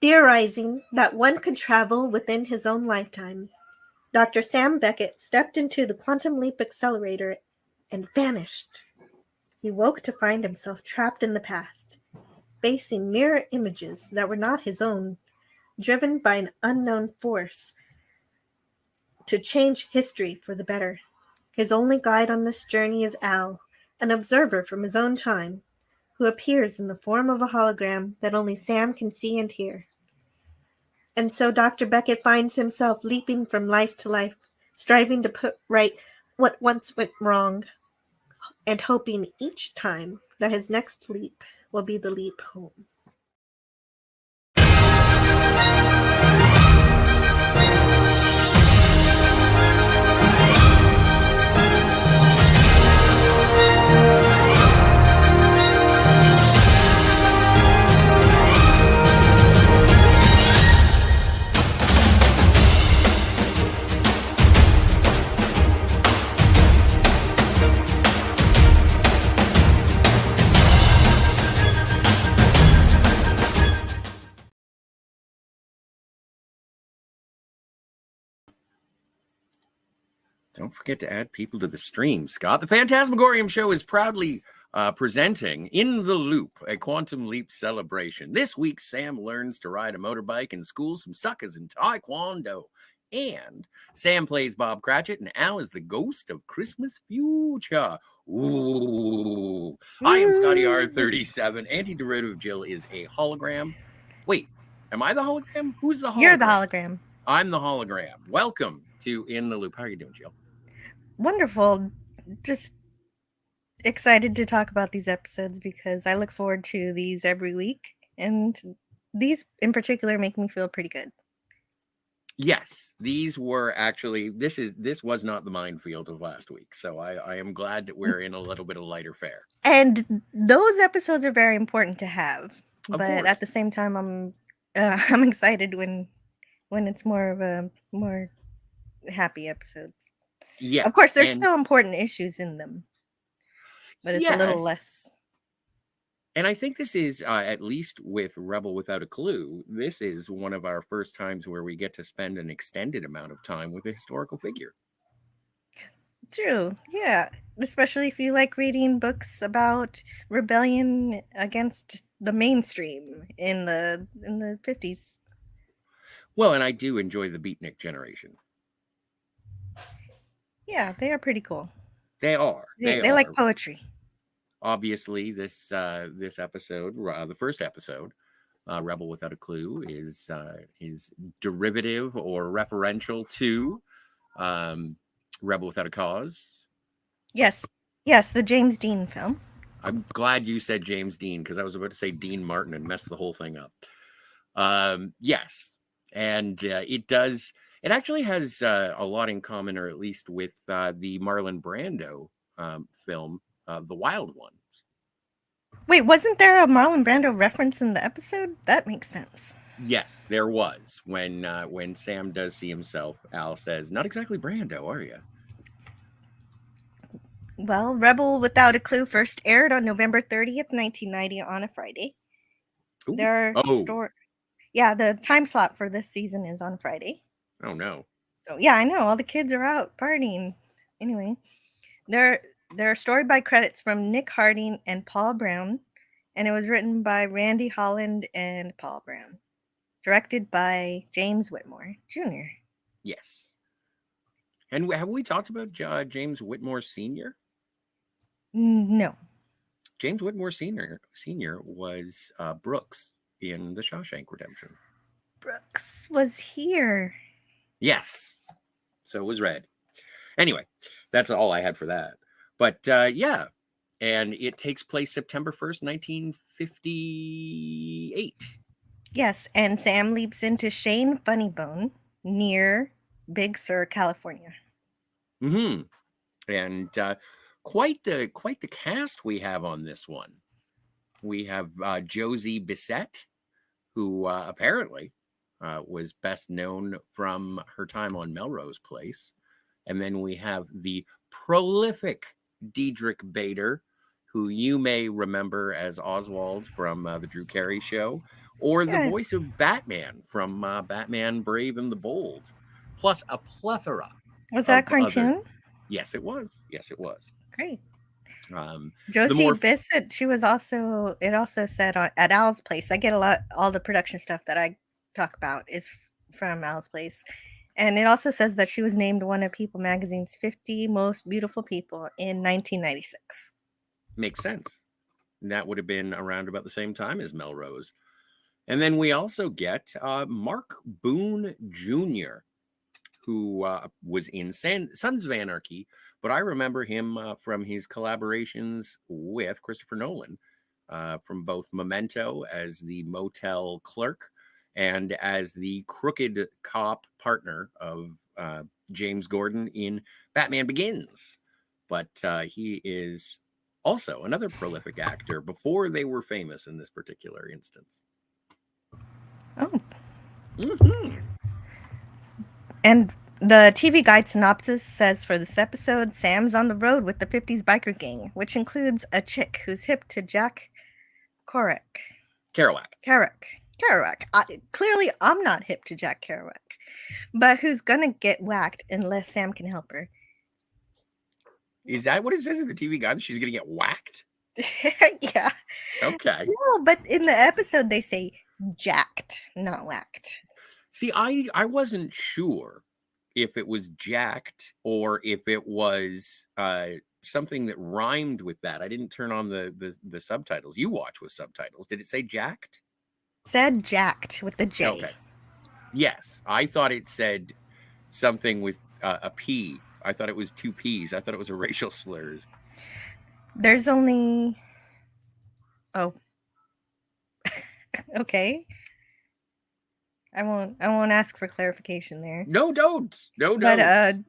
Theorizing that one could travel within his own lifetime, Dr. Sam Becket stepped into the quantum leap accelerator and vanished. He woke to find himself trapped in the past, facing mirror images that were not his own, driven by an unknown force to change history for the better. His only guide on this journey is Al, an observer from his own time, who appears in the form of a hologram that only Sam can see and hear. And so Dr. Becket finds himself leaping from life to life, striving to put right what once went wrong, and hoping each time that his next leap will be the leap home. Don't forget to add people to the stream, Scott. The Fantasmagorium show is proudly presenting In the Loop, a quantum leap celebration. This week, Sam learns to ride a motorbike and schools some suckers in Taekwondo. And Sam plays Bob Cratchit, and Al is the ghost of Christmas future. Ooh. I am Scotty R37. Antiderivative Jill is a hologram. Wait, am I the hologram? Who's the hologram? You're the hologram. I'm the hologram. Welcome to In the Loop. How are you doing, Jill? Wonderful. Just excited to talk about these episodes because I look forward to these every week, and these in particular make me feel pretty good. Yes, these were actually this was not the minefield of last week, so I am glad that we're in a little bit of lighter fare. And those episodes are very important to have, Of but course. at the same time, I'm excited when it's more of a more happy episodes. Yeah, of course, there's still important issues in them, but it's a little less. And I think this is, at least with Rebel Without a Clue, this is one of our first times where we get to spend an extended amount of time with a historical figure. True, yeah. Especially if you like reading books about rebellion against the mainstream in the 50s. Well, and I do enjoy the Beatnik generation. Yeah, they are pretty cool. They are. They like poetry. Obviously, this episode, the first episode, Rebel Without a Clue, is derivative or referential to Rebel Without a Cause. Yes, the James Dean film. I'm glad you said James Dean, because I was about to say Dean Martin and mess the whole thing up. Yes, and it does. It actually has a lot in common, or at least with the Marlon Brando film, The Wild Ones. Wait, wasn't there a Marlon Brando reference in the episode? That makes sense. Yes, there was. When Sam does see himself, Al says, "Not exactly Brando, are you?" Well, Rebel Without a Clue first aired on November 30th, 1990 on a Friday. Ooh. The time slot for this season is on Friday. Oh, no. So, yeah, I know. All the kids are out partying. Anyway, there are story by credits from Nick Harding and Paul Brown, and it was written by Randy Holland and Paul Brown. Directed by James Whitmore Jr. Yes. And have we talked about James Whitmore Sr.? No. James Whitmore Sr. was Brooks in The Shawshank Redemption. Brooks was here. Yes. So was Red. Anyway, that's all I had for that. But yeah, and it takes place September 1st, 1958. Yes, and Sam leaps into Shane Funnybone near Big Sur, California. Mm-hmm. And quite the cast we have on this one. We have Josie Bissett, who apparently was best known from her time on Melrose Place. And then we have the prolific Diedrich Bader, who you may remember as Oswald from the Drew Carey Show, or the Yeah. voice of Batman from Batman Brave and the Bold, plus a plethora Was that a of other. cartoon? Yes, it was. Yes, it was. Great. The Josie more Bissett, she was also, it also said at Al's Place. I get all the production stuff that I talk about is from Al's Place. And it also says that she was named one of People Magazine's 50 most beautiful people in 1996. makes sense. And that would have been around about the same time as Melrose. And then we also get Mark Boone Jr., who was in Sons of Anarchy, but I remember him from his collaborations with Christopher Nolan, from both Memento as the motel clerk and as the crooked cop partner of James Gordon in Batman Begins. But he is also another prolific actor before they were famous in this particular instance. Oh. Mm-hmm. And the TV guide synopsis says for this episode, Sam's on the road with the 50s biker gang, which includes a chick who's hip to Jack Kerouac. Clearly, I'm not hip to Jack Kerouac, but who's gonna get whacked unless Sam can help her. Is that what it says in the TV guide? She's gonna get whacked? Yeah. Okay. No, but in the episode they say jacked, not whacked. See, I wasn't sure if it was jacked or if it was something that rhymed with that. I didn't turn on the subtitles. You watch with subtitles. Did it say jacked? Said jacked with the J. Okay. Yes, I thought it said something with a P. I thought it was two P's. I thought it was a racial slurs. There's only... Oh. Okay. I won't ask for clarification there. No, don't. No, But don't.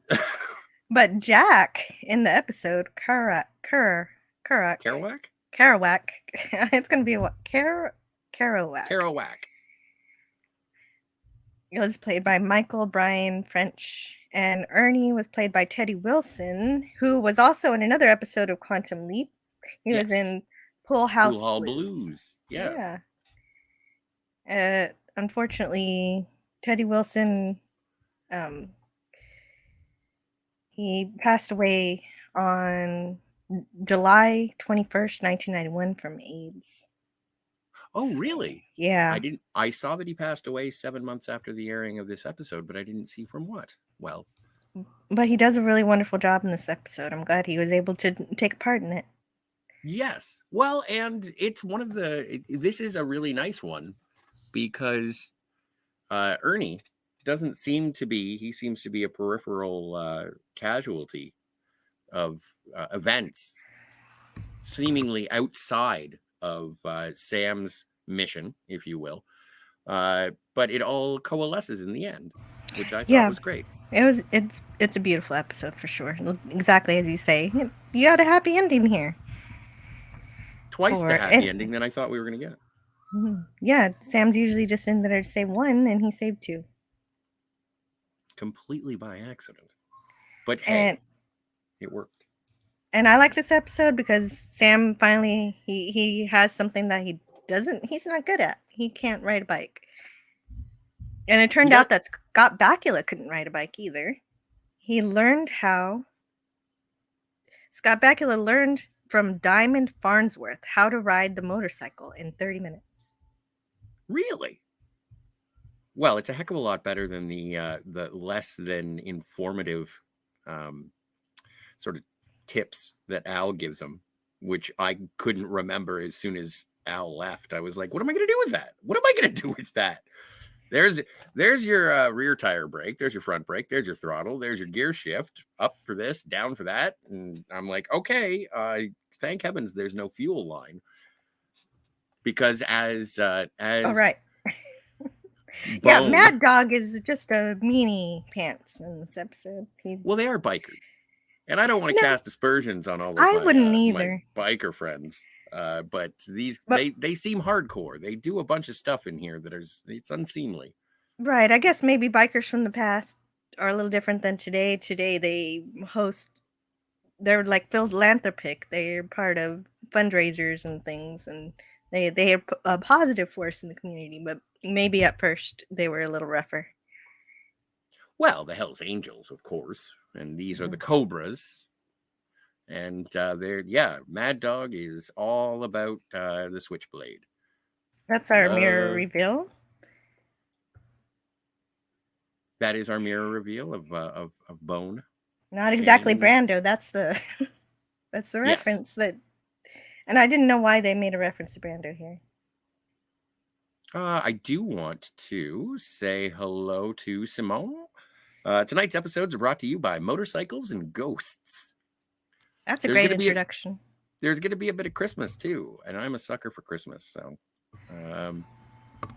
but Jack in the episode, Kerouac. It's gonna be what? Kerouac. It was played by Michael Brian French, and Ernie was played by Teddy Wilson, who was also in another episode of Quantum Leap. He was in Pool Hall Blues. Yeah. Unfortunately, Teddy Wilson, he passed away on July 21st, 1991 from AIDS. Oh, really? Yeah. I saw that he passed away 7 months after the airing of this episode, but I didn't see from what. Well, but he does a really wonderful job in this episode. I'm glad he was able to take a part in it. Yes. Well, and it's this is a really nice one because Ernie he seems to be a peripheral casualty of events seemingly outside of Sam's mission, if you will. But it all coalesces in the end, which I thought was great. It's a beautiful episode for sure. Exactly as you say. You had a happy ending here. Twice the happy ending than I thought we were going to get. Yeah, Sam's usually just in there to save one, and he saved two. Completely by accident. But hey, it worked. And I like this episode because Sam finally, he has something that he's not good at. He can't ride a bike. And it turned out that Scott Bakula couldn't ride a bike either. Scott Bakula learned from Diamond Farnsworth how to ride the motorcycle in 30 minutes. Really? Well, it's a heck of a lot better than the less than informative sort of tips that Al gives him, which I couldn't remember as soon as Al left. I was like, what am I going to do with that? What am I going to do with that? There's your rear tire brake. There's your front brake. There's your throttle. There's your gear shift. Up for this, down for that. And I'm like, okay, thank heavens there's no fuel line. Because as all right. Yeah, Mad Dog is just a meanie pants in this episode. Well, they are bikers. And I don't want to cast aspersions on all of my biker friends. But they seem hardcore. They do a bunch of stuff in here it's unseemly. Right. I guess maybe bikers from the past are a little different than today. Today they host they're like philanthropic. They're part of fundraisers and things, and they are a positive force in the community. But maybe at first they were a little rougher. Well, the Hells Angels, of course, and these are the Cobras. And Mad Dog is all about the Switchblade. That's our mirror reveal. That is our mirror reveal of Bone. Not exactly Brando. That's the that's the reference that, and I didn't know why they made a reference to Brando here. I do want to say hello to Simone. Tonight's episodes are brought to you by Motorcycles and Ghosts. That's a great introduction. There's going to be a bit of Christmas too, and I'm a sucker for Christmas. So,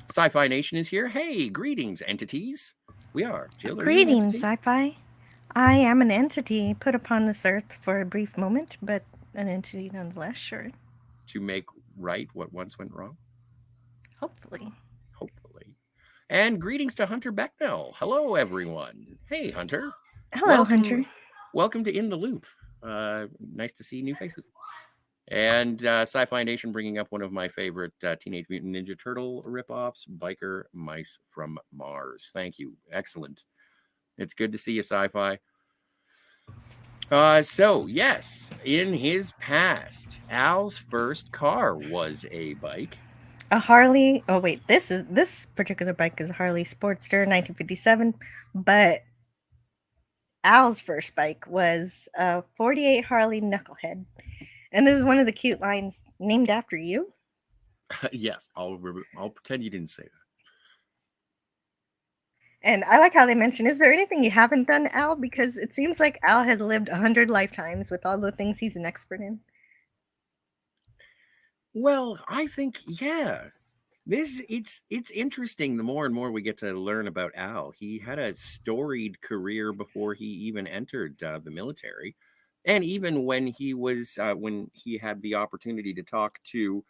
Sci-Fi Nation is here. Hey, greetings, entities. We are. Jill, greetings, Sci-Fi. I am an entity put upon this earth for a brief moment, but an entity nonetheless, sure. To make right what once went wrong? Hopefully. And greetings to Hunter Becknell. Hello, everyone. Hey, Hunter. Hello, Hunter. Welcome to In the Loop. Nice to see new faces. And Sci-Fi Nation bringing up one of my favorite Teenage Mutant Ninja Turtle ripoffs, Biker Mice from Mars. Thank you. Excellent. It's good to see you, Sci-Fi. So, yes, in his past, Al's first car was a bike. A Harley. Oh, wait. This particular bike is a Harley Sportster 1957, but Al's first bike was a 48 Harley Knucklehead. And this is one of the cute lines, named after you. Yes, I'll pretend you didn't say that. And I like how they mention, is there anything you haven't done, Al? Because it seems like Al has lived 100 lifetimes with all the things he's an expert in. Well, I think, it's interesting the more and more we get to learn about Al. He had a storied career before he even entered the military. And even when he was, when he had the opportunity to talk to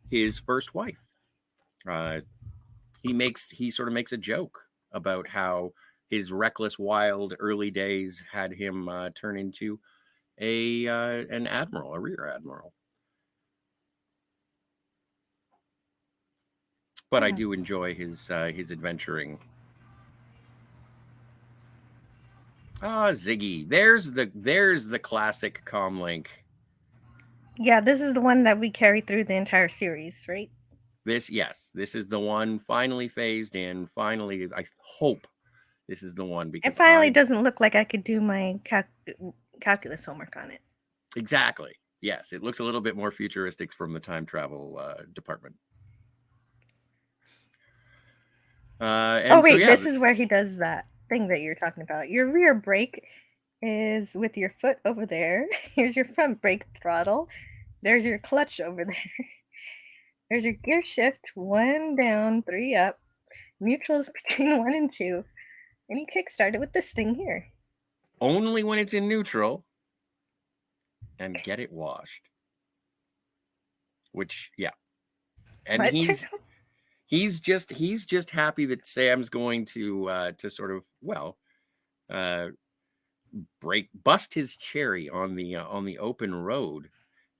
his first wife, he sort of makes a joke about how his reckless, wild early days had him turn into an admiral, a rear admiral. But I do enjoy his adventuring. Ziggy. There's the classic comlink. Yeah, this is the one that we carry through the entire series, right? This is the one finally phased in. Finally, I hope this is the one, because it finally doesn't look like I could do my calculus homework on it. Exactly. Yes, it looks a little bit more futuristic from the time travel department. This is where he does that thing that you're talking about. Your rear brake is with your foot over there. Here's your front brake throttle. There's your clutch over there. There's your gear shift, 1 down, 3 up. Neutrals between 1 and 2. And you kickstart it with this thing here. Only when it's in neutral. And get it washed. Which, yeah. And what? He's just happy that Sam's going to sort of, bust his cherry on the open road,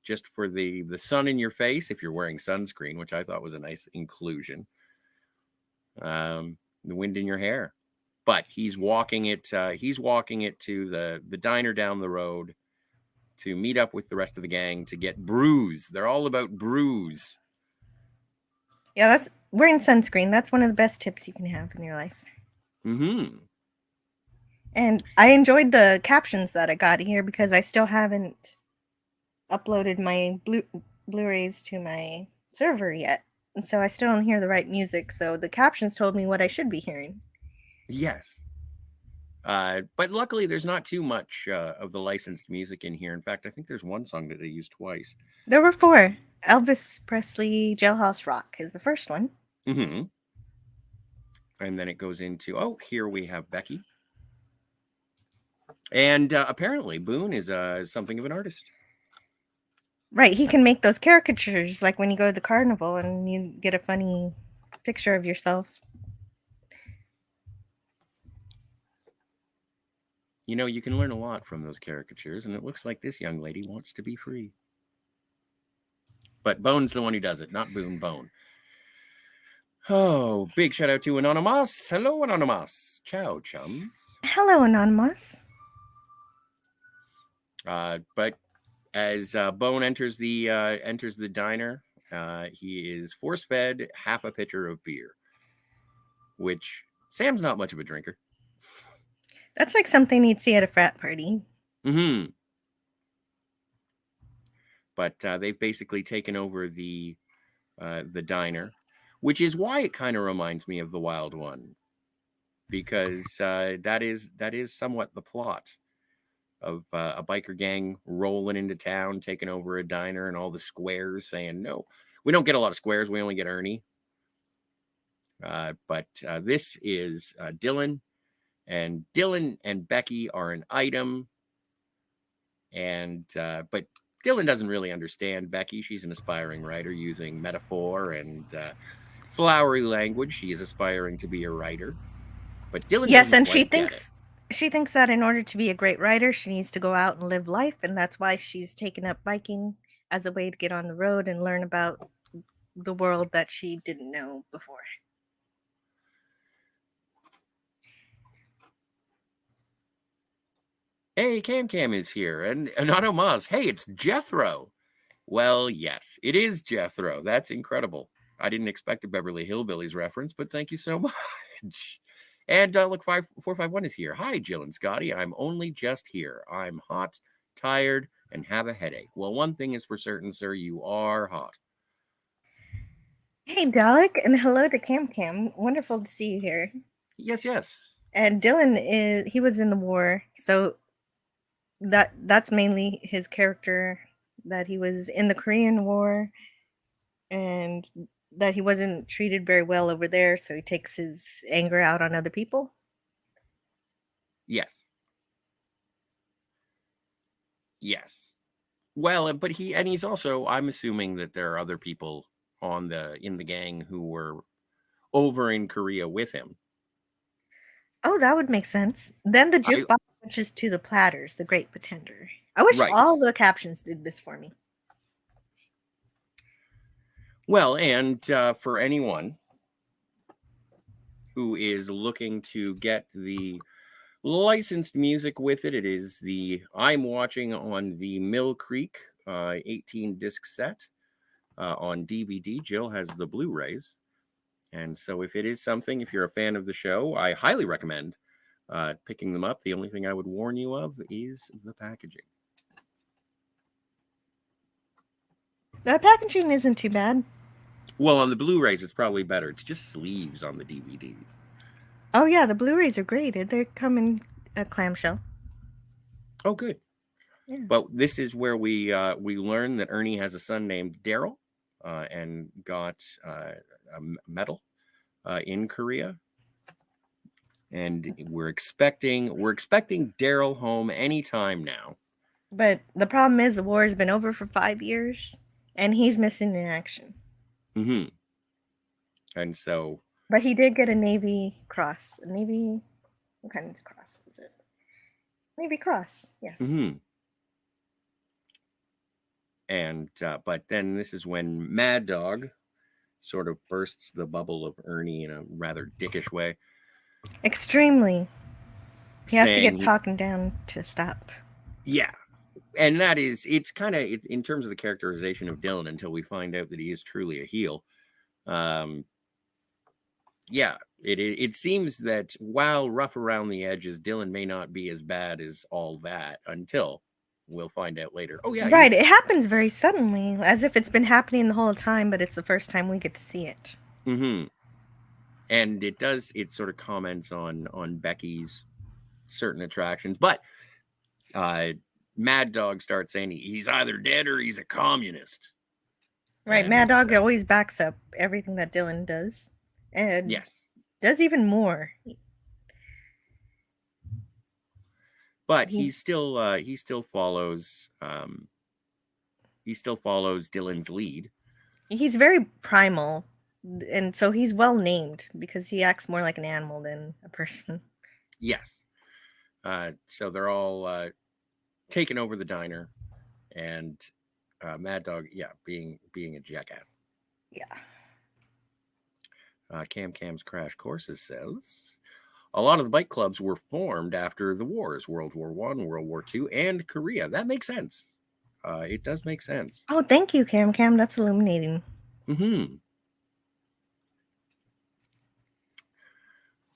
just for the sun in your face if you're wearing sunscreen, which I thought was a nice inclusion. The wind in your hair, but he's walking it to the diner down the road to meet up with the rest of the gang to get brews. They're all about brews. Yeah, that's wearing sunscreen. That's one of the best tips you can have in your life. Mm-hmm. And I enjoyed the captions that I got here because I still haven't uploaded my Blu-rays to my server yet. And so I still don't hear the right music. So the captions told me what I should be hearing. Yes. But luckily there's not too much of the licensed music in here. In fact, I think there's one song that they used twice. There were 4. Elvis Presley, Jailhouse Rock is the first one. Mm-hmm. And then it goes into, here we have Becky. And apparently Boone is something of an artist. Right, he can make those caricatures like when you go to the carnival and you get a funny picture of yourself. You know, you can learn a lot from those caricatures, and it looks like this young lady wants to be free. But Bone's the one who does it, not Boone, Bone. Oh, big shout out to Anonymous. Hello, Anonymous. Ciao, chums. Hello, Anonymous. But as Bone enters the diner, he is force fed half a pitcher of beer, which Sam's not much of a drinker. That's like something you'd see at a frat party. Mm-hmm. But they've basically taken over the diner, which is why it kind of reminds me of The Wild One, because that is somewhat the plot of a biker gang rolling into town, taking over a diner, and all the squares saying, no, we don't get a lot of squares. We only get Ernie. But this is Dylan, and Dylan and Becky are an item. And but Dylan doesn't really understand Becky. She's an aspiring writer using metaphor and flowery language. She is aspiring to be a writer. But Dylan Yes, doesn't and quite get it. she thinks that in order to be a great writer, she needs to go out and live life, and that's why she's taken up biking as a way to get on the road and learn about the world that she didn't know before. Hey, Cam is here, and Anonymous. Hey, it's Jethro. Well, yes, it is Jethro. That's incredible. I didn't expect a Beverly Hillbillies reference, but thank you so much. And look, 5451 is here. Hi, Jill and Scotty. I'm only just here. I'm hot, tired, and have a headache. Well, one thing is for certain, sir, you are hot. Hey, Dalek, and hello to Cam. Wonderful to see you here. Yes, yes. And Dylan he was in the war, so that's mainly his character, that he was in the Korean War and that he wasn't treated very well over there, so he takes his anger out on other people. Yes. Yes. Well, but he's also, I'm assuming that there are other people in the gang who were over in Korea with him. Oh, that would make sense. Then the jukebox switches to the Platters, the Great Pretender. I wish all the captions did this for me. Well, and for anyone who is looking to get the licensed music with it, it is the I'm watching on the Mill Creek 18 disc set on DVD. Jill has the Blu-rays. And so if it is something, if you're a fan of the show, I highly recommend picking them up. The only thing I would warn you of is the packaging. The packaging isn't too bad. Well, on the Blu-rays, it's probably better. It's just sleeves on the DVDs. Oh, yeah, the Blu-rays are great. They come in a clamshell. Oh, good. Yeah. But this is where we learn that Ernie has a son named Daryl and got a medal in Korea. And we're expecting Daryl home anytime now. But the problem is the war has been over for 5 years, and he's missing in action. Mm-hmm. And so... But he did get a Navy Cross. What kind of cross is it? Navy Cross, yes. Mm-hmm. And, but then this is when Mad Dog sort of bursts the bubble of Ernie in a rather dickish way. Extremely. He has to get talking down to stop. Yeah. And that is, it's kind of, in terms of the characterization of Dylan, until we find out that he is truly a heel. Yeah, it seems that while rough around the edges, Dylan may not be as bad as all that until we'll find out later. Oh, yeah. Right. It happens very suddenly, as if it's been happening the whole time, but it's the first time we get to see it. Mm-hmm. And it sort of comments on Becky's certain attractions. But Mad Dog starts saying he's either dead or he's a communist. Right. And Mad Dog always backs up everything that Dylan does. And yes, does even more. But he still follows Dylan's lead. He's very primal, and so he's well named because he acts more like an animal than a person. Yes. So they're all taking over the diner, and Mad Dog, being a jackass. Yeah. Cam's Crash Courses says a lot of the bike clubs were formed after the wars, World War I, World War II, and Korea. That makes sense. It does make sense. Oh, thank you, Cam. That's illuminating. Mm-hmm.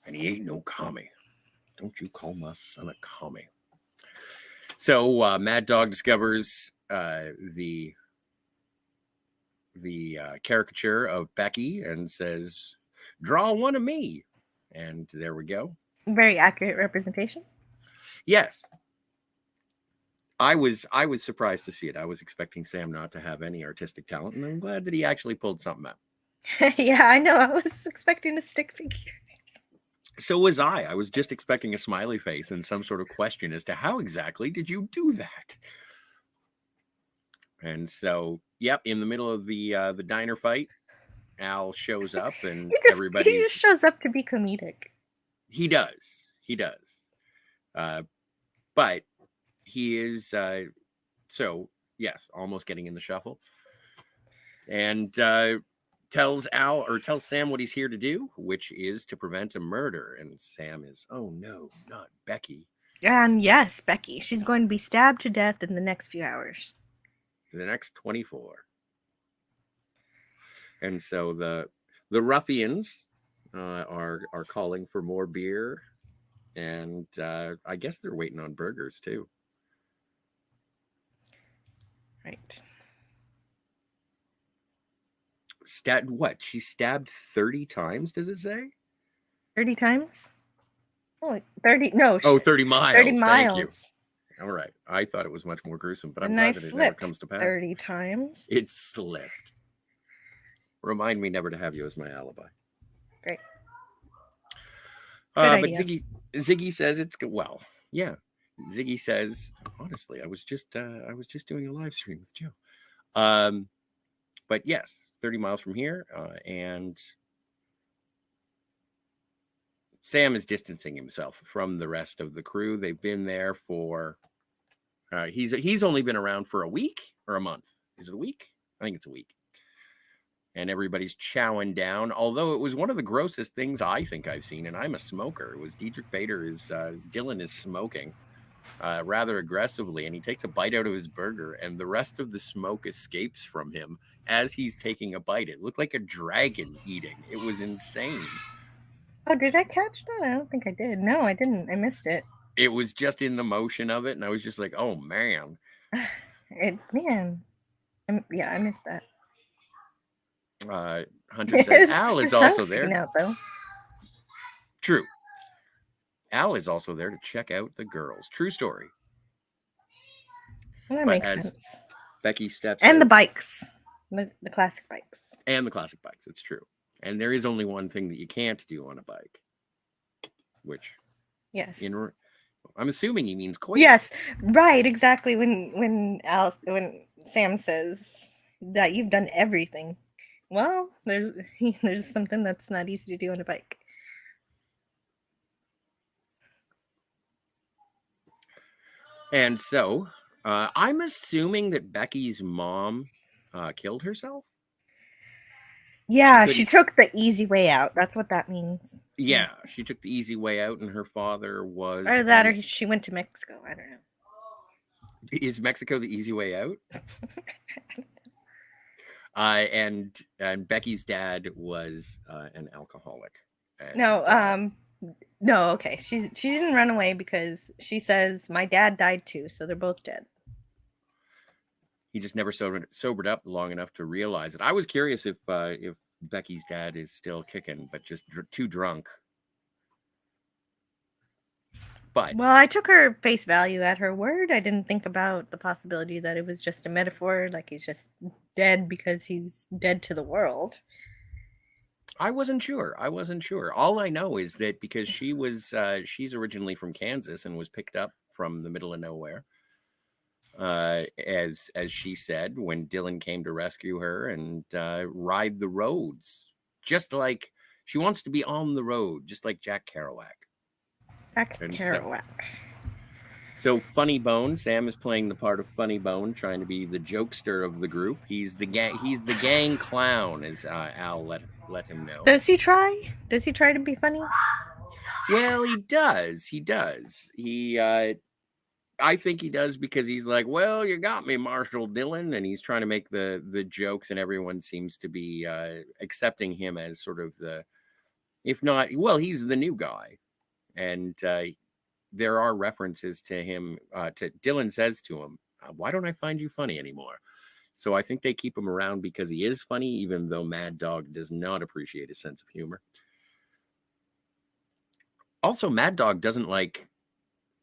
And he ain't no commie. Don't you call my son a commie. So Mad Dog discovers the caricature of Becky and says, "Draw one of me." And there we go. Very accurate representation. Yes. I was surprised to see it. I was expecting Sam not to have any artistic talent, and I'm glad that he actually pulled something out. Yeah, I know. I was expecting a stick figure. So was I. I was just expecting a smiley face and some sort of question as to how exactly did you do that? And so, yep, in the middle of the diner fight, Al shows up and He just shows up to be comedic. He does. But he is so yes, almost getting in the shuffle. And tells Sam what he's here to do, which is to prevent a murder. And Sam is, oh no, not Becky. And yes, Becky. She's going to be stabbed to death in the next few hours. The next 24. And so the ruffians are calling for more beer, and I guess they're waiting on burgers too. Right. What? She stabbed 30 times, does it say? 30 times? Oh, 30. No. Oh, 30 miles. 30 miles. Thank you. All right. I thought it was much more gruesome, but I'm And glad I that it slipped never comes to pass. 30 times. It slipped. Remind me never to have you as my alibi. Great. But Ziggy says it's good. Well, yeah. Ziggy says, honestly, I was just doing a live stream with Joe. But yes, 30 miles from here, and Sam is distancing himself from the rest of the crew. They've been there for he's only been around for a week or a month. Is it a week? I think it's a week. And everybody's chowing down. Although it was one of the grossest things I think I've seen, and I'm a smoker. It was Dietrich Bader Dylan is smoking rather aggressively, and he takes a bite out of his burger, and the rest of the smoke escapes from him as he's taking a bite. It looked like a dragon eating. It was insane. Oh, did I catch that? I don't think I did. No, I didn't. I missed it. It was just in the motion of it, and I was just like, oh, man. I missed that. Hunter says Al is also there. Out, though. True. Al is also there to check out the girls. True story. Well, that makes sense. Becky steps and out, the bikes, the classic bikes. And the classic bikes. It's true. And there is only one thing that you can't do on a bike, which yes, I'm assuming he means coitus. Yes, right, exactly. When Sam says that you've done everything, well, there's something that's not easy to do on a bike. And so I'm assuming that Becky's mom killed herself. Yeah, she took the easy way out. That's what that means. Yeah, yes. She took the easy way out, and her father was... Or that, or she went to Mexico. I don't know. Is Mexico the easy way out? And Becky's dad was an alcoholic. No, okay. She didn't run away because she says, my dad died too, so they're both dead. He just never sobered up long enough to realize it. I was curious if Becky's dad is still kicking, but just too drunk. But well, I took her face value at her word. I didn't think about the possibility that it was just a metaphor, like he's just dead because he's dead to the world. I wasn't sure. All I know is that because she's originally from Kansas and was picked up from the middle of nowhere. As she said, when Dylan came to rescue her and ride the roads, just like she wants to be on the road, just like Jack Kerouac. So Funny Bone, Sam is playing the part of Funny Bone, trying to be the jokester of the group. He's the gang clown, as Al let him know. Does he try? Does he try to be funny? Well, he does. I think he does because he's like, well, you got me, Marshall Dillon, and he's trying to make the jokes, and everyone seems to be accepting him as sort of if not, well, he's the new guy, and there are references to him. To Dillon says to him, "Why don't I find you funny anymore?" So I think they keep him around because he is funny, even though Mad Dog does not appreciate his sense of humor. Also, Mad Dog doesn't like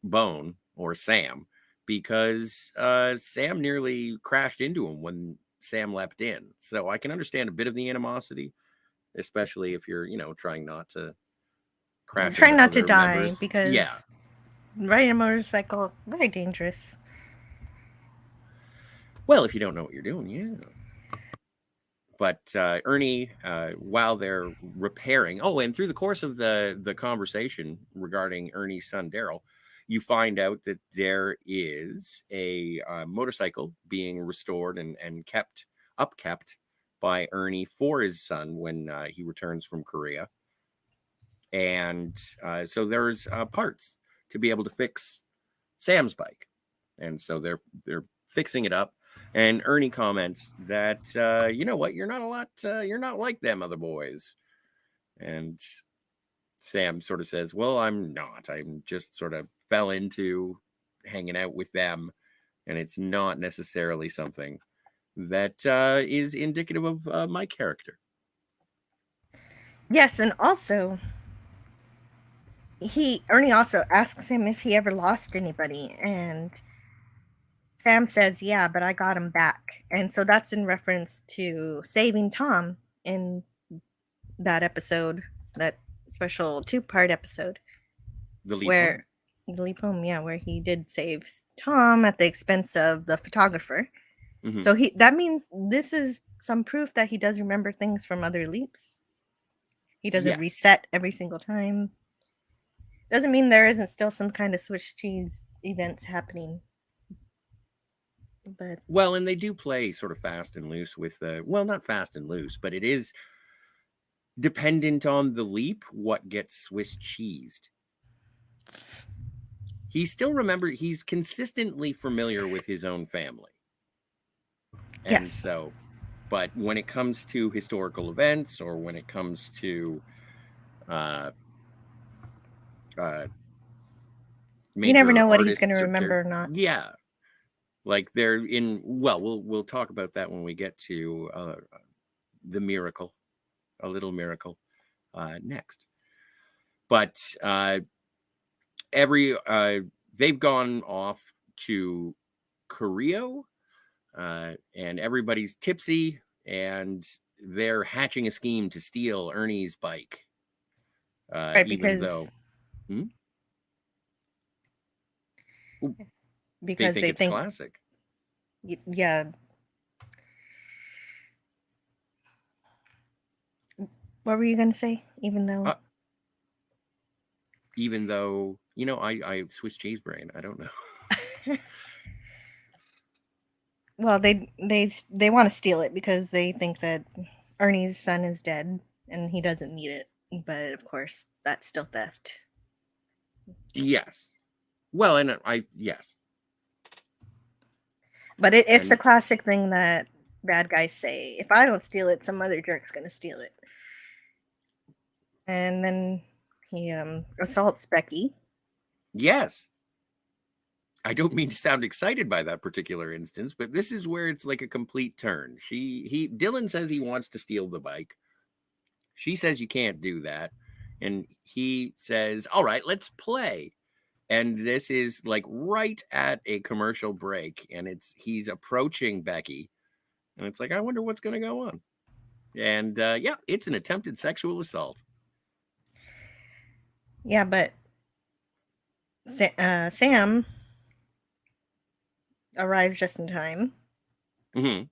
Bone or Sam because Sam nearly crashed into him when Sam leapt in. So I can understand a bit of the animosity, especially if you're, trying not to crash Trying into not to other die members. because Yeah. riding a motorcycle, very dangerous. Well, if you don't know what you're doing, yeah. But Ernie, while they're repairing, and through the course of the conversation regarding Ernie's son Daryl, you find out that there is a motorcycle being restored and upkept by Ernie for his son when he returns from Korea. And so there's parts to be able to fix Sam's bike, and so they're fixing it up. And Ernie comments that you know what, you're not like them other boys. And Sam sort of says, well, I'm not. I'm just sort of fell into hanging out with them, and it's not necessarily something that is indicative of my character. Yes, and also Ernie also asks him if he ever lost anybody, and Sam says, yeah, but I got him back. And so that's in reference to saving Tom in that episode, that special 2-part episode. The leap where home. The leap home, yeah, where he did save Tom at the expense of the photographer. Mm-hmm. So that means this is some proof that he does remember things from other leaps. He doesn't reset every single time. Doesn't mean there isn't still some kind of Swiss cheese events happening. But and they do play sort of fast and loose with not fast and loose, but it is dependent on the leap what gets Swiss cheesed. He still remembers, he's consistently familiar with his own family. And so, but when it comes to historical events, or when it comes to you never know what he's going to remember or not. Yeah. Like they're in, we'll talk about that when we get to the miracle, a little miracle next. But they've gone off to Korea, and everybody's tipsy, and they're hatching a scheme to steal Ernie's bike. Right, even though because they think it's classic. Yeah. What were you going to say? Even though, I Swiss cheese brain. I don't know. Well, they want to steal it because they think that Ernie's son is dead and he doesn't need it. But of course, that's still theft. Yes. Well, and yes. But it's the classic thing that bad guys say. If I don't steal it, some other jerk's going to steal it. And then he assaults Becky. Yes. I don't mean to sound excited by that particular instance, but this is where it's like a complete turn. Dillon says he wants to steal the bike. She says you can't do that. And he says, all right, let's play. And this is like right at a commercial break. And he's approaching Becky. And it's like, I wonder what's going to go on. And it's an attempted sexual assault. Yeah, but Sam arrives just in time to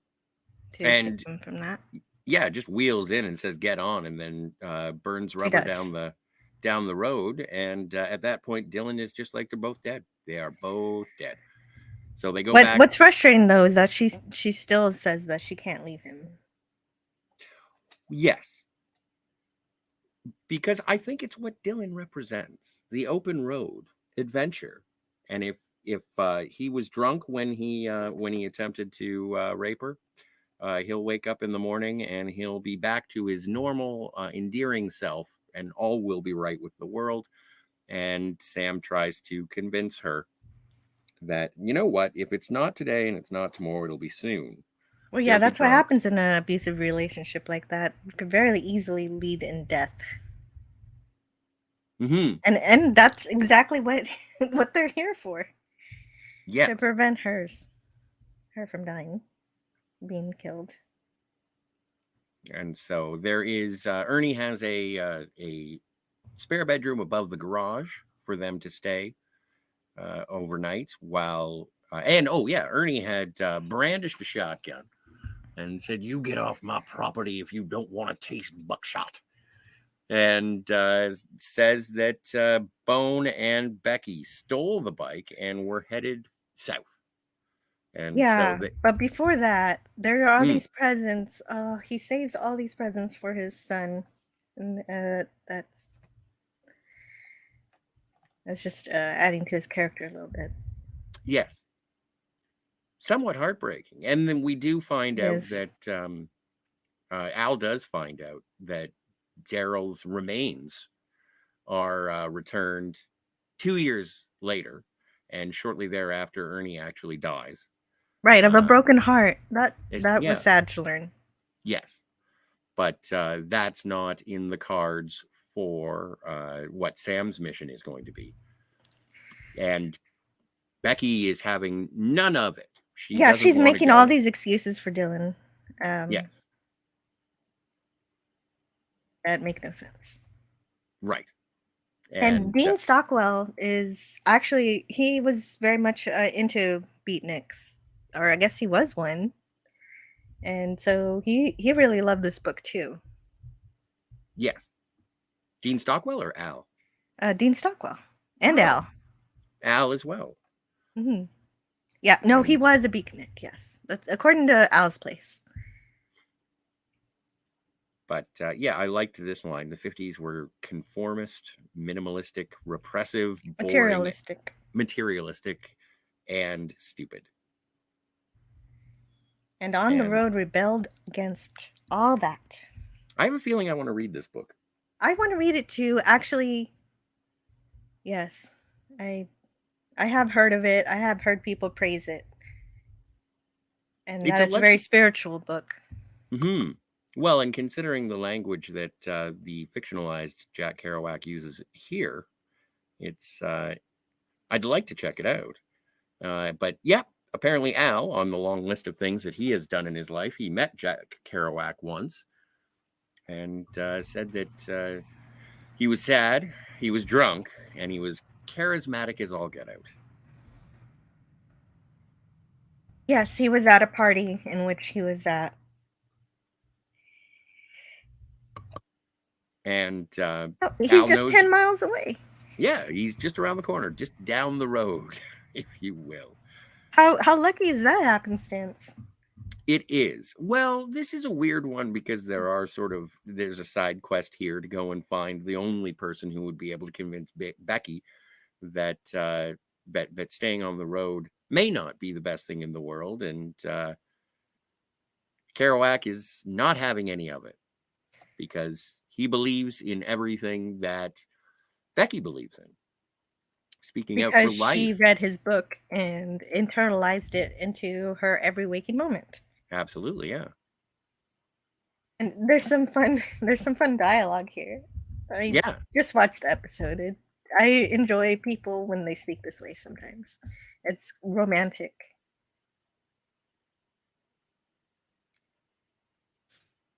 save him from that. Yeah, just wheels in and says, get on, and then burns rubber down down the road, and at that point, Dylan is just like they're both dead. They are both dead. So they go back. What's frustrating though is that she still says that she can't leave him. Yes. Because I think it's what Dylan represents, the open road adventure. And if he was drunk when he attempted to rape her, he'll wake up in the morning and he'll be back to his normal, endearing self, and all will be right with the world. And Sam tries to convince her that, you know what, if it's not today and it's not tomorrow, it'll be soon. Well, yeah, He'll be that's what drunk. happens in an abusive relationship like that. It could very easily lead in death. Mm-hmm. And that's exactly what they're here for. Yes. To prevent her from dying, being killed. And so there is Ernie has a spare bedroom above the garage for them to stay overnight while Ernie had brandished a shotgun and said, "You get off my property if you don't want to taste buckshot." And says that Bone and Becky stole the bike and were headed south. And yeah, so but before that, there are all these presents. He saves all these presents for his son, and that's just adding to his character a little bit. Yes, somewhat heartbreaking. And then we do find out that Al does find out that Daryl's remains are returned 2 years later, and shortly thereafter, Ernie actually dies. Right, of a broken heart. That was sad to learn. Yes, but that's not in the cards for what Sam's mission is going to be. And Becky is having none of it. She's making all these excuses for Dylan. Yes. That make no sense. Right. And Dean Stockwell is actually, he was very much into beatniks, or I guess he was one. And so he really loved this book too. Yes. Dean Stockwell or Al? Dean Stockwell and Al. Al as well. Mm-hmm. Yeah, no, he was a beatnik, yes. That's according to Al's place. But I liked this line. The 50s were conformist, minimalistic, repressive, boring, materialistic, and stupid. And On the Road rebelled against all that. I have a feeling I want to read this book. I want to read it too. Actually, yes. I have heard of it. I have heard people praise it. And that it's a very spiritual book. Mm-hmm. Well, and considering the language that the fictionalized Jack Kerouac uses here, it's I'd like to check it out. But yeah, apparently Al, on the long list of things that he has done in his life, he met Jack Kerouac once and said that he was sad, he was drunk, and he was charismatic as all get out. Yes, he was at a party in which he was at. And he's just 10 miles away. Yeah, he's just around the corner, just down the road, if you will. How lucky is that happenstance? It is. Well, this is a weird one because there's a side quest here to go and find the only person who would be able to convince Becky that that staying on the road may not be the best thing in the world, and Kerouac is not having any of it because he believes in everything that Becky believes in. Speaking out for life. Because she read his book and internalized it into her every waking moment. Absolutely, yeah. And there's some fun dialogue here. I just watched the episode. I enjoy people when they speak this way sometimes. It's romantic.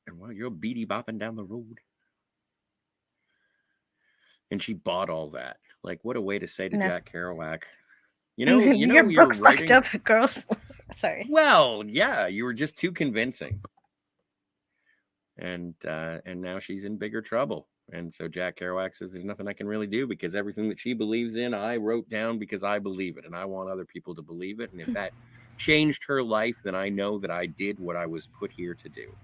And while you're beady bopping down the road. And she bought all that. Like, what a way to say to Jack Kerouac. You're writing. Fucked up, girls. Sorry. Well, yeah, you were just too convincing. And now she's in bigger trouble. And so Jack Kerouac says, there's nothing I can really do because everything that she believes in, I wrote down because I believe it. And I want other people to believe it. And if that changed her life, then I know that I did what I was put here to do.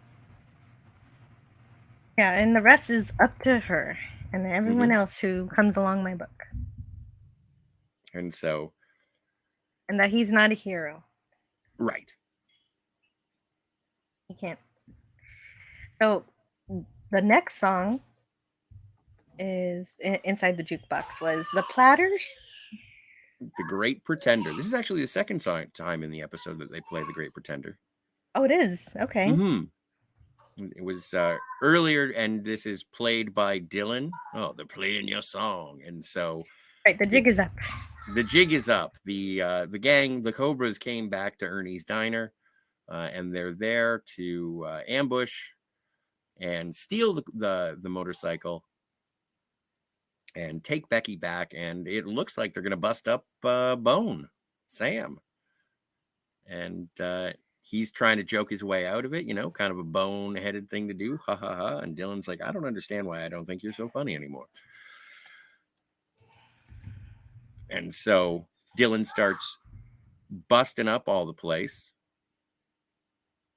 Yeah, and the rest is up to her and everyone else who comes along my book. And so. And that he's not a hero. Right. He can't. So the next song is inside the jukebox was The Platters. The Great Pretender. This is actually the second time in the episode that they play The Great Pretender. Oh, it is? Okay. It was earlier, and this is played by Dylan. Oh, they're playing your song. And so... Right, the jig is up. The jig is up. The gang, the Cobras, came back to Ernie's Diner, and they're there to ambush and steal the motorcycle and take Becky back. And it looks like they're going to bust up Bone, Sam. And he's trying to joke his way out of it, kind of a bone-headed thing to do. Ha, ha, ha. And Dylan's like, I don't understand why I don't think you're so funny anymore. And so Dylan starts busting up all the place.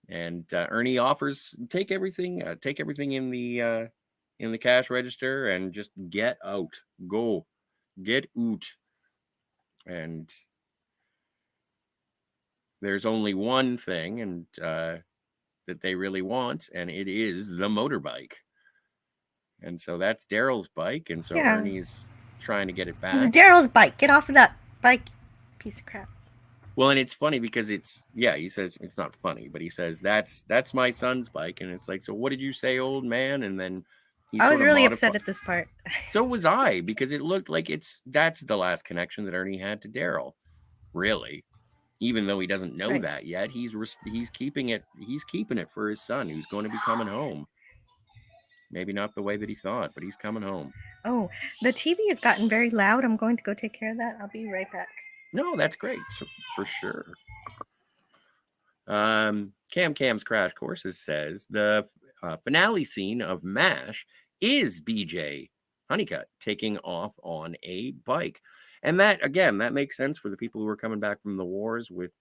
And Ernie offers, take everything in the cash register and just get out. Go. Get out. And there's only one thing and that they really want, and it is the motorbike. And so that's Daryl's bike, and so Ernie's trying to get it back. It's Daryl's bike. Get off of that bike, piece of crap. Well, and it's funny because he says it's not funny, but he says that's my son's bike, and it's like, so what did you say, old man? And then I was really upset at this part. So was I, because it looked like that's the last connection that Ernie had to Daryl, really. Even though he doesn't know that yet, he's keeping it. He's keeping it for his son, who's going to be coming home. Maybe not the way that he thought, but he's coming home. Oh, the TV has gotten very loud. I'm going to go take care of that. I'll be right back. No, that's great, for sure. Cam's Crash Courses says the finale scene of MASH is BJ Honeycutt taking off on a bike. And that, again, that makes sense for the people who are coming back from the wars with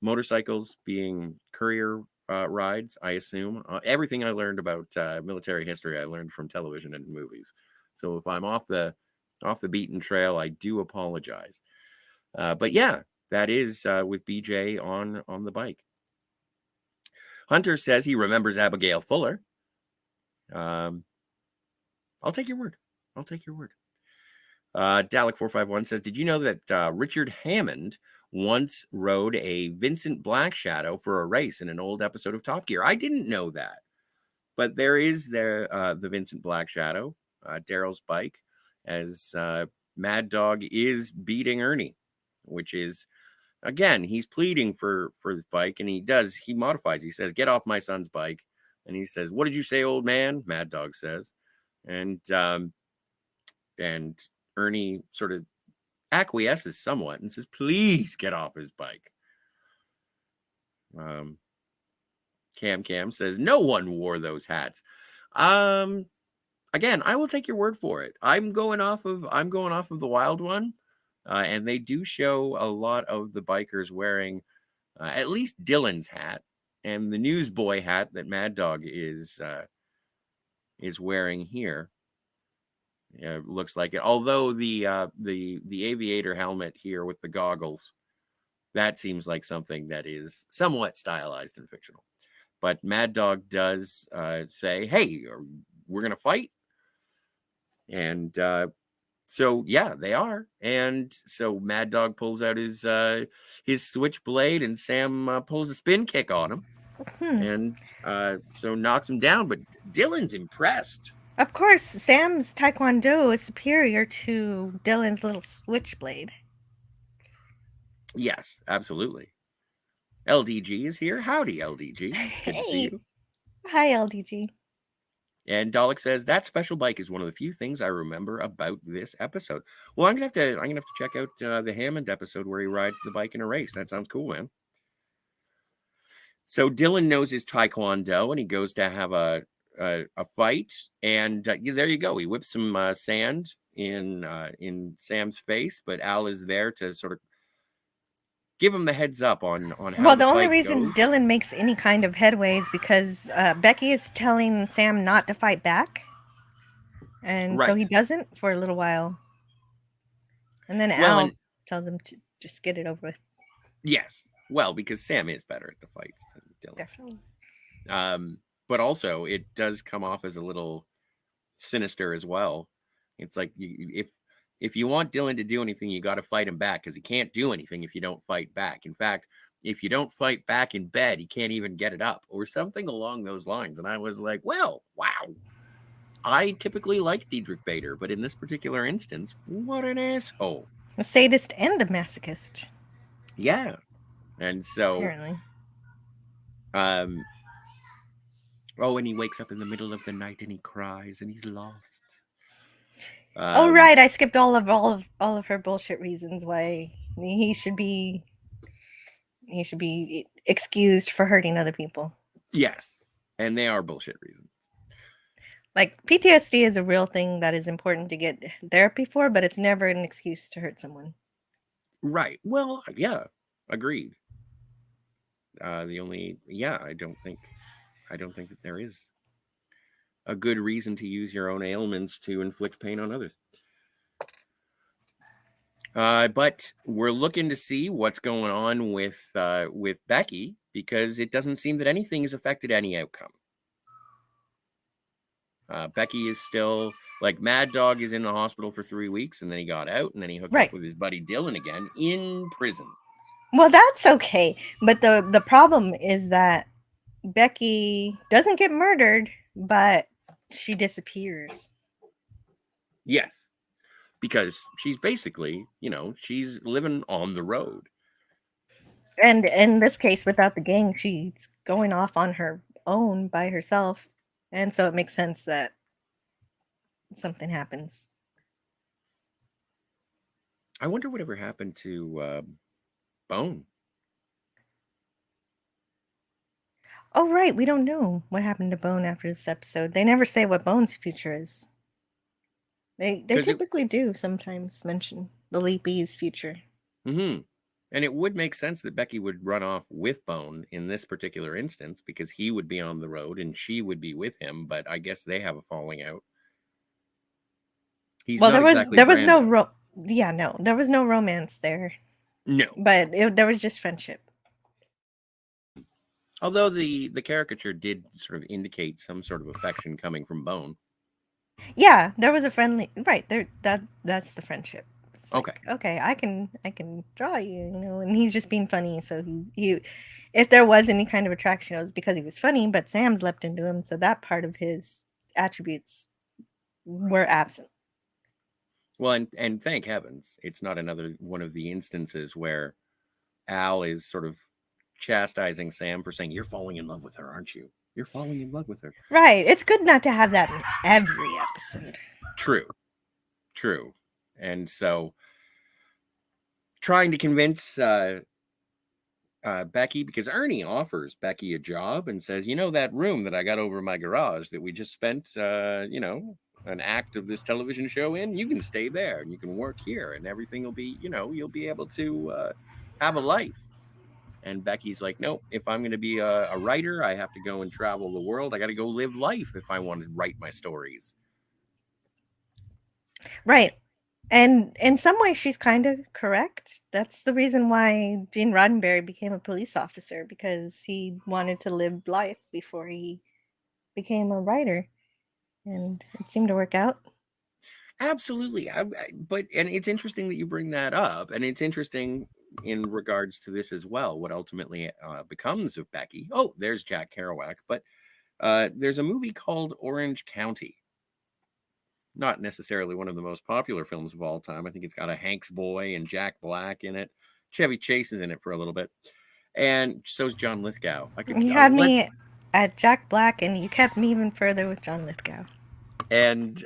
motorcycles being courier rides, I assume. Everything I learned about military history, I learned from television and movies. So if I'm off the beaten trail, I do apologize. But yeah, that is with BJ on the bike. Hunter says he remembers Abigail Fuller. I'll take your word. Dalek451 says, did you know that Richard Hammond once rode a Vincent Black Shadow for a race in an old episode of Top Gear? I didn't know that. But there is the Vincent Black Shadow, Daryl's bike, as Mad Dog is beating Ernie, which is, again, he's pleading for his bike, and he modifies. He says, get off my son's bike. And he says, what did you say, old man? Mad Dog says. And Ernie sort of acquiesces somewhat and says, please get off his bike. Cam says, no one wore those hats. Again, I will take your word for it. I'm going off of the Wild One. And they do show a lot of the bikers wearing at least Dylan's hat and the newsboy hat that Mad Dog is wearing here. Looks like it. Although the aviator helmet here with the goggles, that seems like something that is somewhat stylized and fictional. But Mad Dog does say, "Hey, we're gonna fight," and so yeah, they are. And so Mad Dog pulls out his switchblade, and Sam pulls a spin kick on him, and so knocks him down. But Dylan's impressed. Of course, Sam's taekwondo is superior to Dylan's little switchblade. Yes, absolutely. LDG is here. Howdy, LDG. Good to see you. Hi, LDG. And Dalek says that special bike is one of the few things I remember about this episode. Well, I'm gonna have to check out the Hammond episode where he rides the bike in a race. That sounds cool, man. So Dylan knows his taekwondo, and he goes to have a a fight, and there you go. He whips some sand in Sam's face, but Al is there to sort of give him the heads up on how Well, the the only fight reason goes. Dylan makes any kind of headway is because Becky is telling Sam not to fight back. And so Right. he doesn't for a little while. And then Well, Al and tells him to just get it over with. yes, well, because Sam is better at the fights than Dylan. Definitely. But also it does come off as a little sinister as well. It's like if you want Dylan to do anything, you got to fight him back, because he can't do anything if you don't fight back. In fact, if you don't fight back in bed, he can't even get it up, or something along those lines. And I was like, well, wow. I typically like Diedrich Bader, but in this particular instance, what an asshole. A sadist and a masochist. Yeah. And so Apparently. oh, and he wakes up in the middle of the night and he cries and he's lost. Oh right, I skipped all of her bullshit reasons why he should be excused for hurting other people. Yes, and they are bullshit reasons. Like PTSD is a real thing that is important to get therapy for, but it's never an excuse to hurt someone. Right. Well, yeah, agreed. I don't think that there is a good reason to use your own ailments to inflict pain on others. But we're looking to see what's going on with Becky, because it doesn't seem that anything has affected any outcome. Becky is still, like, Mad Dog is in the hospital for 3 weeks, and then he got out, and then he hooked up with his buddy Dylan again in prison. Well, that's okay. But the problem is that Becky doesn't get murdered, but she disappears. Yes. Because she's basically, she's living on the road. And in this case, without the gang, she's going off on her own by herself. And so it makes sense that something happens. I wonder whatever happened to Bone. Oh, right. We don't know what happened to Bone after this episode. They never say what Bone's future is. They typically do sometimes mention the Leapy's future. Mm-hmm. And it would make sense that Becky would run off with Bone in this particular instance, because he would be on the road and she would be with him. But I guess they have a falling out. There was no romance there. No, but there was just friendship. Although the caricature did sort of indicate some sort of affection coming from Bone. Yeah, there was a friendly there. That's the friendship. Okay, I can draw you, and he's just being funny. So he if there was any kind of attraction, it was because he was funny. But Sam's leapt into him, so that part of his attributes were absent. Well, and thank heavens, it's not another one of the instances where Al is sort of chastising Sam for saying, "You're falling in love with her, aren't you? You're falling in love with her." Right. It's good not to have that in every episode. True. And so trying to convince Becky, because Ernie offers Becky a job and says, that room that I got over my garage that we just spent, an act of this television show in, you can stay there and you can work here and everything will be, you'll be able to have a life. And Becky's like, no, if I'm going to be a writer, I have to go and travel the world. I got to go live life if I want to write my stories. Right. And in some ways, she's kind of correct. That's the reason why Gene Roddenberry became a police officer, because he wanted to live life before he became a writer. And it seemed to work out. Absolutely. And it's interesting that you bring that up. And it's interesting in regards to this as well, what ultimately becomes of Becky. Oh, there's Jack Kerouac. But there's a movie called Orange County. Not necessarily one of the most popular films of all time. I think it's got a Hanks boy and Jack Black in it. Chevy Chase is in it for a little bit. And so's John Lithgow. You had me at Jack Black, and you kept me even further with John Lithgow. And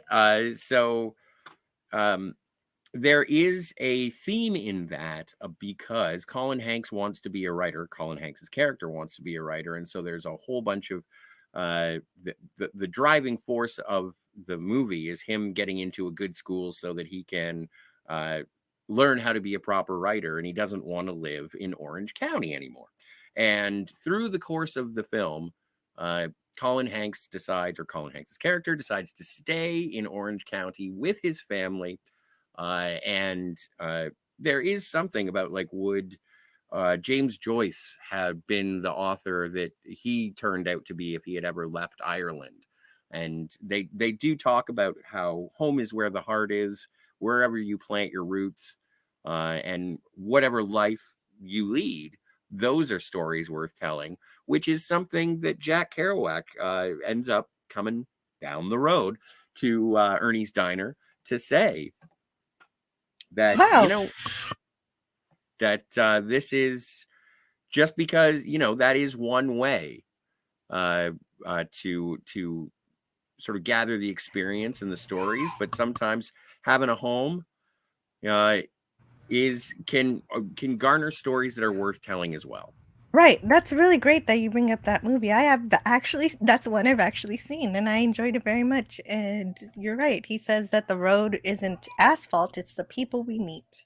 there is a theme in that because Colin Hanks wants to be a writer. Colin Hanks's character wants to be a writer. And so there's a whole bunch of the driving force of the movie is him getting into a good school so that he can learn how to be a proper writer, and he doesn't want to live in Orange County anymore. And through the course of the film, Colin Hanks' character decides to stay in Orange County with his family. And there is something about, like, would James Joyce have been the author that he turned out to be if he had ever left Ireland? And they do talk about how home is where the heart is, wherever you plant your roots, and whatever life you lead, those are stories worth telling, which is something that Jack Kerouac ends up coming down the road to Ernie's Diner to say that, Wow. that this is just because, that is one way to sort of gather the experience and the stories, but sometimes having a home can garner stories that are worth telling as well. Right. That's really great that you bring up that movie. That's one I've actually seen, and I enjoyed it very much. And you're right. He says that the road isn't asphalt, it's the people we meet.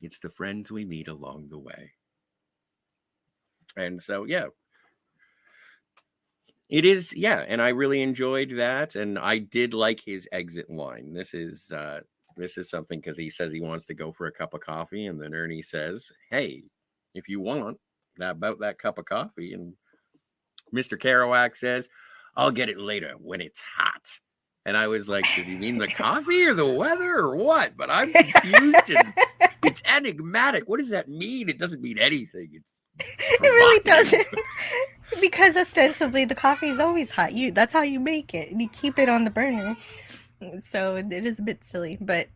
It's the friends we meet along the way. And so, yeah. It is, yeah, and I really enjoyed that, and I did like his exit line. This is something, because he says he wants to go for a cup of coffee, and then Ernie says, "Hey, if you want that cup of coffee," and Mr. Kerouac says, "I'll get it later when it's hot." And I was like, does he mean the coffee or the weather or what? But I'm confused, and it's enigmatic. What does that mean? It doesn't mean anything. It really doesn't. Because ostensibly the coffee is always hot. That's how you make it. You keep it on the burner. So it is a bit silly, but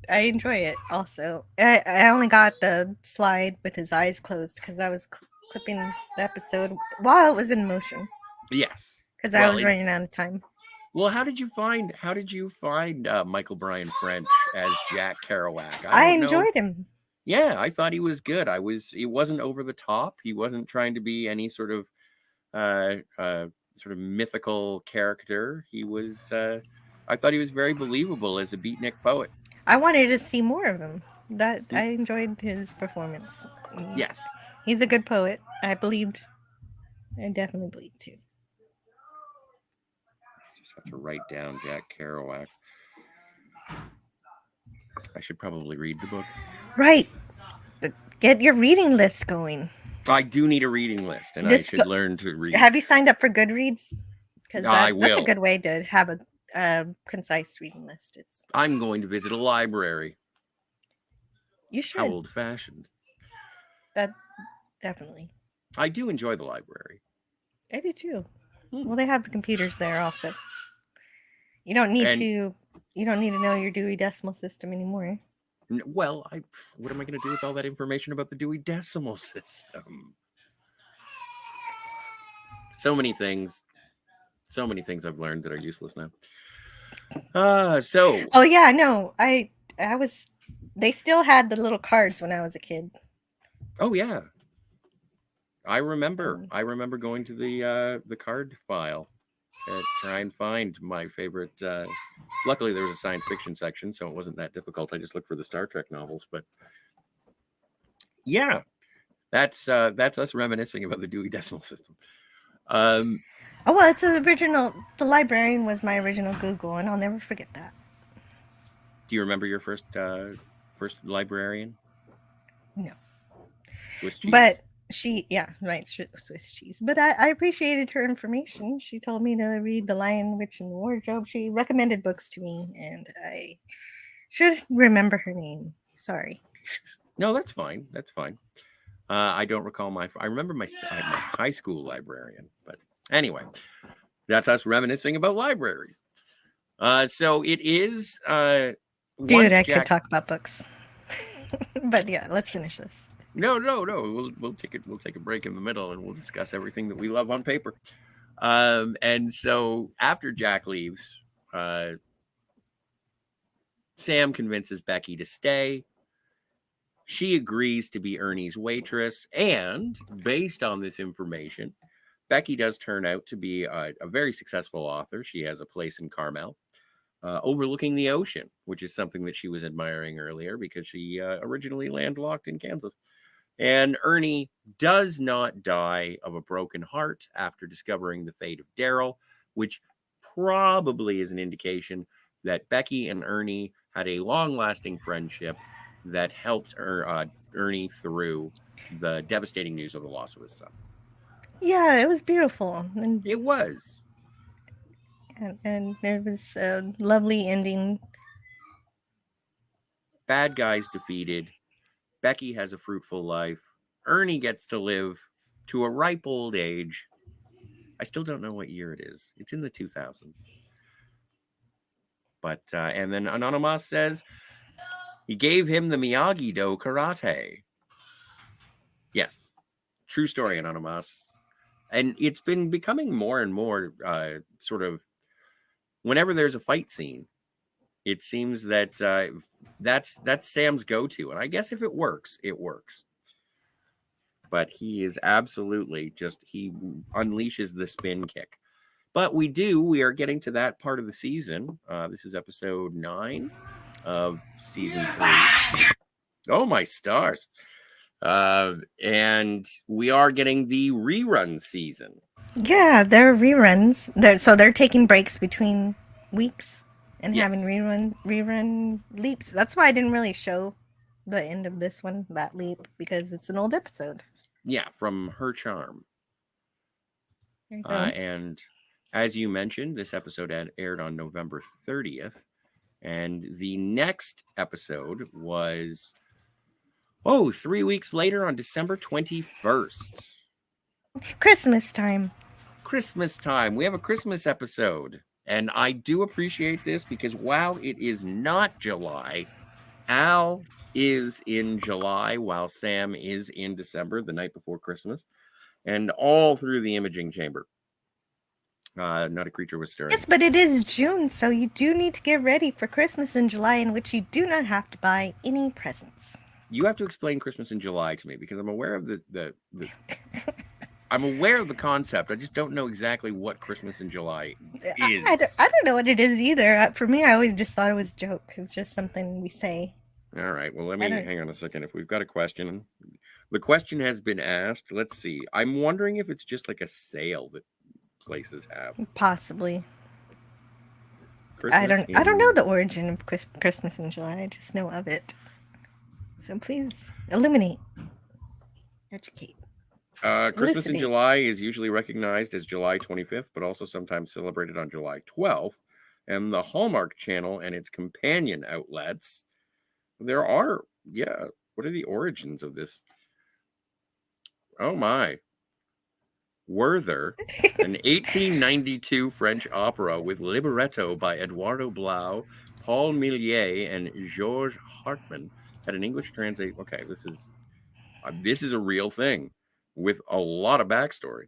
I enjoy it also. I only got the slide with his eyes closed because I was clipping the episode while it was in motion. Yes. Because I was running out of time. Well, how did you find Michael Bryan French as Jack Kerouac? I enjoyed him. Yeah, I thought he was good. He wasn't over the top. He wasn't trying to be any sort of mythical character. He was I thought he was very believable as a beatnik poet. I wanted to see more of him. I enjoyed his performance. Yes. He's a good poet. I definitely believed too. Just have to write down Jack Kerouac. I should probably read the book. Right. Get your reading list going. I do need a reading list, and I should learn to read. Have you signed up for Goodreads? Because I will. That's a good way to have a concise reading list. I'm going to visit a library. You should. How old-fashioned. That definitely. I do enjoy the library. I do too. Well, they have the computers there also. You don't need to know your Dewey Decimal System anymore. Well, what am I going to do with all that information about the Dewey Decimal System? So many things I've learned that are useless now. Oh yeah, no, I was. They still had the little cards when I was a kid. Oh yeah, I remember going to the card file to try and find my favorite. Luckily, there was a science fiction section, so it wasn't that difficult. I just looked for the Star Trek novels, but yeah, that's us reminiscing about the Dewey Decimal System. Oh well, it's original. The librarian was my original Google, and I'll never forget that. Do you remember your first librarian? No. Swiss cheese. But Swiss cheese. But I appreciated her information. She told me to read The Lion, Witch, and the Wardrobe. She recommended books to me, and I should remember her name. Sorry. No, that's fine. That's fine. I don't recall I remember my high school librarian, but anyway, that's us reminiscing about libraries. So it is. Dude, I could talk about books, but yeah, let's finish this. No. We'll take a break in the middle, and we'll discuss everything that we love on paper. And so after Jack leaves, Sam convinces Becky to stay. She agrees to be Ernie's waitress, and based on this information, Becky does turn out to be a very successful author. She has a place in Carmel, overlooking the ocean, which is something that she was admiring earlier because she originally landlocked in Kansas. And Ernie does not die of a broken heart after discovering the fate of Daryl, which probably is an indication that Becky and Ernie had a long-lasting friendship that helped Ernie through the devastating news of the loss of his son. Yeah, it was beautiful. And It was. and it was a lovely ending. Bad guys defeated. Becky has a fruitful life. Ernie gets to live to a ripe old age. I still don't know what year it is. It's in the 2000s. But, and then Anonymous says he gave him the Miyagi-Do karate. Yes, true story, Anonymous. And it's been becoming more and more sort of whenever there's a fight scene, it seems that that's Sam's go-to. And I guess if it works, it works. But he is absolutely just, he unleashes the spin kick. But we are getting to that part of the season. This is episode 9 of season 3. Oh, my stars. And we are getting the rerun season. Yeah, they're reruns. They're taking breaks between weeks and Yes. having rerun leaps. That's why I didn't really show the end of this one, that leap, because it's an old episode. Yeah, from Her Charm. There you go. And as you mentioned, this episode aired on November 30th. And the next episode was, 3 weeks later on December 21st. Christmas time. Christmas time. We have a Christmas episode. And I do appreciate this because while it is not July, Al is in July while Sam is in December, the night before Christmas, and all through the imaging chamber. Not a creature was stirring. Yes, but it is June, so you do need to get ready for Christmas in July, in which you do not have to buy any presents. You have to explain Christmas in July to me because I'm aware of the I'm aware of the concept. I just don't know exactly what Christmas in July is. I don't know what it is either. For me, I always just thought it was a joke. It's just something we say. All right. Well, let me hang on a second. If we've got a question, the question has been asked. Let's see. I'm wondering if it's just like a sale that places have. Possibly. Christmas I don't know the origin of Christmas in July. I just know of it. So please illuminate, educate. Christmas in July is usually recognized as July 25th, but also sometimes celebrated on July 12th. And the Hallmark Channel and its companion outlets, there are, what are the origins of this? Oh my. Werther, an 1892 French opera with libretto by Eduardo Blau, Paul Millier, and Georges Hartmann, had an English translation. Okay, this is a real thing with a lot of backstory.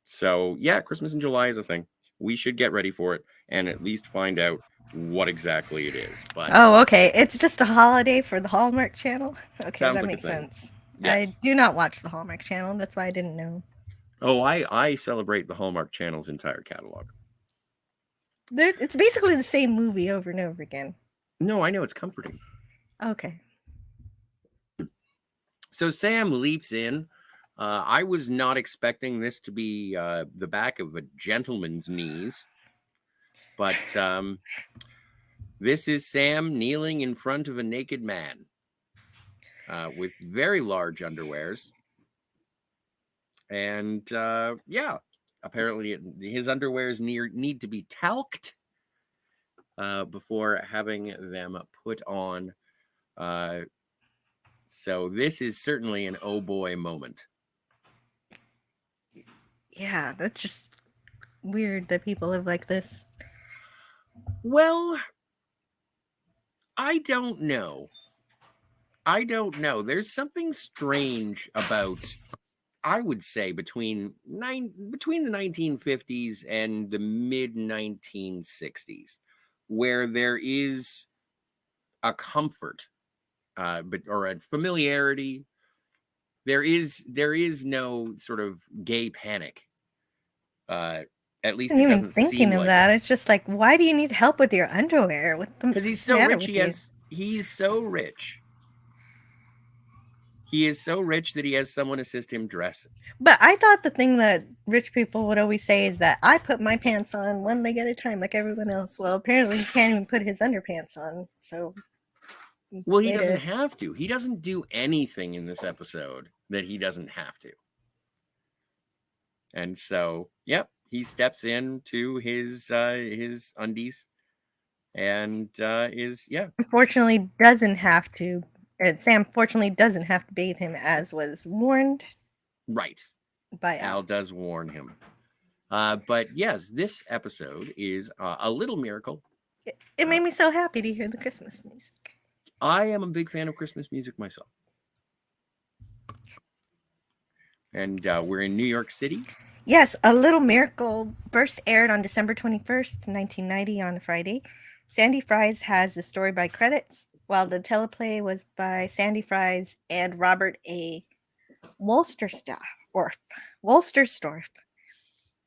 So yeah, Christmas in July is a thing. We should get ready for it and at least find out what exactly it is. But okay. It's just a holiday for the Hallmark Channel. Okay, that makes sense. Yes. I do not watch the Hallmark Channel. That's why I didn't know. Oh, I celebrate the Hallmark Channel's entire catalog. It's basically the same movie over and over again. No, I know, it's comforting. Okay. So Sam leaps in. I was not expecting this to be the back of a gentleman's knees. But this is Sam kneeling in front of a naked man with very large underwears. And apparently his underwears need to be talced before having them put on. So this is certainly an oh boy moment. Yeah, that's just weird that people live like this. Well, I don't know. There's something strange about, I would say, between the 1950s and the mid 1960s, where there is a comfort, or a familiarity there is no sort of gay panic. At least Wasn't it even doesn't thinking seem of like that. it. It's just like, why do you need help with your underwear? What's Because he's the so matter rich. with you? He's so rich. He is so rich that he has someone assist him dress. But I thought the thing that rich people would always say is that I put my pants on one leg at a time, like everyone else. Well, apparently he can't even put his underpants on. So, Well, he way doesn't to- have to. He doesn't do anything in this episode that he doesn't have to. And so, yep, he steps into his undies and Unfortunately, doesn't have to. Sam fortunately doesn't have to bathe him, as was warned right. by Al Al. does warn him. But yes, this episode is a little miracle. It made me so happy to hear the Christmas music. I am a big fan of Christmas music myself. And we're in New York City. Yes, A Little Miracle first aired on December 21st, 1990 on a Friday. Sandy Fries has the story by credits, while the teleplay was by Sandy Fries and Robert A. Wolsterstorff.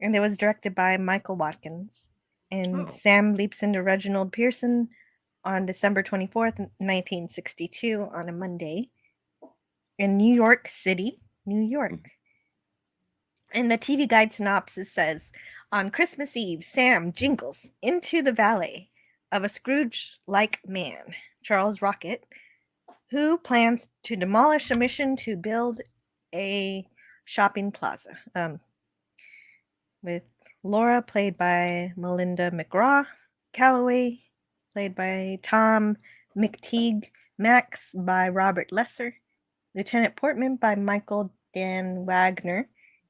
And it was directed by Michael Watkins. And Oh. Sam leaps into Reginald Pearson on December 24th, 1962 on a Monday in New York City, New York. And the TV Guide synopsis says, on Christmas Eve, Sam jingles into the valet of a Scrooge-like man, Charles Rocket, who plans to demolish a mission to build a shopping plaza. With Laura, played by Melinda McGraw, Calloway, played by Tom McTeague, Max by Robert Lesser, Lieutenant Portman by Michael Dan Wagner,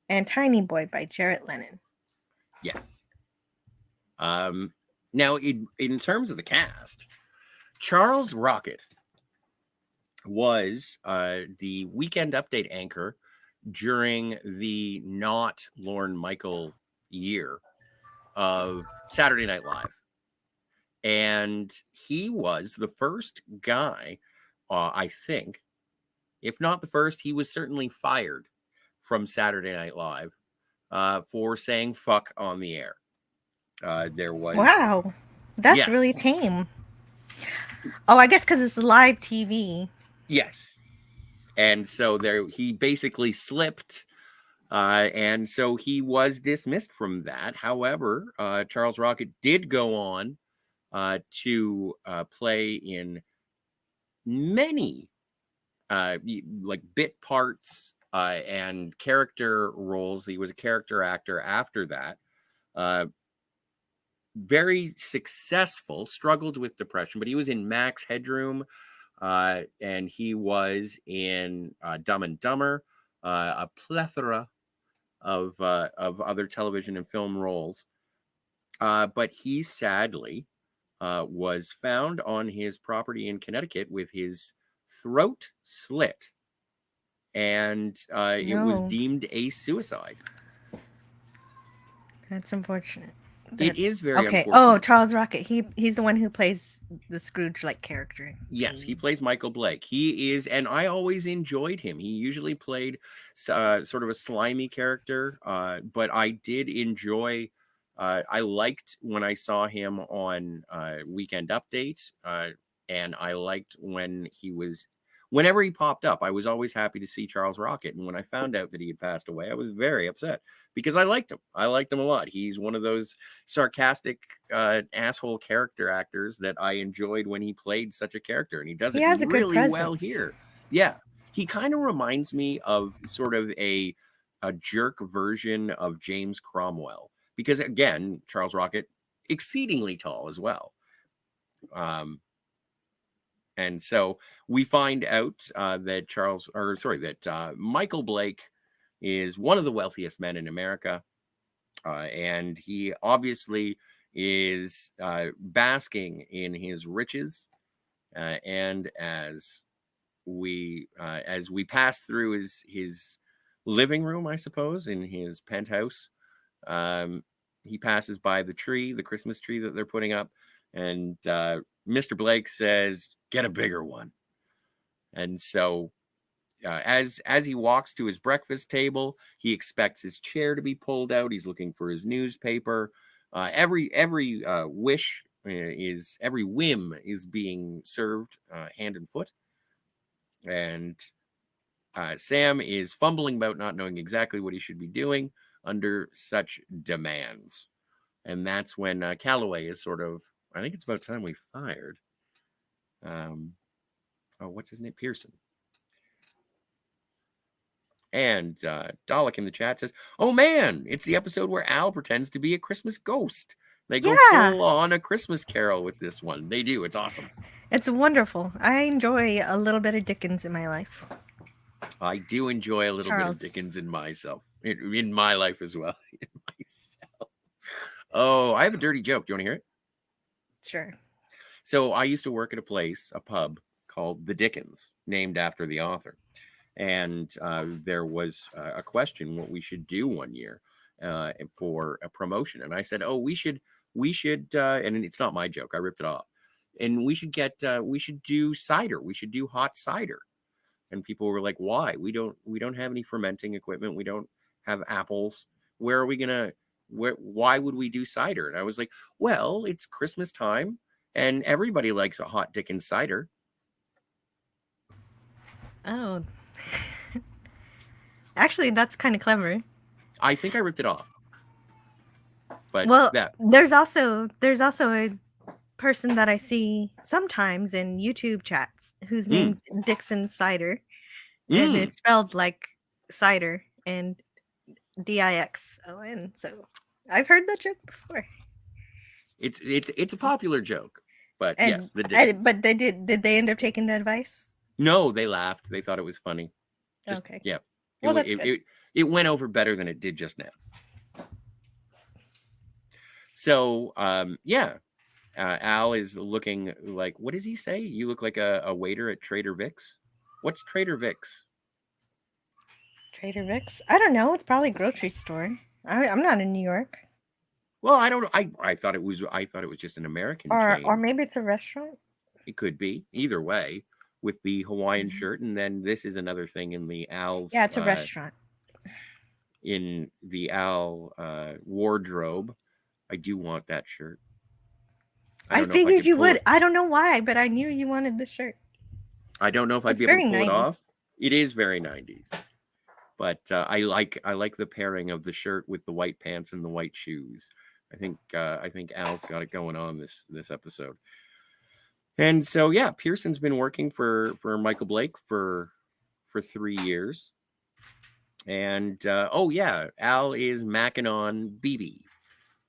and Tiny Boy by Jarrett Lennon. Yes. Now, in terms of the cast, Charles Rocket was the Weekend Update anchor during the not Lorne Michael year of Saturday Night Live. And he was the first guy, I think, if not the first, he was certainly fired from Saturday Night Live for saying fuck on the air. There was... Wow, that's really tame. Oh, I guess because it's live TV. Yes. And so he basically slipped, and so he was dismissed from that. However, Charles Rocket did go on to play in many like bit parts and character roles. He was a character actor after that. Very successful, struggled with depression, but he was in Max Headroom, and he was in Dumb and Dumber, a plethora of other television and film roles. But he sadly was found on his property in Connecticut with his throat slit, and it was deemed a suicide. That's unfortunate. It is very unfortunate. Oh, Charles Rocket. He's the one who plays the Scrooge-like character. Yes, he plays Michael Blake. He is, and I always enjoyed him. He usually played sort of a slimy character, but I did enjoy. I liked when I saw him on Weekend Update, and I liked when he was. Whenever he popped up, I was always happy to see Charles Rocket. And when I found out that he had passed away, I was very upset because I liked him. I liked him a lot. He's one of those sarcastic asshole character actors that I enjoyed when he played such a character. And he does it really well here. Yeah. He kind of reminds me of sort of a jerk version of James Cromwell. Because again, Charles Rocket, exceedingly tall as well. And so we find out that Michael Blake is one of the wealthiest men in America. And he obviously is basking in his riches. And as we pass through his living room, I suppose, in his penthouse, he passes by the Christmas tree that they're putting up. And Mr. Blake says, "Get a bigger one." And so as he walks to his breakfast table, he expects his chair to be pulled out. He's looking for his newspaper. Every wish every whim is being served hand and foot, and Sam is fumbling about, not knowing exactly what he should be doing under such demands. And that's when Calloway is sort of, I think it's about time we fired. What's his name? Pearson. And Dalek in the chat says, "Oh man, it's the episode where Al pretends to be a Christmas ghost. They go full on a Christmas Carol with this one. They do. It's awesome. It's wonderful. I enjoy a little bit of Dickens in my life. I do enjoy a little bit of Dickens in myself, in my life as well. In myself. Oh, I have a dirty joke. Do you want to hear it? Sure. So I used to work at a pub called The Dickens, named after the author. And there was a question what we should do one year for a promotion. And I said, oh, we should, and it's not my joke. I ripped it off. And we should do cider. We should do hot cider. And people were like, why? We don't have any fermenting equipment. We don't have apples. Why would we do cider? And I was like, well, it's Christmas time and everybody likes a hot Dickens cider. Oh, actually, that's kind of clever. I think I ripped it off. But there's also a person that I see sometimes in YouTube chats who's named Dixon Cider, and it's spelled like cider and Dixon. So I've heard that joke before. It's a popular joke, but yes, the Dickens. But did they end up taking the advice? No, they laughed. They thought it was funny. Okay. Yeah. Well, that's good. It went over better than it did just now. So, Al is looking like, what does he say? You look like a waiter at Trader Vic's. What's Trader Vic's? Trader Vic's? I don't know. It's probably a grocery store. I'm not in New York. Well, I don't know. I thought it was just an American chain. Or maybe it's a restaurant. It could be. Either way, with the Hawaiian shirt, and then this is another thing in the Al's. Yeah, it's a restaurant. In the Al wardrobe, I do want that shirt. I figured you would. I don't know why, but I knew you wanted the shirt. I don't know if I'd be able to pull it off. It is very 90s. But I like the pairing of the shirt with the white pants and the white shoes. I think Al's got it going on this episode. And so Pearson's been working for Michael Blake for 3 years. And Al is macking on BB,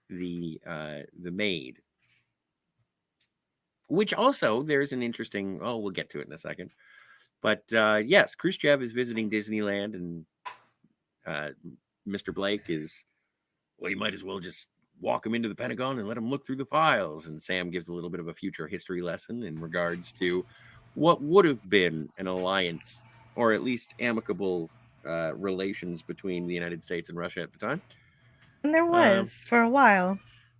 the maid. Which also there's an interesting. We'll get to it in a second. But yes, Khrushchev is visiting Disneyland, and Mr. Blake is, well, you might as well just walk him into the Pentagon and let him look through the files. And Sam gives a little bit of a future history lesson in regards to what would have been an alliance, or at least amicable relations between the United States and Russia at the time. And there was for a while.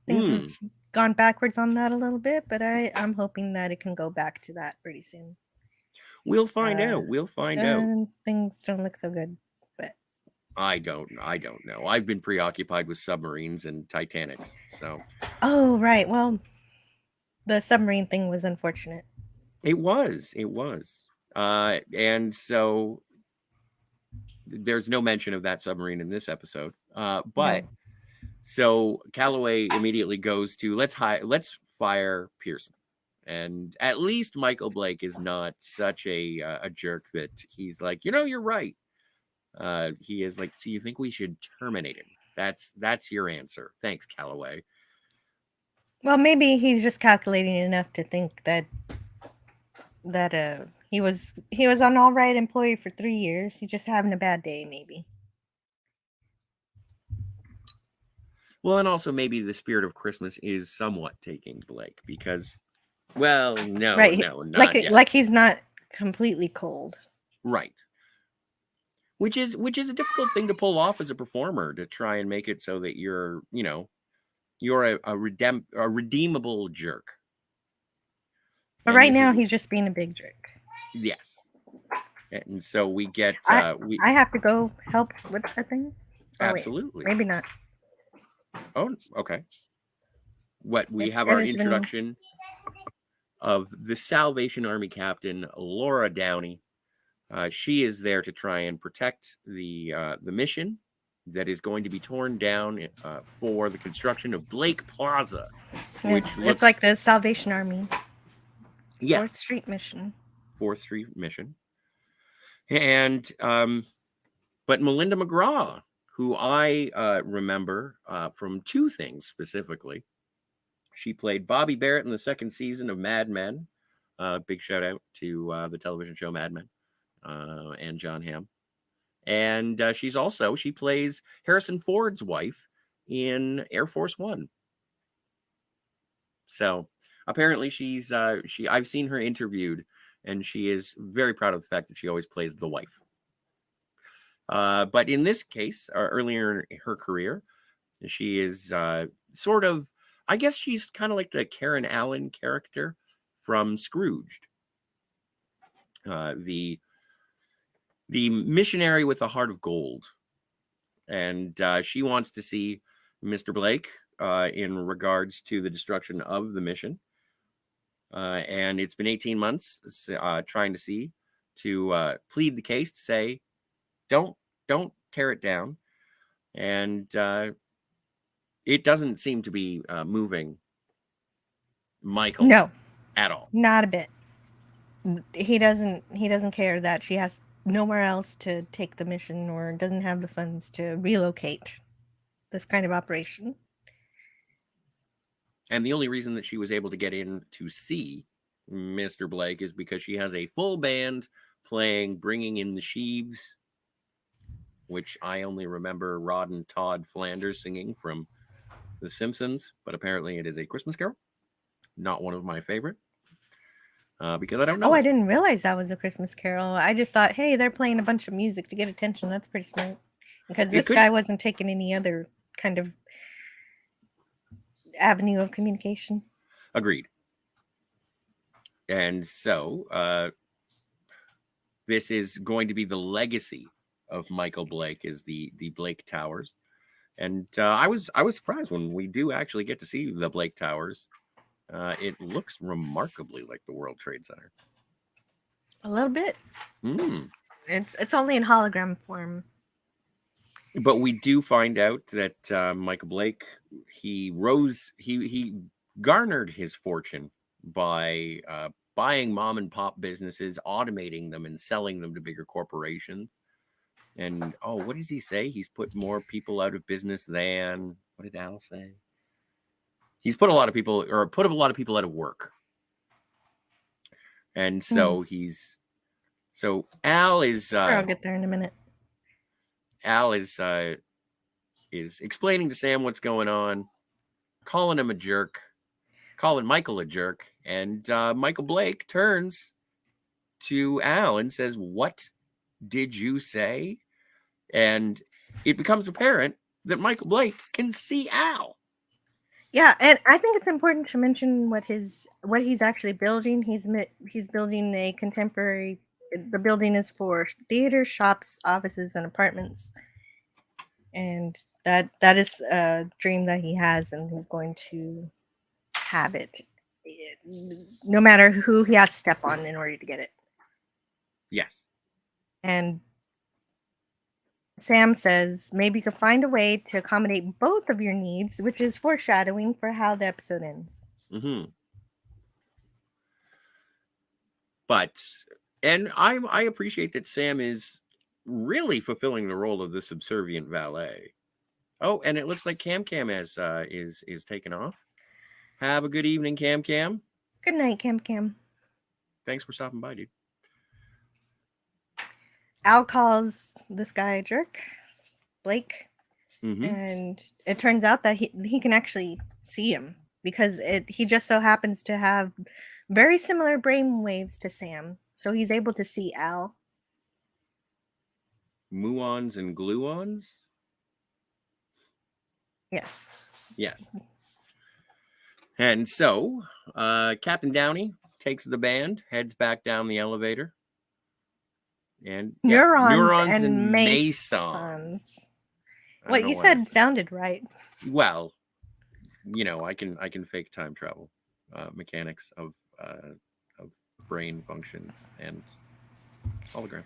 Things have gone backwards on that a little bit, but I'm hoping that it can go back to that pretty soon. We'll find out. We'll find out. Things don't look so good, but I don't know. I've been preoccupied with submarines and Titanics. So. Oh right. Well, the submarine thing was unfortunate. It was. And so there's no mention of that submarine in this episode. But. No. So Calloway immediately goes to let's fire Pearson, and at least Michael Blake is not such a jerk that he's like, you're right. He is like, so you think we should terminate him? That's your answer. Thanks, Calloway. Well, maybe he's just calculating enough to think that he was an all right employee for 3 years. He's just having a bad day, maybe. Well, and also maybe the spirit of Christmas is somewhat taking Blake because, well, no, right. No, not yet. Like he's not completely cold, right? Which is a difficult thing to pull off as a performer, to try and make it so that you're a redeemable jerk. But right now he's just being a big jerk. Yes, And so we get I have to go help with the thing. Or wait, absolutely. maybe not. Oh, okay. What we It's have good, our it's been- introduction of the Salvation Army captain Laura Downey. She is there to try and protect the mission that is going to be torn down for the construction of Blake Plaza, which Yes, looks it's like the Salvation Army. yes, 4th Street mission. 4th Street mission. And but Melinda McGraw, who I remember from two things specifically. She played Bobby Barrett in the 2nd season of Mad Men. Big shout out to the television show Mad Men and John Hamm. And she plays Harrison Ford's wife in Air Force One. So apparently I've seen her interviewed, and she is very proud of the fact that she always plays the wife. But in this case, earlier in her career, she is sort of, I guess she's kind of like the Karen Allen character from Scrooged. The missionary with a heart of gold. And she wants to see Mr. Blake in regards to the destruction of the mission. And it's been 18 months trying to plead the case, to say, don't tear it down. And it doesn't seem to be moving Michael No, at all. not a bit. He doesn't care that she has nowhere else to take the mission or doesn't have the funds to relocate this kind of operation. And the only reason that she was able to get in to see Mr. Blake is because she has a full band playing Bringing in the Sheaves, which I only remember Rod and Todd Flanders singing from The Simpsons, but apparently it is a Christmas carol. Not one of my favorite, because I don't know. Oh, I didn't realize that was a Christmas carol. I just thought, hey, they're playing a bunch of music to get attention. That's pretty smart. Because this guy wasn't taking any other kind of avenue of communication. Agreed. And so this is going to be the legacy of Michael Blake, is the Blake Towers. And I was surprised when we do actually get to see the Blake Towers. It looks remarkably like the World Trade Center. A little bit. Mm. It's only in hologram form. But we do find out that Michael Blake, he garnered his fortune by buying mom and pop businesses, automating them and selling them to bigger corporations. And what does he say? He's put more people out of business than, what did Al say? He's put a lot of people out of work. And so Al is Sure, I'll get there in a minute. Al is explaining to Sam what's going on, calling him a jerk, calling Michael a jerk, and Michael Blake turns to Al and says, "What did you say?" And it becomes apparent that Michael Blake can see Al. Yeah, and I think it's important to mention what he's actually building. He's building a contemporary. The building is for theaters, shops, offices, and apartments, and that is a dream that he has, and he's going to have it, no matter who he has to step on in order to get it. Yes. And Sam says maybe you could find a way to accommodate both of your needs, which is foreshadowing for how the episode ends. Mm-hmm. And I appreciate that Sam is really fulfilling the role of the subservient valet. Oh, and it looks like Cam is taken off. Have a good evening, Cam. Good night, Cam. Thanks for stopping by, dude. Al calls this guy a jerk, Blake, mm-hmm. and it turns out that he can actually see him because he just so happens to have very similar brain waves to Sam, so he's able to see Al. Muons and gluons? Yes. And so Captain Downey takes the band, heads back down the elevator. and Neurons and mesons. mesons. I What don't you know why I said sounded right. Well, I can fake time travel, mechanics of brain functions and hologram.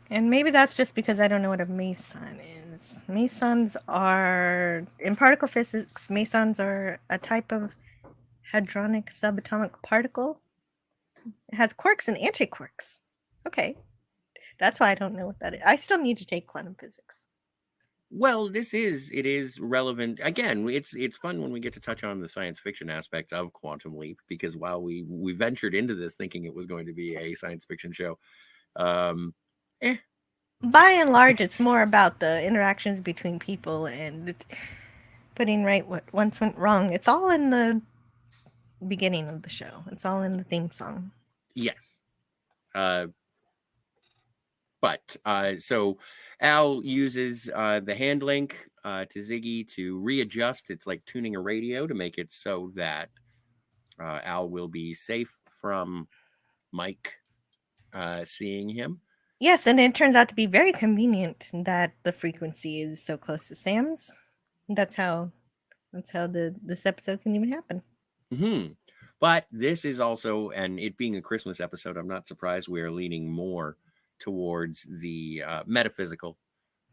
And maybe that's just because I don't know what a meson is. Mesons are, in particle physics, mesons are a type of hadronic subatomic particle. It has quarks and antiquarks. Okay. That's why I don't know what that is. I still need to take quantum physics. Well, it is relevant. Again, it's fun when we get to touch on the science fiction aspects of Quantum Leap, because while we ventured into this thinking it was going to be a science fiction show, By and large, it's more about the interactions between people and putting right what once went wrong. It's all in the beginning of the show. It's all in the theme song. yes. But so Al uses the hand link to Ziggy to readjust. It's like tuning a radio to make it so that Al will be safe from Mike seeing him. Yes, and it turns out to be very convenient that the frequency is so close to Sam's. That's how this episode can even happen. Mm-hmm. But this is also, and it being a Christmas episode, I'm not surprised we are leaning more towards the metaphysical,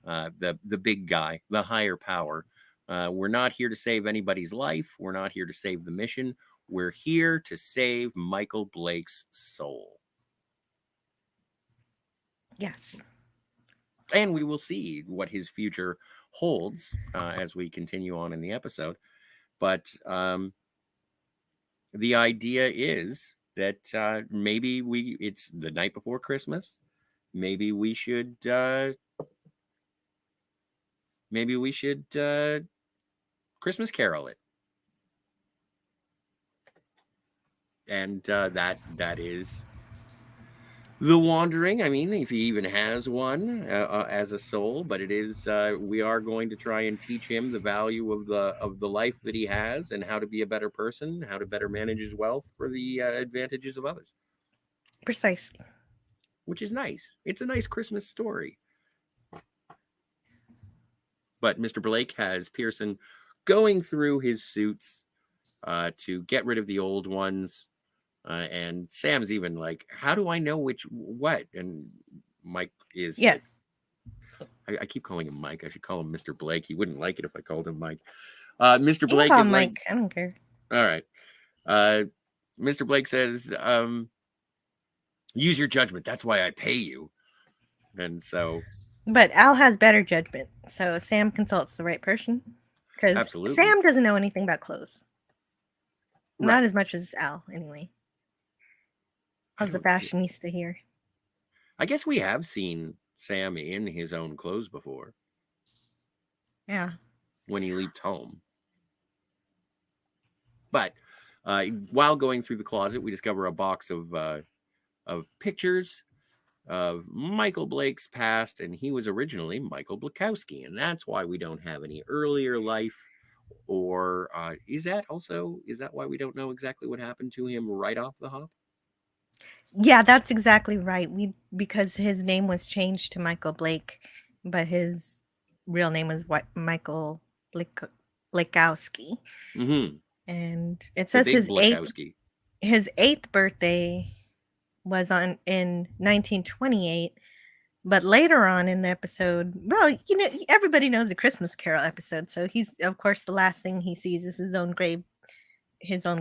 the big guy, the higher power. We're not here to save anybody's life. We're not here to save the mission. We're here to save Michael Blake's soul. Yes. And we will see what his future holds as we continue on in the episode. But the idea is that maybe it's the night before Christmas. Maybe we should Christmas carol it. And that is the wandering. I mean, if he even has one as a soul, but it is we are going to try and teach him the value of the life that he has and how to be a better person, how to better manage his wealth for the advantages of others. Precisely. Which is nice. It's a nice Christmas story. But Mr. Blake has Pearson going through his suits to get rid of the old ones. And Sam's even like, how do I know what? And Mike is Yeah. Like, I keep calling him Mike. I should call him Mr. Blake. He wouldn't like it if I called him Mike. Mr. Blake is Mike. like, I don't care. All right. Mr. Blake says, use your judgment. That's why I pay you. And so. But Al has better judgment, so Sam consults the right person. Because Absolutely. Sam doesn't know anything about clothes. Right. Not as much as Al, anyway. As a fashionista here. I guess we have seen Sam in his own clothes before. Yeah. When he leaped home. But while going through the closet, we discover a box of pictures of Michael Blake's past, and he was originally Michael Blakowski, and that's why we don't have any earlier life. Or is that why we don't know exactly what happened to him right off the hop? Yeah, that's exactly right. Because his name was changed to Michael Blake, but his real name was Michael Blakowski. Mm-hmm. And it says his eighth birthday was in 1928. But later on in the episode, well, everybody knows the Christmas Carol episode. So he's, of course, the last thing he sees is his own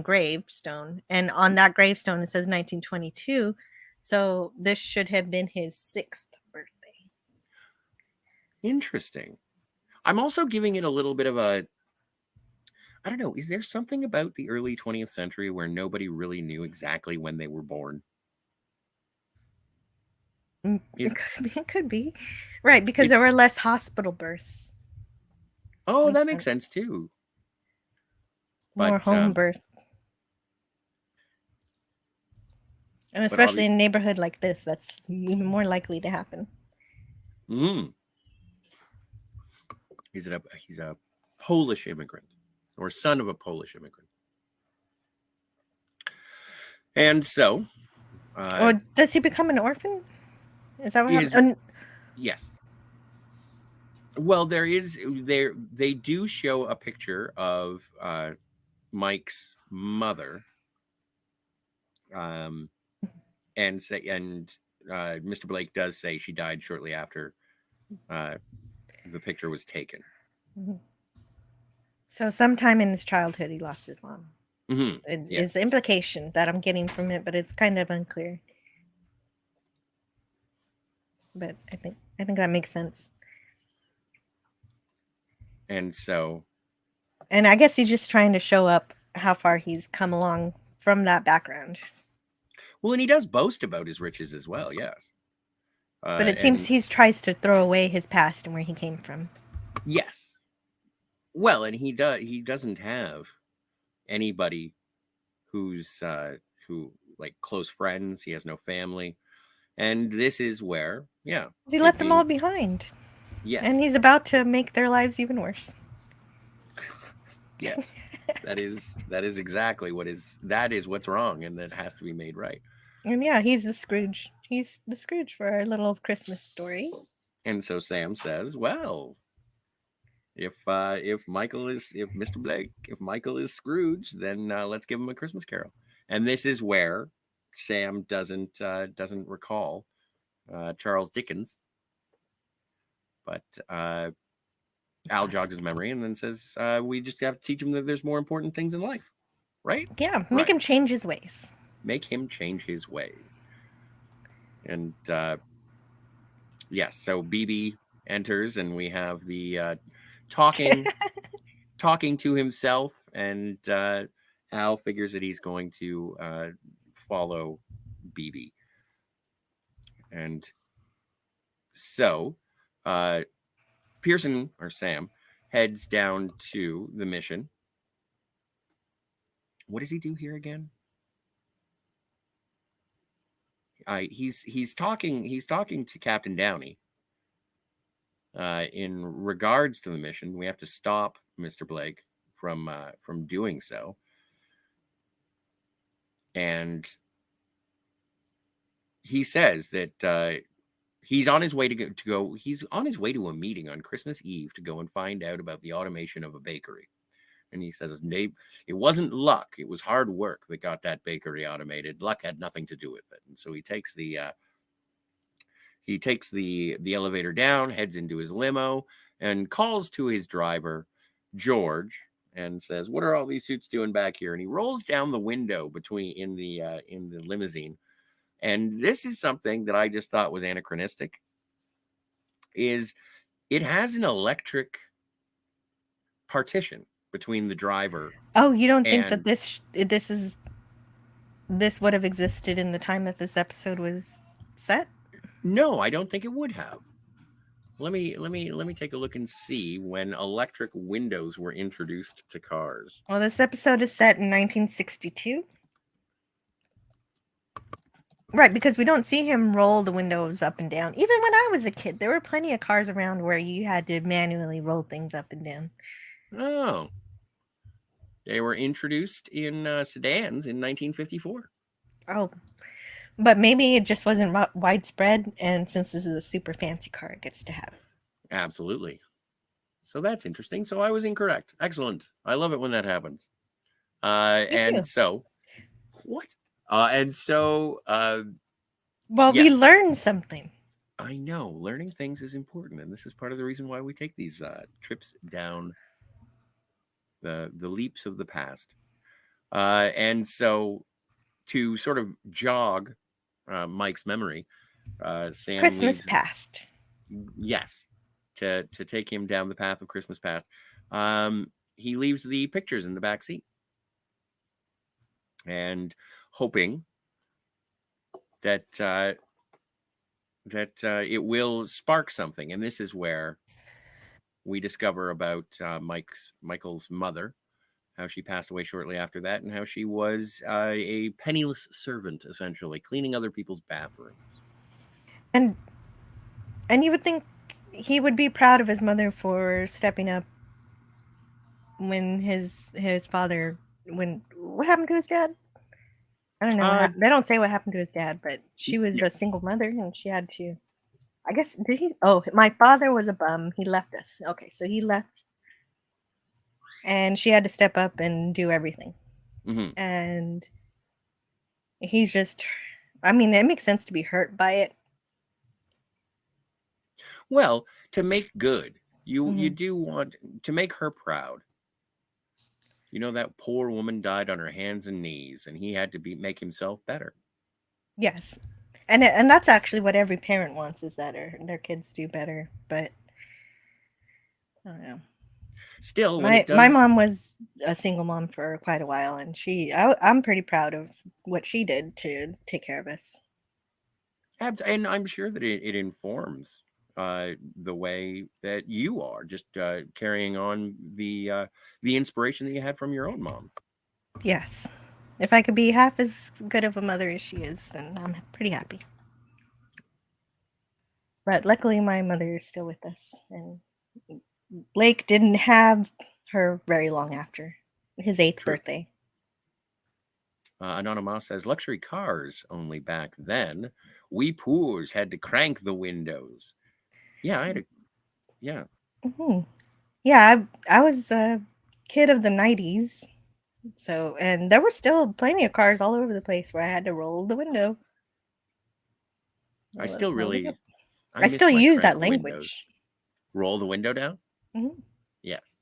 gravestone. And on that gravestone, it says 1922. So this should have been his 6th birthday. Interesting. I'm also giving it a little bit of I don't know. Is there something about the early 20th century where nobody really knew exactly when they were born? It could be. Right, because there were less hospital births. Oh, that makes sense too. More home birth. And especially in a neighborhood like this, that's even more likely to happen. He's a Polish immigrant, or son of a Polish immigrant. And so... or does he become an orphan Is that what Is- happened? Yes. Well, they do show a picture of Mike's mother, and Mr. Blake does say she died shortly after the picture was taken. Mhm. So sometime in his childhood, he lost his mom. Mm-hmm. Is the implication that I'm getting from it, but it's kind of unclear. But I think that makes sense. And so, And I guess he's just trying to show up how far he's come along from that background. well, and he does boast about his riches as well. Yes. But it seems he tries to throw away his past and where he came from. Yes. Well, and he doesn't have anybody who's who like close friends. He has no family. And this is where, yeah. He left them all behind. Yeah. And he's about to make their lives even worse. Yes. that is exactly what's wrong, and that has to be made right. And yeah, he's the Scrooge. He's the Scrooge for our little Christmas story. And so Sam says, well, if Mr. Blake, if Michael is Scrooge, then let's give him a Christmas Carol. And this is where Sam doesn't recall Charles Dickens, but Al jogs his memory and then says, we just have to teach him that there's more important things in life, right? Yeah, make him change his ways. Make him change his ways. And yes, so BB enters, and we have the talking to himself, and Al figures that he's going to follow BB. And so Pearson, or Sam, heads down to the mission. What does he do here again? He's talking to Captain Downey. In regards to the mission, we have to stop Mr. Blake from doing so. And he says that he's on his way to go. He's on his way to a meeting on Christmas Eve to go and find out about the automation of a bakery. And he says, it wasn't luck. It was hard work that got that bakery automated. Luck had nothing to do with it. And so he takes the elevator down, heads into his limo, and calls to his driver, George, and says, what are all these suits doing back here? And he rolls down the window in the limousine. And this is something that I just thought was anachronistic. Is it has an electric partition between the driver. Oh, you don't think that this would have existed in the time that this episode was set? No, I don't think it would have. Let me take a look and see when electric windows were introduced to cars. Well, this episode is set in 1962. Right, because we don't see him roll the windows up and down. Even when I was a kid, there were plenty of cars around where you had to manually roll things up and down. Oh. They were introduced in sedans in 1954. Oh, but maybe it just wasn't widespread, and since this is a super fancy car, it gets to have it. Absolutely. So that's interesting. So I was incorrect. Excellent. I love it when that happens. So, what? Well, yes. We learned something. I know. Learning things is important, and this is part of the reason why we take these trips down the leaps of the past. And so, to sort of jog Mike's memory, Sam Christmas past. Yes, to take him down the path of Christmas past. He leaves the pictures in the back seat, and hoping that it will spark something. And this is where we discover about Michael's mother, how she passed away shortly after that, and how she was a penniless servant, essentially, cleaning other people's bathrooms. And you would think he would be proud of his mother for stepping up when his father, what happened to his dad? I don't know. They don't say what happened to his dad, but she was a single mother and she had to. I guess, did he? Oh, my father was a bum. He left us. Okay, so he left. And she had to step up and do everything. Mm-hmm. And he's just, I mean, it makes sense to be hurt by it. Well, to make good, you Mhm. do want to make her proud. You know, that poor woman died on her hands and knees, and he had to make himself better. Yes. And that's actually what every parent wants, is that their kids do better. But I don't know. Still, when My it my does, mom was a single mom for quite a while, and I'm pretty proud of what she did to take care of us. and I'm sure that it informs the way that you are, just carrying on the inspiration that you had from your own mom. Yes. If I could be half as good of a mother as she is, then I'm pretty happy. But luckily, my mother is still with us, and Blake didn't have her very long after his 8th True. birthday. Anonymous says luxury cars only back then. We poors had to crank the windows. Yeah, I had a yeah. Hmm. Yeah, I was a kid of the 90s. So, and there were still plenty of cars all over the place where I had to roll the window. I Roll it, still roll it up. really I I still miss my use that cranked windows. language. Roll the window down? Mhm. Yes.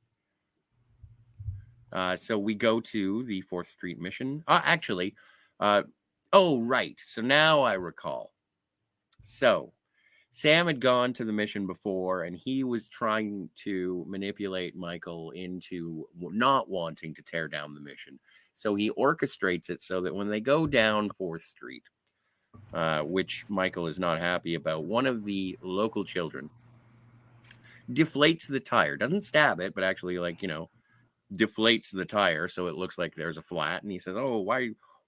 So we go to the 4th Street mission. Actually, oh, right. So now I recall. So Sam had gone to the mission before, and he was trying to manipulate Michael into not wanting to tear down the mission. So he orchestrates it so that when they go down 4th Street, which Michael is not happy about, one of the local children deflates the tire, doesn't stab it, but actually, like, deflates the tire so it looks like there's a flat. And he says, "Oh,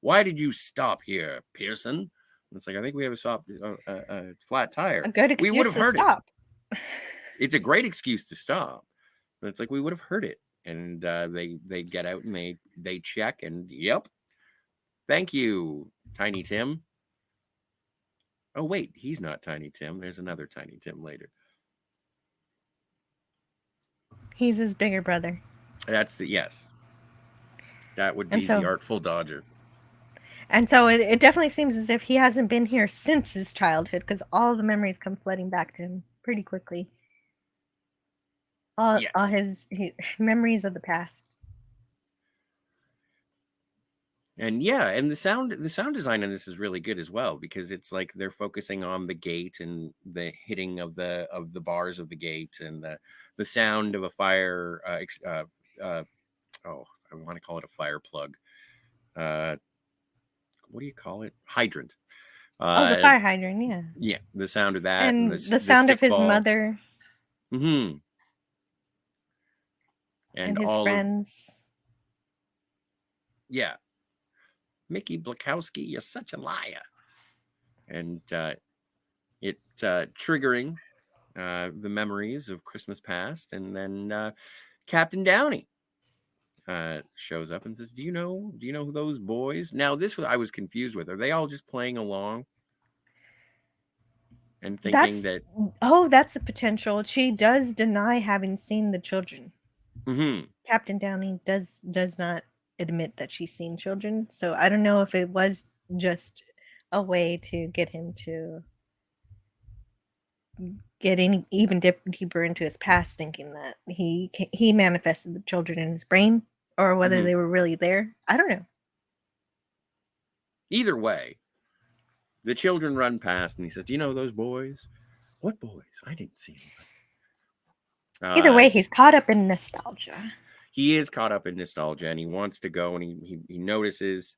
why did you stop here, Pearson?" And it's like, "I think we have a flat tire. A good We would excuse have to heard it." stop. It's a great excuse to stop, but it's like, we would have heard it. And they get out and they check, and yep, thank you, Tiny Tim. Oh wait, he's not Tiny Tim. There's another Tiny Tim later. He's his bigger brother. That's yes. That would And be the so Artful Dodger. it definitely seems as if he hasn't been here since his childhood, because all the memories come flooding back to him pretty quickly. All Yes. his memories of the past. And yeah, and the sound design in this is really good as well, because it's like they're focusing on the gate and the hitting of the bars of the gate, and the sound of a fire oh, I want to call it a fire plug. What do you call it? Hydrant. Oh, the Uh fire hydrant, yeah. yeah, the sound of that, and And the the sound of stick his ball. mother Mhm. and And his all of friends. yeah. Mickey Blakowski, you're such a liar. And it triggering the memories of Christmas past. And then Captain Downey shows up and says, do you know who those boys? Now, this was I was confused with. Are they all just playing along and thinking That's that that's a potential. She does deny having seen the children. mm-hmm. Captain Downey does not admit that she's seen children. So I don't know if it was just a way to get him to get even deeper into his past, thinking that he manifested the children in his brain, or whether Mm-hmm. they were really there. I don't know. Either way, the children run past and he says, do you know those boys? What boys? I didn't see anybody. Either way, he's caught up in nostalgia. He is caught up in nostalgia, and he wants to go, and he notices,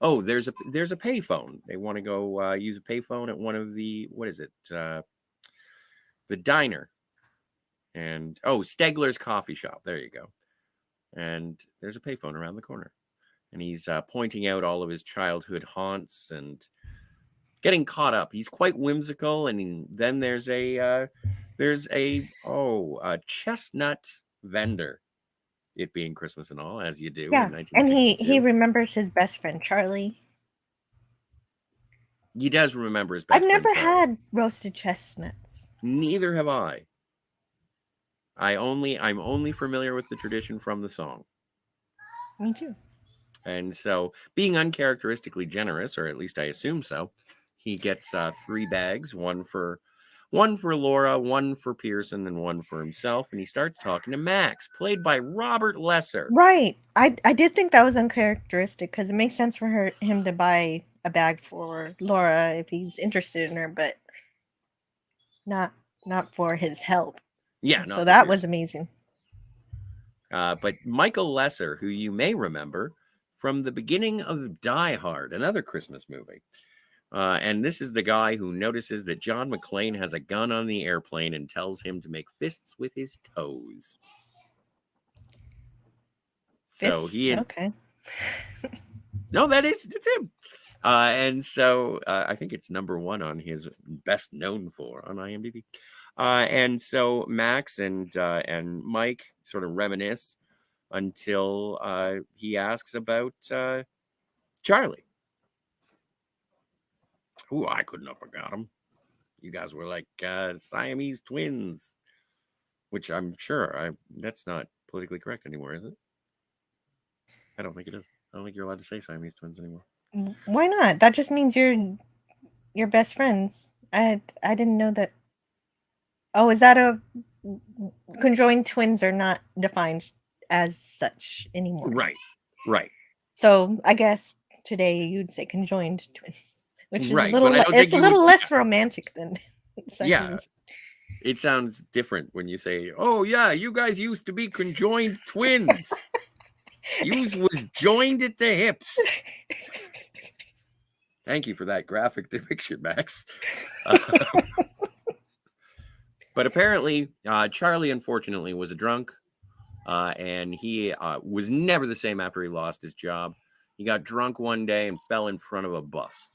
oh, there's a payphone. They want to go use a payphone at one of the, what is it, the diner, and Stegler's coffee shop. There you go. And there's a payphone around the corner, and he's pointing out all of his childhood haunts and getting caught up. He's quite whimsical, and then there's a chestnut vendor. It being Christmas and all, as you do Yeah, in and he 1962. remembers his best friend Charlie. He does remember his best I've friend never Charlie. had roasted chestnuts. Neither have I. I'm only familiar with the tradition from the song. Me too. And so, being uncharacteristically generous, or at least I assume so, he gets 3 bags, one for Laura, one for Pearson, and one for himself. And he starts talking to Max, played by Robert Lesser. Right. I did think that was uncharacteristic because it makes sense for him to buy a bag for Laura if he's interested in her, but not for his help. Yeah, so that was amazing. But Michael Lesser, who you may remember from the beginning of Die Hard, another Christmas movie. And this is the guy who notices that John McClane has a gun on the airplane and tells him to make fists with his toes. So okay. No, that's him. And so I think it's number 1 on his best known for on IMDb. And so Max and Mike sort of reminisce until he asks about Charlie. Oh, I couldn't have forgot him. You guys were like Siamese twins, which I'm sure that's not politically correct anymore, is it? I don't think it is. I don't think you're allowed to say Siamese twins anymore. Why not? That just means you're best friends. I didn't know that. Oh, is that a conjoined twins are not defined as such anymore? Right. So I guess today you'd say conjoined twins, which is right, a little. It's a little less romantic than. Yeah, it sounds different when you say, "Oh yeah, you guys used to be conjoined twins." Yous was joined at the hips. Thank you for that graphic depiction, Max. But apparently, Charlie, unfortunately, was a drunk, and he was never the same after he lost his job. He got drunk one day and fell in front of a bus.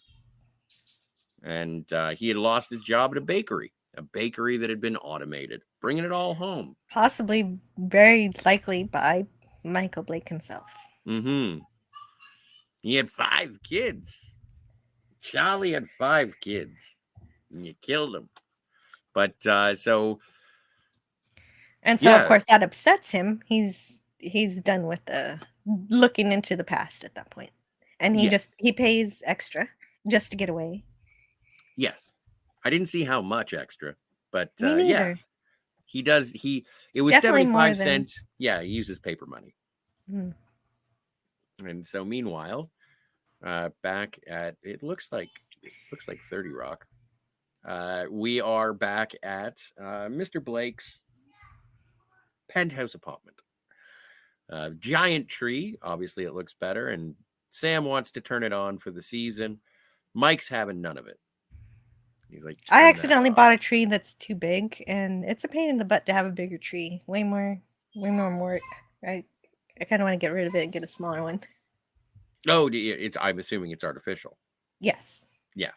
And he had lost his job at a bakery that had been automated, bringing it all home. Possibly, very likely by Michael Blake himself. Mm-hmm. He had 5 kids. Charlie had 5 kids, and you killed him. But so, and so of course that upsets him. He's done with the looking into the past at that point, and he pays extra just to get away. Yes, I didn't see how much extra, but me neither. He does. It was definitely 75 cents. Yeah, he uses paper money. Mm. And so, meanwhile, back at it looks like 30 Rock. We are back at Mr. Blake's penthouse apartment. Giant tree. Obviously, it looks better, and Sam wants to turn it on for the season. Mike's having none of it. He's like, I accidentally bought a tree that's too big, and it's a pain in the butt to have a bigger tree. Way more work. I kind of want to get rid of it and get a smaller one. Oh, I'm assuming it's artificial. Yes. Yeah,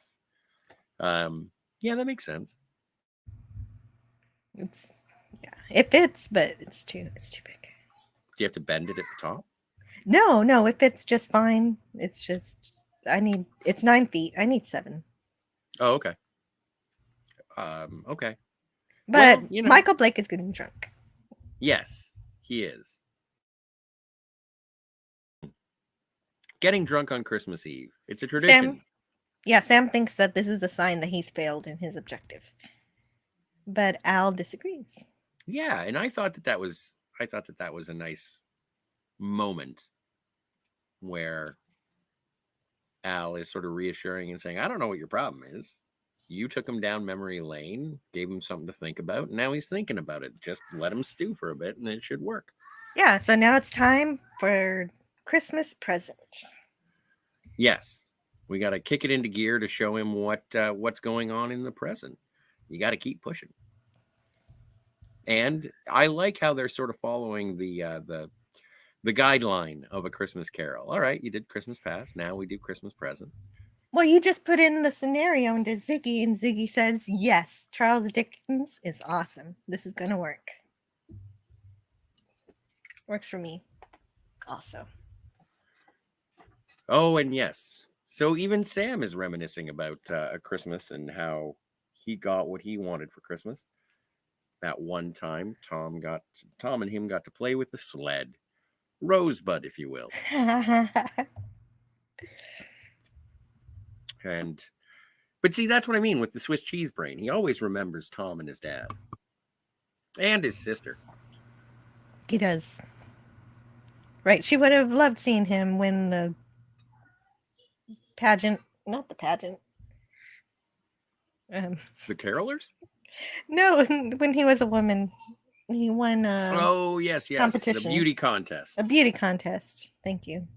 that makes sense. It fits, but it's too big. Do you have to bend it at the top? No, it fits just fine. It's just it's 9 feet. I need 7. Oh, okay. Okay. But Michael Blake is getting drunk. Yes, he is. Getting drunk on Christmas Eve. It's a tradition. Sam thinks that this is a sign that he's failed in his objective. But Al disagrees. Yeah, and I thought that was a nice moment where Al is sort of reassuring and saying, I don't know what your problem is. You took him down memory lane, gave him something to think about, and now he's thinking about it. Just let him stew for a bit, and it should work. Yeah, so now it's time for Christmas present. Yes, we got to kick it into gear to show him what's going on in the present. You got to keep pushing. And I like how they're sort of following the guideline of A Christmas Carol. All right, you did Christmas past. Now we do Christmas present. Well, you just put in the scenario into Ziggy, and Ziggy says, yes, Charles Dickens is awesome. This is going to work. Works for me also. Oh, and yes, So even Sam is reminiscing about Christmas and how he got what he wanted for Christmas. That one time, Tom and him got to play with the sled, Rosebud, if you will. But see, that's what I mean with the Swiss cheese brain. He always remembers Tom and his dad, and his sister. He does. Right. She would have loved seeing him win the pageant. Not the pageant. The Carolers? No, when he was a woman, he won Oh, yes, competition. The beauty contest. A beauty contest. Thank you.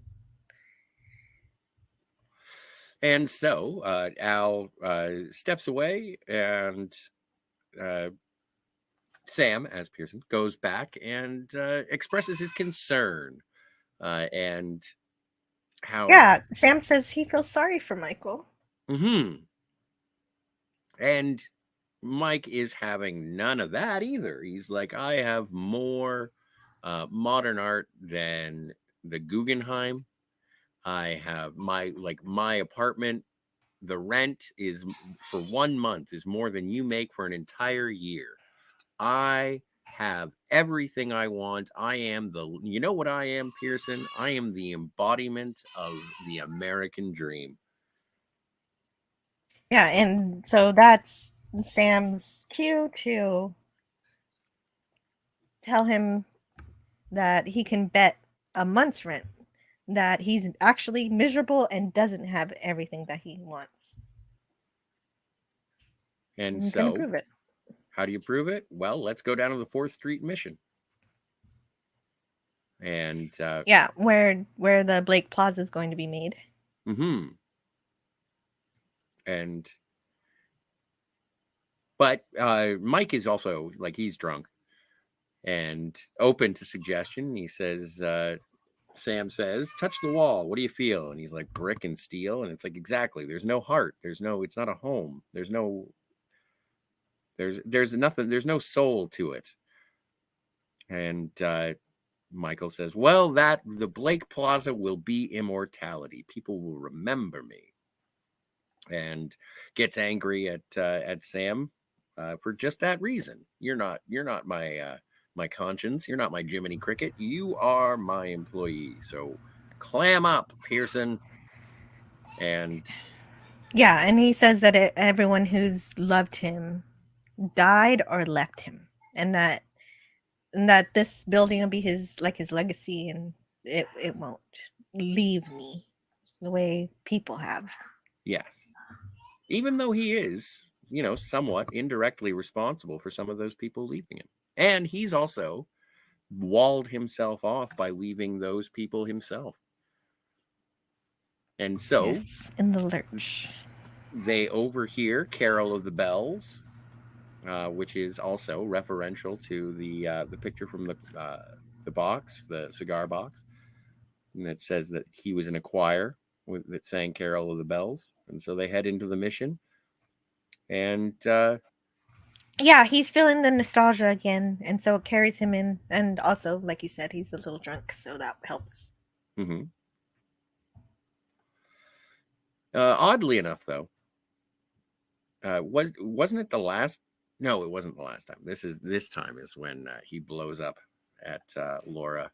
And so Al steps away, and Sam, as Pearson, goes back and expresses his concern and how... Yeah, Sam says he feels sorry for Michael. Mm-hmm. And Mike is having none of that either. He's like, I have more modern art than the Guggenheim. I have my apartment. The rent is for 1 month is more than you make for an entire year. I have everything I want. I am you know what I am, Pearson? I am the embodiment of the American dream. Yeah, and so that's Sam's cue to tell him that he can bet a month's rent that he's actually miserable and doesn't have everything that he wants. And He's so, gonna prove it. How do you prove it? Well, let's go down to the 4th Street mission. And yeah, where the Blake Plaza is going to be made. Mm-hmm. But Mike is also he's drunk and open to suggestion. He says, Sam says, touch the wall. What do you feel? And he's like, brick and steel. And it's like, exactly. There's no heart. It's not a home. There's nothing. There's no soul to it. And Michael says, well, the Blake Plaza will be immortality. People will remember me. And gets angry at Sam for just that reason. You're not my conscience. You're not my Jiminy Cricket. You are my employee. So clam up, Pearson. And yeah, and he says that everyone who's loved him died or left him, and that this building will be his legacy, and it won't leave me the way people have. Yes. Even though he is, somewhat indirectly responsible for some of those people leaving him. And he's also walled himself off by leaving those people himself. And so, yes, in the lurch, they overhear Carol of the Bells, which is also referential to the picture from the box, the cigar box, and it says that he was in a choir that sang Carol of the Bells. And so they head into the mission, and yeah, he's feeling the nostalgia again, and so it carries him in. And also, like you said, he's a little drunk, so that helps. Mm-hmm. Oddly enough, though, wasn't it the last? No, it wasn't the last time. This time is when he blows up at Laura.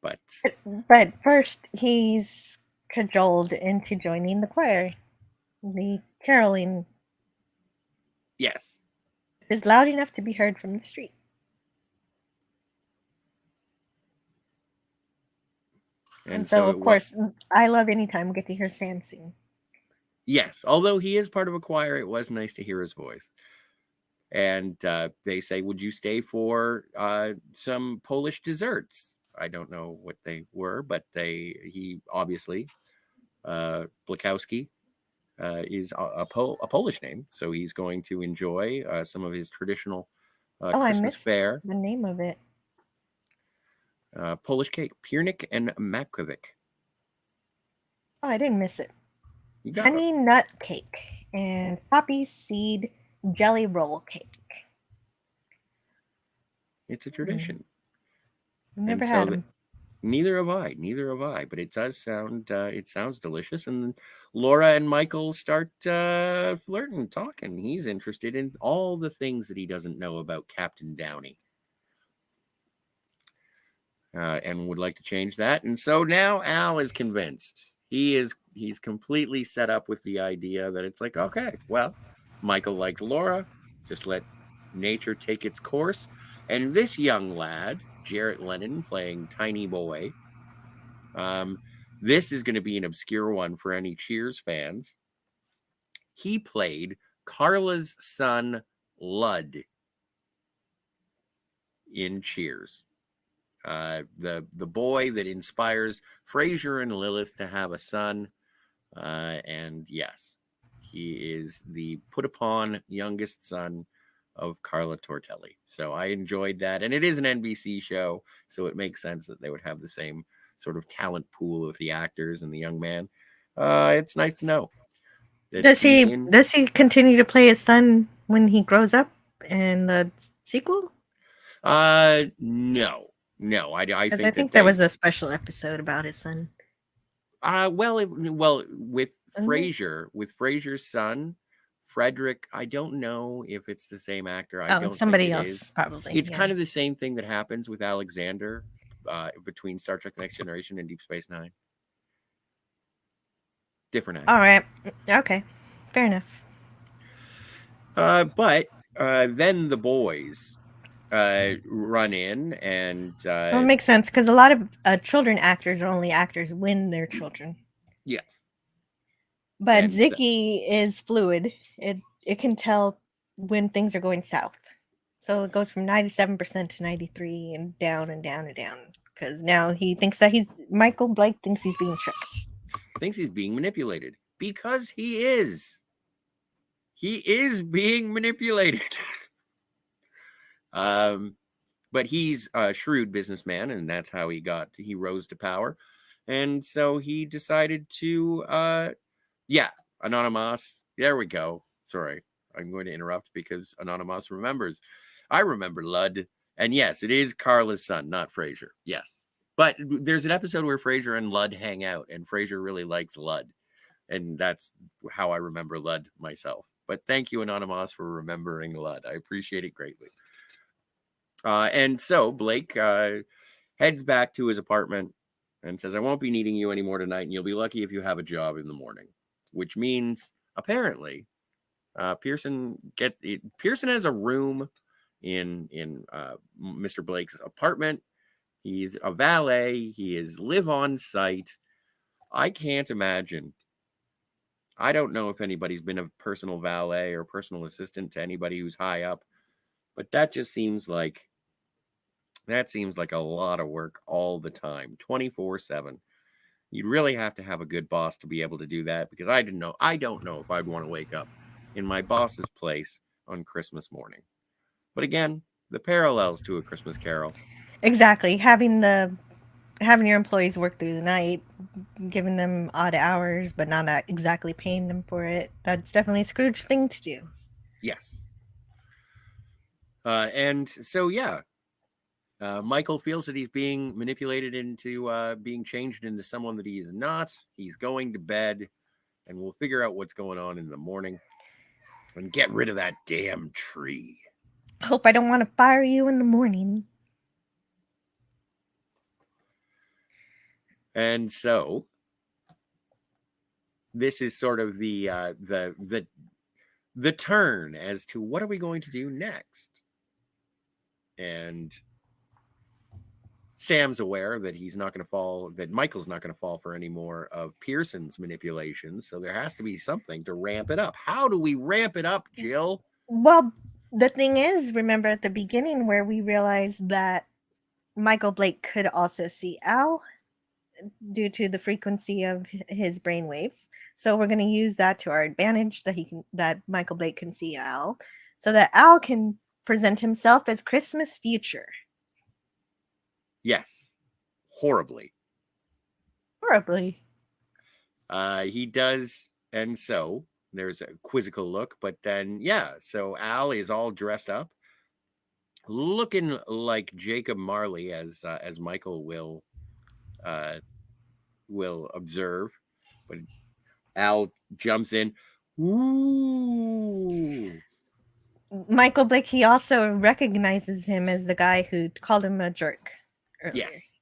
But first, he's cajoled into joining the choir, the caroling. Yes, is loud enough to be heard from the street. And so of course, I love anytime we get to hear Sam sing. Yes, although he is part of a choir, it was nice to hear his voice. And they say, would you stay for some Polish desserts? I don't know what they were, but he obviously, Blakowski, is a Polish name. So he's going to enjoy some of his traditional Christmas fare. The name of it. Polish cake, piernik and makovic. Oh, I didn't miss it. You got honey nut cake and poppy seed jelly roll cake. It's a tradition. I've never had them. Neither have I. Neither have I. But it does sound. It sounds delicious. And Laura and Michael start flirting, talking. He's interested in all the things that he doesn't know about Captain Downey, and would like to change that. And so now Al is convinced. He's completely set up with the idea that it's like, okay, well, Michael likes Laura. Just let nature take its course. And this young lad, Jarrett Lennon, playing Tiny Boy. This is going to be an obscure one for any Cheers fans. He played Carla's son, Lud, in Cheers. The boy that inspires Frasier and Lilith to have a son. And yes, he is the put upon youngest son of Carla Tortelli. So I enjoyed that. And it is an NBC show, so it makes sense that they would have the same sort of talent pool with the actors and the young man. It's nice to know. Does he continue to play his son when he grows up in the sequel? No. I think there was a special episode about his son. With Frasier's son, Frederick, I don't know if it's the same actor. I don't somebody think it else is. Probably. It's kind of the same thing that happens with Alexander between Star Trek: The Next Generation and Deep Space Nine. Different actor. All right. Okay. Fair enough. But then the boys run in and well, it makes sense because a lot of children actors are only actors when they're children. Yes. But Ziggy is fluid. It can tell when things are going south. So it goes from 97% to 93 and down and down and down. Because now he thinks that Michael Blake thinks he's being tricked. Thinks he's being manipulated. Because he is. He is being manipulated. But he's a shrewd businessman, and that's how he rose to power. And so he decided to, Anonymous. There we go. Sorry, I'm going to interrupt because Anonymous remembers. I remember Lud. And yes, it is Carla's son, not Frasier. Yes. But there's an episode where Frasier and Lud hang out, and Frasier really likes Lud. And that's how I remember Lud myself. But thank you, Anonymous, for remembering Lud. I appreciate it greatly. And so Blake heads back to his apartment and says, I won't be needing you anymore tonight, and you'll be lucky if you have a job in the morning. Which means, apparently, Pearson has a room in Mr. Blake's apartment. He's a valet. He is live on site. I can't imagine. I don't know if anybody's been a personal valet or personal assistant to anybody who's high up, but that just seems like a lot of work all the time, 24/7. You'd really have to have a good boss to be able to do that, because I don't know if I'd want to wake up in my boss's place on Christmas morning. But again, the parallels to A Christmas Carol. Exactly. Having your employees work through the night, giving them odd hours, but not exactly paying them for it. That's definitely a Scrooge thing to do. Yes. And so, Michael feels that he's being manipulated into being changed into someone that he is not. He's going to bed, and we'll figure out what's going on in the morning and get rid of that damn tree. Hope I don't want to fire you in the morning. And so this is sort of the turn as to what are we going to do next. And Sam's aware that Michael's not going to fall for any more of Pearson's manipulations. So there has to be something to ramp it up. How do we ramp it up, Jill? Well, the thing is, remember at the beginning where we realized that Michael Blake could also see Al due to the frequency of his brainwaves. So we're going to use that to our advantage, that Michael Blake can see Al, so that Al can present himself as Christmas future. Yes. Horribly. He does. And so there's a quizzical look, but then, so Al is all dressed up, looking like Jacob Marley, as Michael will will observe. But Al jumps in. Ooh. Michael Blake, he also recognizes him as the guy who called him a jerk earlier. Yes.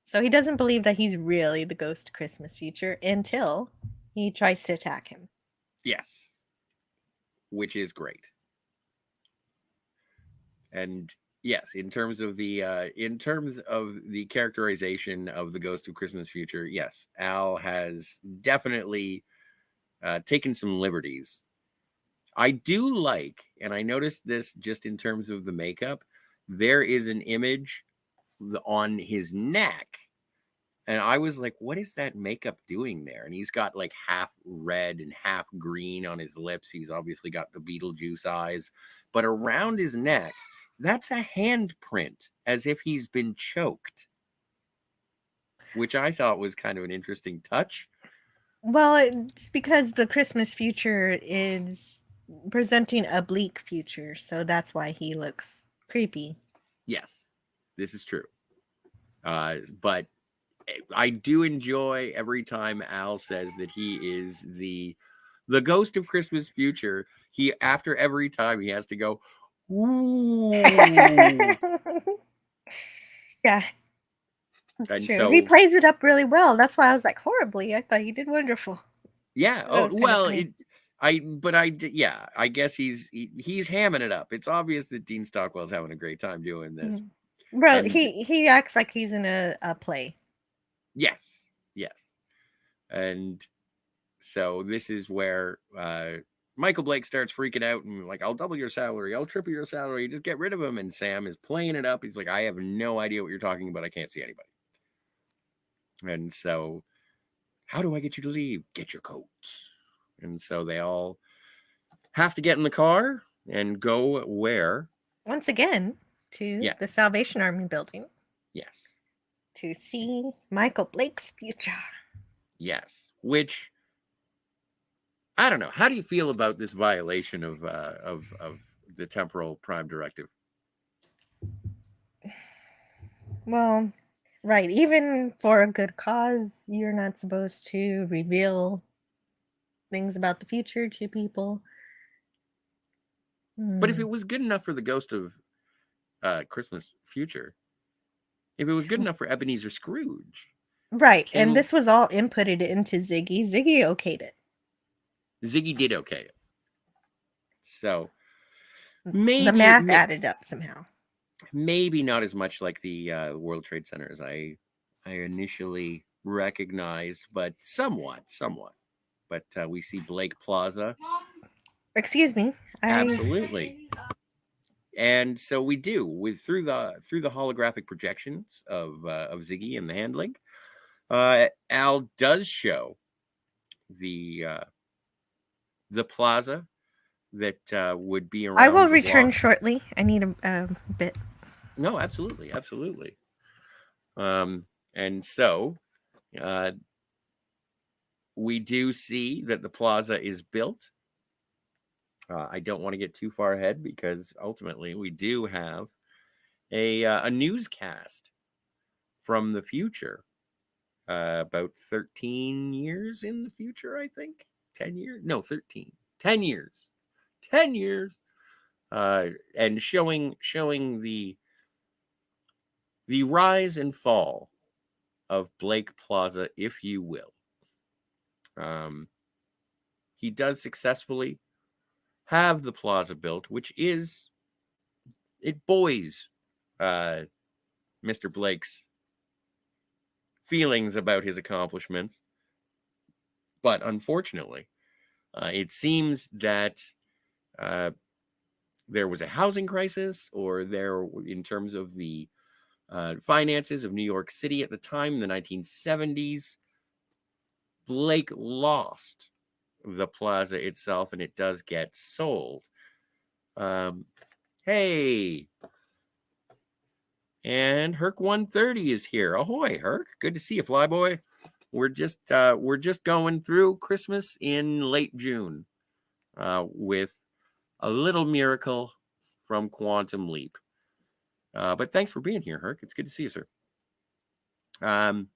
So he doesn't believe that he's really the ghost of Christmas future until he tries to attack him. Yes. Which is great. And yes, in terms of the characterization of the ghost of Christmas future, yes, Al has definitely taken some liberties. I do like, and I noticed this just in terms of the makeup, there is an image on his neck, and I was like, what is that makeup doing there? And he's got like half red and half green on his lips. He's obviously got the Beetlejuice eyes, but around his neck, that's a handprint, as if he's been choked, which I thought was kind of an interesting touch. Well, it's because the Christmas future is presenting a bleak future, so that's why he looks creepy. Yes, this is true. But I do enjoy every time Al says that he is the ghost of Christmas future. He, after every time, he has to go, ooh. Yeah. That's And true. so He plays it up really well. That's why I was like, horribly. I thought he did wonderful. yeah. That Oh was kinda well, funny. I guess he's hamming it up. It's obvious that Dean Stockwell's having a great time doing this. Bro, And he acts like he's in a play. yes, and so this is where Michael Blake starts freaking out and like, I'll double your salary, I'll triple your salary, just get rid of him. And Sam is playing it up. He's like, I have no idea what you're talking about. I can't see anybody. And so, how do I get you to leave? Get your coat. And so they all have to get in the car and go where? Once again, to the Salvation Army building. Yes. To see Michael Blake's future. Yes. Which, I don't know. How do you feel about this violation of the temporal prime directive? Well, right. Even for a good cause, you're not supposed to reveal things about the future to people. But if it was good enough for the ghost of Christmas future, if it was good enough for Ebenezer Scrooge. Right. And this was all inputted into Ziggy. Ziggy okayed it. Ziggy did okay it. So maybe the math added up somehow. Maybe not as much like the World Trade Center as I initially recognized, but somewhat. But we see Blake Plaza. Excuse me. Absolutely. And so we do through the holographic projections of Ziggy and the handling. Al does show the plaza that would be around. I will return shortly. I need a bit. No, absolutely. And so we do see that the plaza is built. I don't want to get too far ahead because ultimately we do have a newscast from the future, about 13 years in the future, I think. 10 years? No, 13. 10 years. 10 years. And showing the rise and fall of Blake Plaza, if you will. He does successfully have the plaza built, which is, it buoys Mr. Blake's feelings about his accomplishments. But unfortunately, it seems that there was a housing crisis, or in terms of the finances of New York City at the time in the 1970s, Blake lost the plaza itself, and it does get sold. Hey, and Herc 130 is here. Ahoy, Herc! Good to see you, Flyboy. We're just going through Christmas in late June with a little miracle from Quantum Leap. But thanks for being here, Herc. It's good to see you, sir. Sam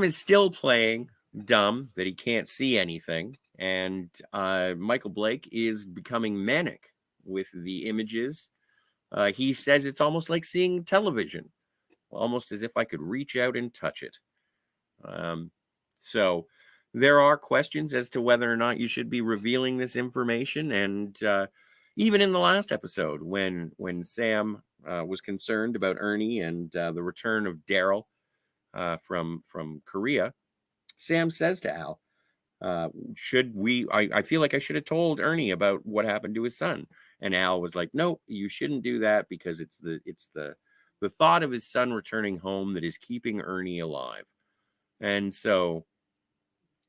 is still playing dumb that he can't see anything, and Michael Blake is becoming manic with the images. He says it's almost like seeing television, almost as if I could reach out and touch it. So there are questions as to whether or not you should be revealing this information. And even in the last episode, when Sam was concerned about Ernie and the return of Daryl from Korea, Sam says to Al, should we, I feel like I should have told Ernie about what happened to his son. And Al was like, no, you shouldn't do that, because it's the thought of his son returning home that is keeping Ernie alive. And so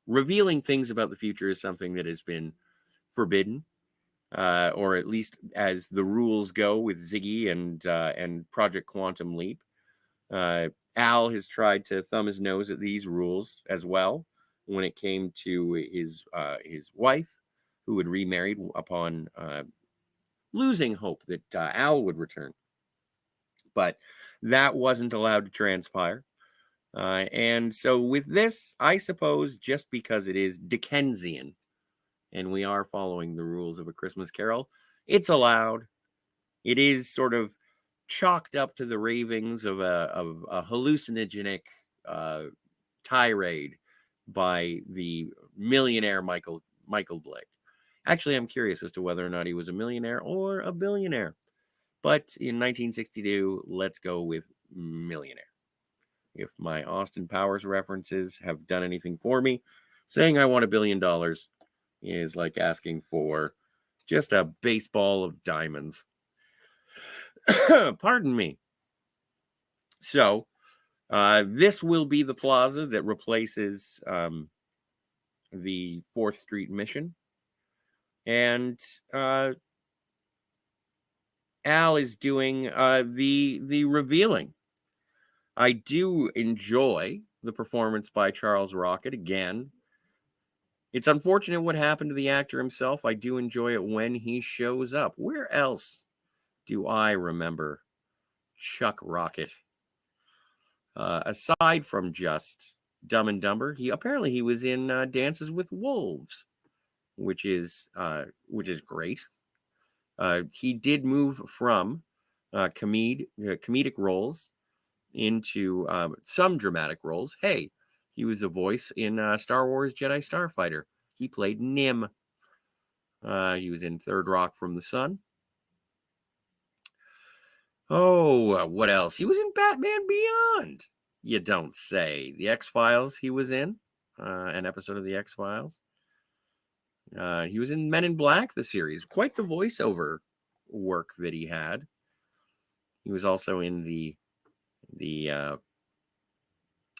revealing things about the future is something that has been forbidden, or at least as the rules go with Ziggy and Project Quantum Leap. Al has tried to thumb his nose at these rules as well when it came to his wife, who had remarried upon losing hope that Al would return. But that wasn't allowed to transpire. And so with this, I suppose, just because it is Dickensian and we are following the rules of A Christmas Carol, it's allowed. It is sort of chalked up to the ravings of a hallucinogenic tirade by the millionaire Michael Blake. Actually, I'm curious as to whether or not he was a millionaire or a billionaire. But in 1962, let's go with millionaire. If my Austin Powers references have done anything for me, saying I want $1 billion is like asking for just a baseball of diamonds. Pardon me. So this will be the plaza that replaces the 4th Street Mission. And Al is doing the revealing. I do enjoy the performance by Charles Rocket again. It's unfortunate what happened to the actor himself. I do enjoy it when he shows up. Where else do I remember Chuck Rocket? Aside from just Dumb and Dumber, he was in Dances with Wolves, which is great. He did move from comedic roles into some dramatic roles. Hey, he was a voice in Star Wars Jedi Starfighter. He played Nim. He was in Third Rock from the Sun. Oh, what else? He was in Batman Beyond. You don't say. The X-Files he was in, an episode of the X-Files. He was in Men in Black, the series. Quite the voiceover work that he had. He was also in the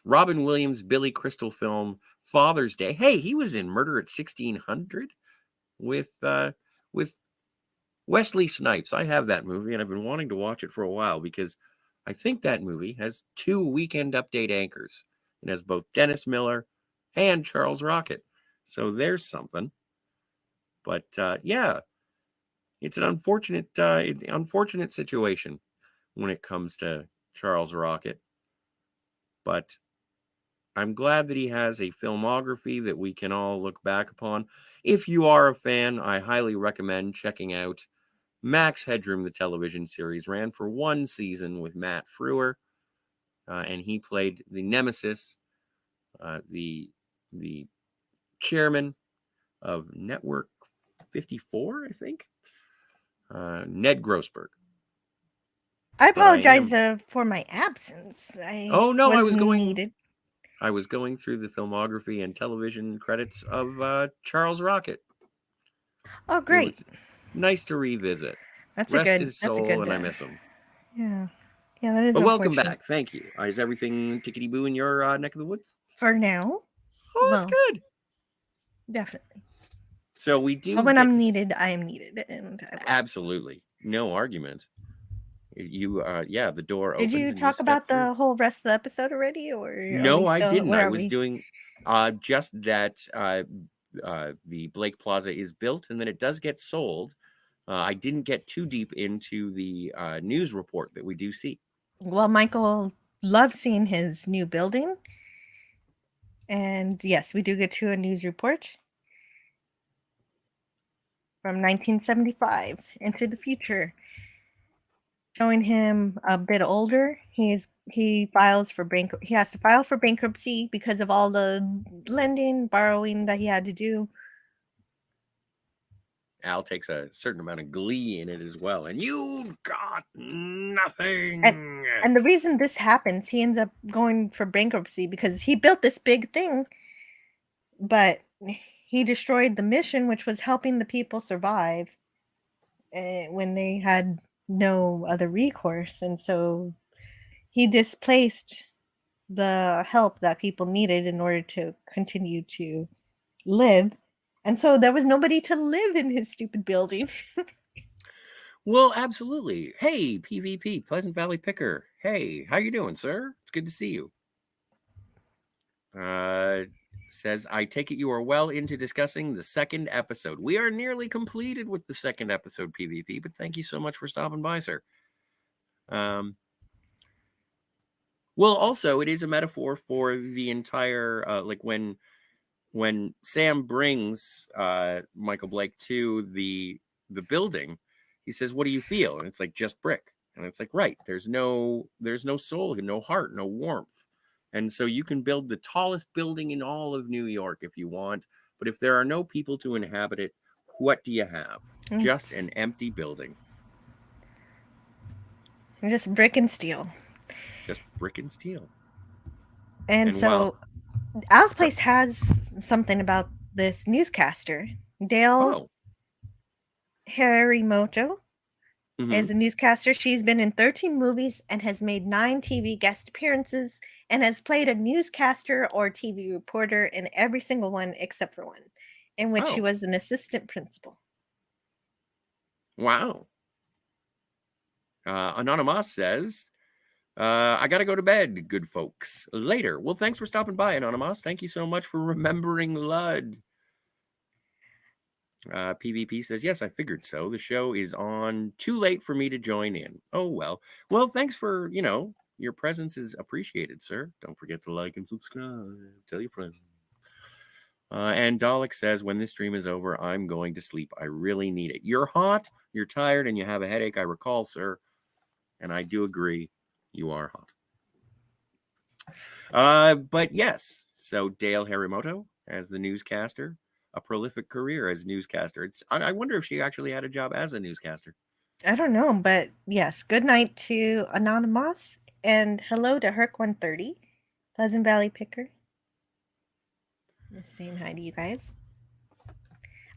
Robin Williams, Billy Crystal film Father's Day. Hey, he was in Murder at 1600 with Wesley Snipes. I have that movie, and I've been wanting to watch it for a while because I think that movie has 2 Weekend Update anchors. It has both Dennis Miller and Charles Rocket. So there's something. But yeah, it's an unfortunate situation when it comes to Charles Rocket. But I'm glad that he has a filmography that we can all look back upon. If you are a fan, I highly recommend checking out Max Headroom, the television series. Ran for 1 season with Matt Frewer, and he played the nemesis, the chairman of Network 54, I think, Ned Grossberg. I apologize for my absence. I was going through the filmography and television credits of Charles Rocket. Oh, great! It was nice to revisit. Rest his soul, and I miss him. Yeah, that is. But welcome back. Thank you. Is everything tickety boo in your neck of the woods? For now. Oh, that's good. Definitely. So we do. But when I'm needed, I am needed, and absolutely no argument. You the door opens. Did you talk about the whole rest of the episode already, or no? I didn't. I was doing just that. The Blake Plaza is built, and then it does get sold. I didn't get too deep into the news report that we do see. Well, Michael love seeing his new building. And yes, we do get to a news report from 1975 into the future, showing him a bit older. He has to file for bankruptcy because of all the borrowing that he had to do. Al takes a certain amount of glee in it as well. And you got nothing. And the reason this happens, he ends up going for bankruptcy because he built this big thing, but he destroyed the mission, which was helping the people survive when they had no other recourse. And so he displaced the help that people needed in order to continue to live. And so there was nobody to live in his stupid building. Well, absolutely. Hey, PvP, Pleasant Valley Picker. Hey, how you doing, sir? It's good to see you. Says, I take it you are well into discussing the second episode. We are nearly completed with the second episode, PvP, but thank you so much for stopping by, sir. Well, also, it is a metaphor for the entire, like when Sam brings Michael Blake to the building, he says, what do you feel? And it's like, just brick. And it's like, right, there's no soul, no heart, no warmth. And so you can build the tallest building in all of New York if you want, but if there are no people to inhabit it, what do you have? Just an empty building. Just brick and steel. Just brick and steel. And so Al's place has something about this newscaster. Dale Harimoto is a newscaster. She's been in 13 movies and has made 9 TV guest appearances and has played a newscaster or TV reporter in every single one except for one, in which she was an assistant principal. Wow. Anonymous says, I got to go to bed, good folks. Later. Well, thanks for stopping by, Anonymous. Thank you so much for remembering Lud. PvP says, yes, I figured so. The show is on. Too late for me to join in. Oh, well. Well, thanks for, your presence is appreciated, sir. Don't forget to like and subscribe. Tell your friends. And Dalek says, when this stream is over, I'm going to sleep. I really need it. You're hot, you're tired, and you have a headache, I recall, sir. And I do agree. You are hot. But yes, so Dale Harimoto as the newscaster, a prolific career as newscaster. I wonder if she actually had a job as a newscaster. I don't know, but yes, good night to Anonymous and hello to Herc130, Pleasant Valley Picker. Just saying hi to you guys.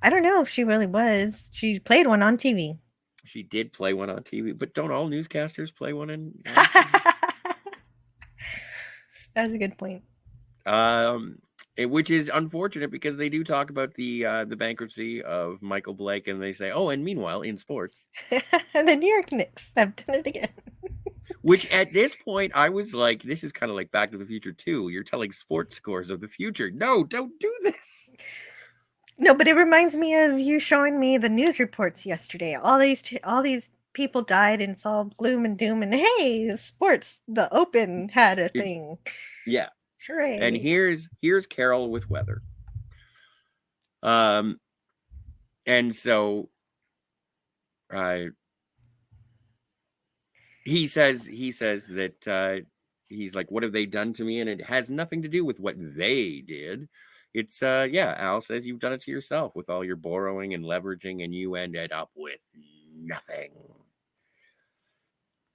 I don't know if she really was. She played one on TV. She did play one on TV, but don't all newscasters play one in? That's a good point. Which is unfortunate because they do talk about the bankruptcy of Michael Blake, and they say, oh, and meanwhile in sports, the New York Knicks have done it again. Which at this point I was like, this is kind of like Back to the Future 2. You're telling sports scores of the future. No, don't do this. No, but it reminds me of you showing me the news reports yesterday. All these people died, and it's all gloom and doom. And hey, sports, the Open had a thing. Yeah. Hooray. And here's Carol with weather. And so he says that he's like, what have they done to me? And it has nothing to do with what they did. It's Al says you've done it to yourself with all your borrowing and leveraging, and you ended up with nothing.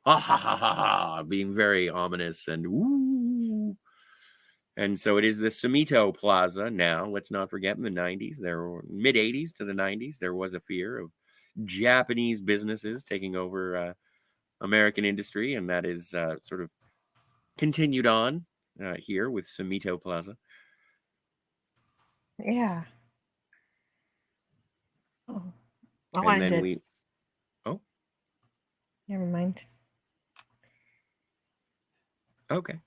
Ha ha ha ha ha, being very ominous and ooh. And so it is the Sumito Plaza now. Let's not forget, in the 90s, there were mid 80s to the 90s, there was a fear of Japanese businesses taking over American industry, and that is sort of continued on here with Sumito Plaza. Yeah. Oh, and then never mind. Okay.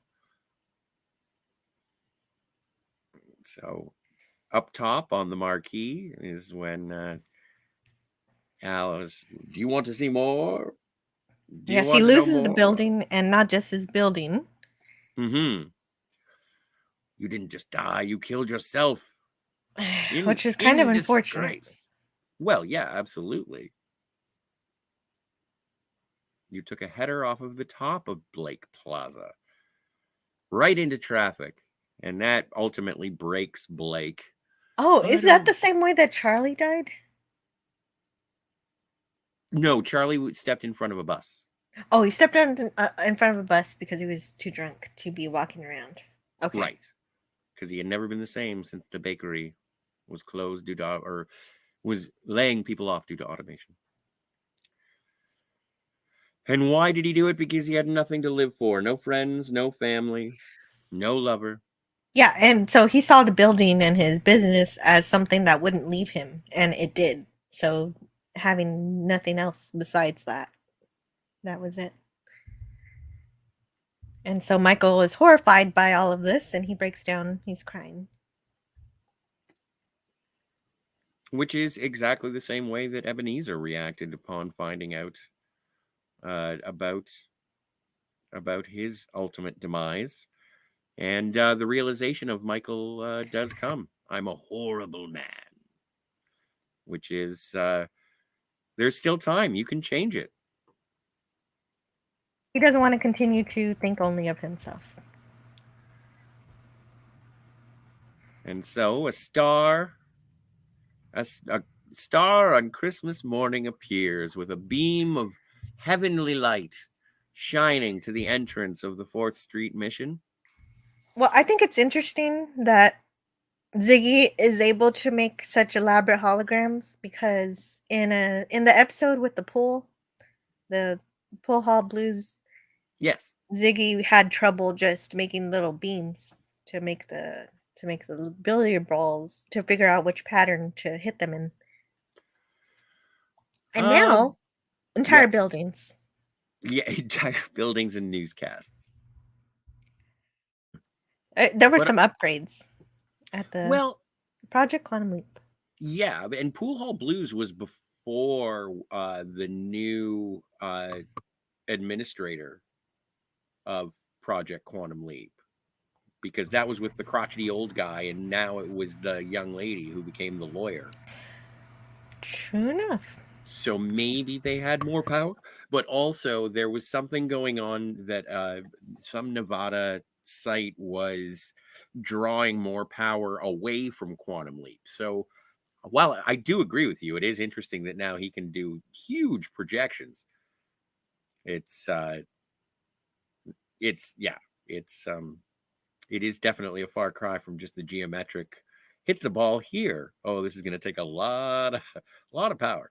So up top on the marquee is when Alice, do you want to see more? Yes, he loses the building, and not just his building. Mm-hmm. You didn't just die, you killed yourself. Which is kind of unfortunate. Disgrace. Well, yeah, absolutely. You took a header off of the top of Blake Plaza, right into traffic, and that ultimately breaks Blake. Oh, is that the same way that Charlie died? No, Charlie stepped in front of a bus. Oh, he stepped in front of a bus because he was too drunk to be walking around. Okay. Right. Because he had never been the same since the bakery was closed due to, or was laying people off due to automation. And why did he do it? Because he had nothing to live for. No friends, no family, no lover. Yeah, and so he saw the building and his business as something that wouldn't leave him, and it did. So having nothing else besides that, that was it. And so Michael is horrified by all of this, and he breaks down. He's crying. Which is exactly the same way that Ebenezer reacted upon finding out about his ultimate demise. And the realization of Michael does come. I'm a horrible man. Which is, there's still time. You can change it. He doesn't want to continue to think only of himself. And so a star on Christmas morning appears with a beam of heavenly light shining to the entrance of the 4th Street mission. Well, I think it's interesting that Ziggy is able to make such elaborate holograms because in the episode with the pool hall blues, Yes. Ziggy had trouble just making little beams to make the billiard balls to figure out which pattern to hit them in. And now entire buildings. Yeah, entire buildings and newscasts. There were some upgrades at the Project Quantum Leap. Yeah, and Pool Hall Blues was before the new administrator of Project Quantum Leap, because that was with the crotchety old guy, and now it was the young lady who became the lawyer. True enough. So maybe they had more power, but also there was something going on that some Nevada site was drawing more power away from Quantum Leap. So while I do agree with you, it is interesting that now he can do huge projections. It is definitely a far cry from just the geometric hit the ball here. Oh, this is going to take a lot of power.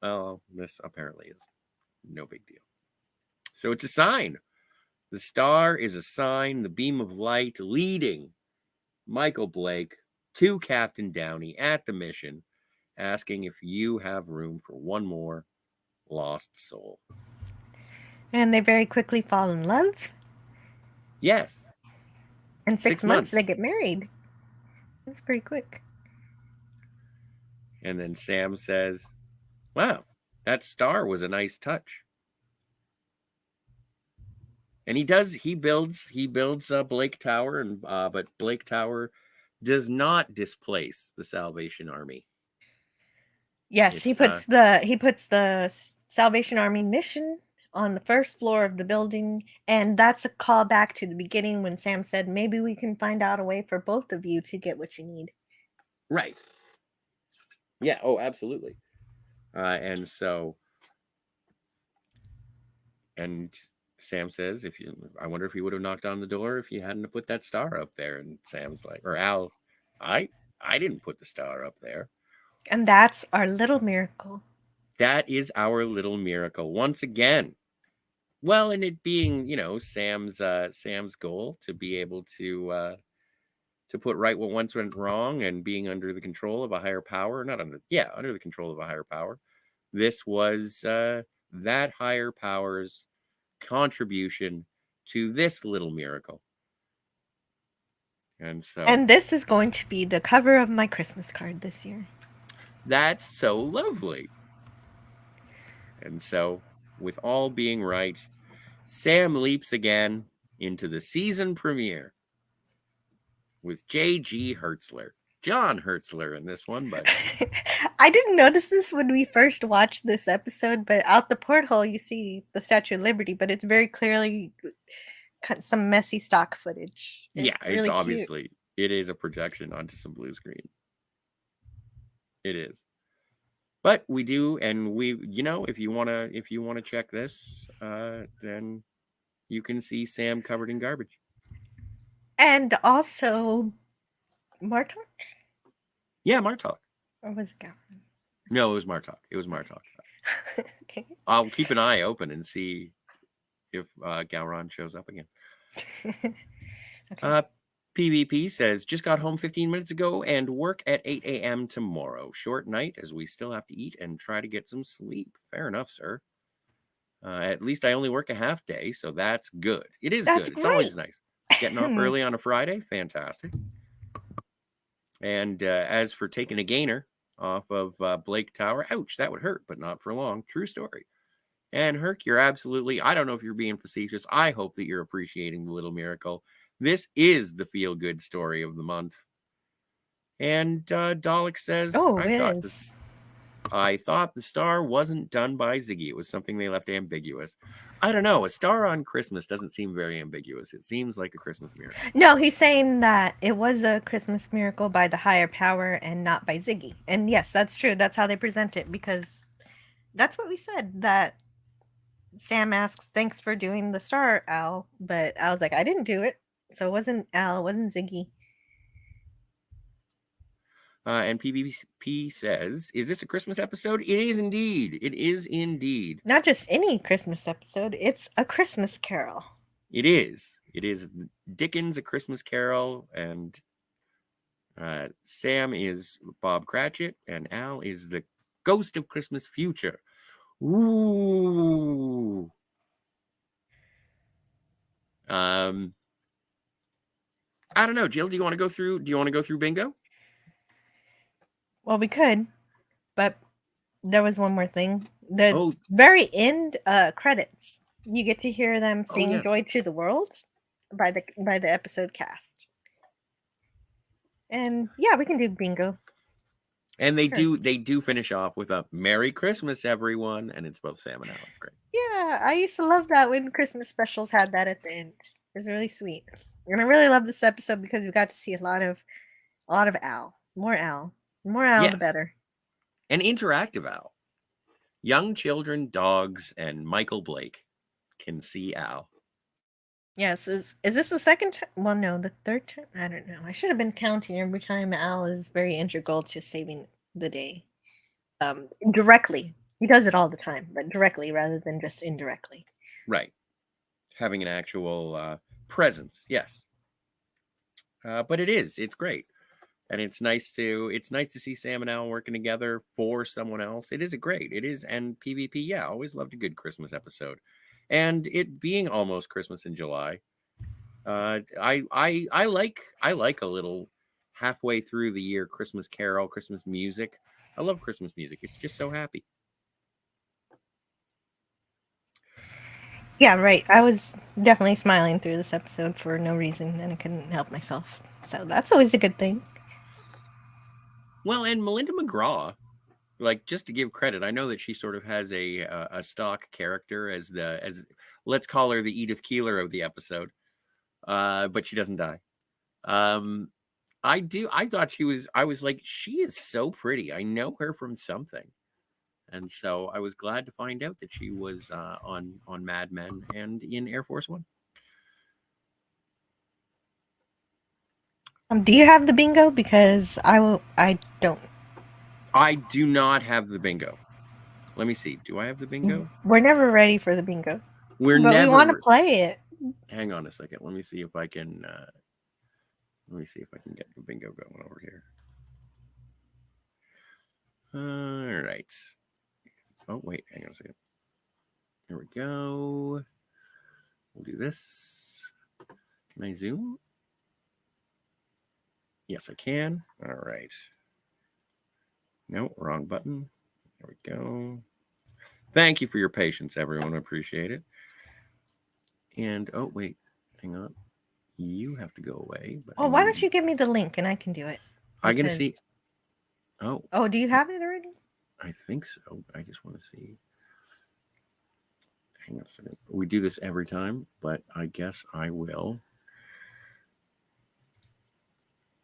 Well, this apparently is no big deal. So it's a sign. The star is a sign, the beam of light leading Michael Blake to Captain Downey at the mission, asking if you have room for one more lost soul. And they very quickly fall in love. Yes. In 6 months, they get married. That's pretty quick. And then Sam says, wow, that star was a nice touch. And he builds Blake Tower, and but Blake Tower does not displace the Salvation Army. Yes, he puts the Salvation Army mission on the first floor of the building, and that's a callback to the beginning when Sam said, maybe we can find out a way for both of you to get what you need. Right. Yeah, oh, absolutely. And Sam says, I wonder if he would have knocked on the door if you hadn't put that star up there. And Sam's like, or Al, I didn't put the star up there. And that's our little miracle. That is our little miracle once again. Well, and it being, Sam's goal to be able to put right what once went wrong, and being under the control of a higher power, under the control of a higher power. This was that higher power's contribution to this little miracle. And this is going to be the cover of my Christmas card this year. That's so lovely. And so, with all being right, Sam leaps again into the season premiere with J.G. Hertzler. John Hertzler in this one, but I didn't notice this when we first watched this episode, but out the porthole you see the Statue of Liberty, but it's very clearly some messy stock footage. yeah, It's really cute. obviously, it is a projection onto some blue screen. It is. But we do, and we, if you wanna check this, then you can see Sam covered in garbage. And also Martok? Yeah, Martok. Or was it Gavin? No, it was Martok. Okay. I'll keep an eye open and see if Gowron shows up again. Okay. PvP says, just got home 15 minutes ago and work at 8 a.m. tomorrow. Short night as we still have to eat and try to get some sleep. Fair enough, sir. At least I only work a half day, so that's good. It is That's good. It's always nice. Getting off early on a Friday, fantastic. And as for taking a gainer off of Blake Tower, ouch, that would hurt, but not for long. True story. And Herc, you're absolutely, I don't know if you're being facetious. I hope that you're appreciating the little miracle. This is the feel-good story of the month. And Dalek says, I thought the star wasn't done by Ziggy. It was something they left ambiguous. I don't know. A star on Christmas doesn't seem very ambiguous. It seems like a Christmas miracle. No, he's saying that it was a Christmas miracle by the higher power and not by Ziggy. And yes, that's true. That's how they present it, because that's what we said, that Sam asks, thanks for doing the star, Al. But Al's like, I didn't do it. So it wasn't Al, it wasn't Ziggy. And PvP says, is this a Christmas episode? It is indeed. It is indeed. Not just any Christmas episode. It's A Christmas Carol. It is. It is Dickens' A Christmas Carol. And Sam is Bob Cratchit. And Al is the Ghost of Christmas Future. Ooh. I don't know. Jill, do you want to go through bingo? Well, we could, but there was one more thing. The very end credits, you get to hear them sing Joy to the World by the episode cast. And yeah, we can do bingo. And they do finish off with a Merry Christmas, everyone. And it's both Sam and Al. It's great. Yeah, I used to love that when Christmas specials had that at the end. It was really sweet. And I really love this episode because we got to see a lot of Al. More Al. More Al, the better. And interactive Al. Young children, dogs, and Michael Blake can see Al. Yes. Is this the second time? Well, no, the third time? I don't know. I should have been counting every time Al is very integral to saving the day. Directly. He does it all the time, but directly rather than just indirectly. Right. Having an actual presence, yes. But it's great. And it's nice to see Sam and Al working together for someone else. It is and PvP, yeah, always loved a good Christmas episode. And it being almost Christmas in July, I like a little halfway through the year Christmas carol, Christmas music. I love Christmas music. It's just so happy. Yeah, right. I was definitely smiling through this episode for no reason, and I couldn't help myself. So that's always a good thing. Well, and Melinda McGraw, like, just to give credit, I know that she sort of has a stock character as let's call her the Edith Keeler of the episode, but she doesn't die. I thought I was like, she is so pretty. I know her from something. And so I was glad to find out that she was on Mad Men and in Air Force One. Do you have the bingo? Because I don't. I do not have the bingo. Let me see. Do I have the bingo? We're never ready for the bingo. We want to play it. Hang on a second. Let me see if I can. Get the bingo going over here. All right. Oh wait, hang on a second. Here we go. We'll do this. Can I zoom? Yes, I can. All right. No, wrong button. There we go. Thank you for your patience, everyone. I appreciate it. And, oh, wait. hang on. You have to go away. But Oh, why don't you give me the link and I can do it? I'm going to Because- see. Oh, Oh, do you have it already? I think so. I just want to see. Hang on a second. We do this every time, but I guess I will.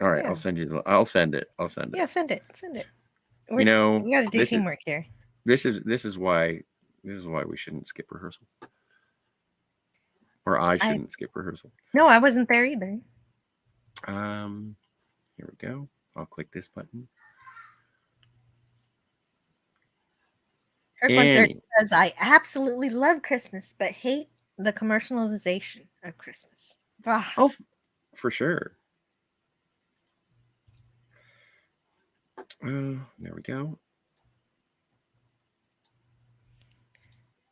All right, Yeah. I'll send you. I'll send it. Yeah, send it. Send it. You know, we got to do this is teamwork here. this is why we shouldn't skip rehearsal, or I shouldn't skip rehearsal. No, I wasn't there either. Here we go. I'll click this button. Kirk says, I absolutely love Christmas, but hate the commercialization of Christmas. Ah. Oh, for sure. There we go.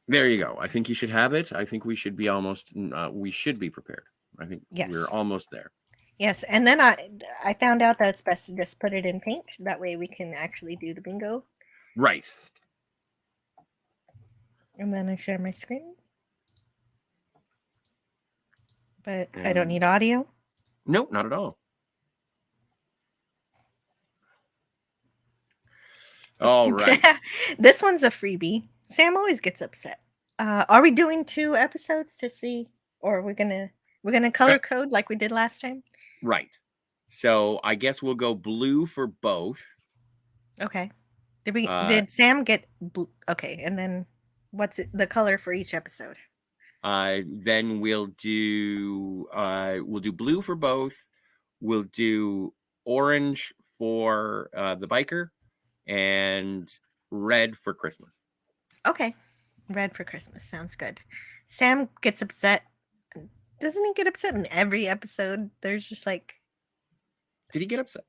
There you go. I think you should have it. I think we should be almost. We should be prepared. I think we're almost there. Yes, and then I found out that it's best to just put it in paint. That way we can actually do the bingo. Right. And then I share my screen. But I don't need audio? Nope, not at all. All right. This one's a freebie. Sam always gets upset. Are we doing 2 episodes to see, or we're gonna color code like we did last time? Right. So I guess we'll go blue for both. Okay. Did Sam get blue? Okay, and then what's the color for each episode? Then we'll do blue for both. We'll do orange for the biker, and red for Christmas. Okay. Red for Christmas. Sounds good. Sam gets upset. Doesn't he get upset in every episode? There's just like... Did he get upset?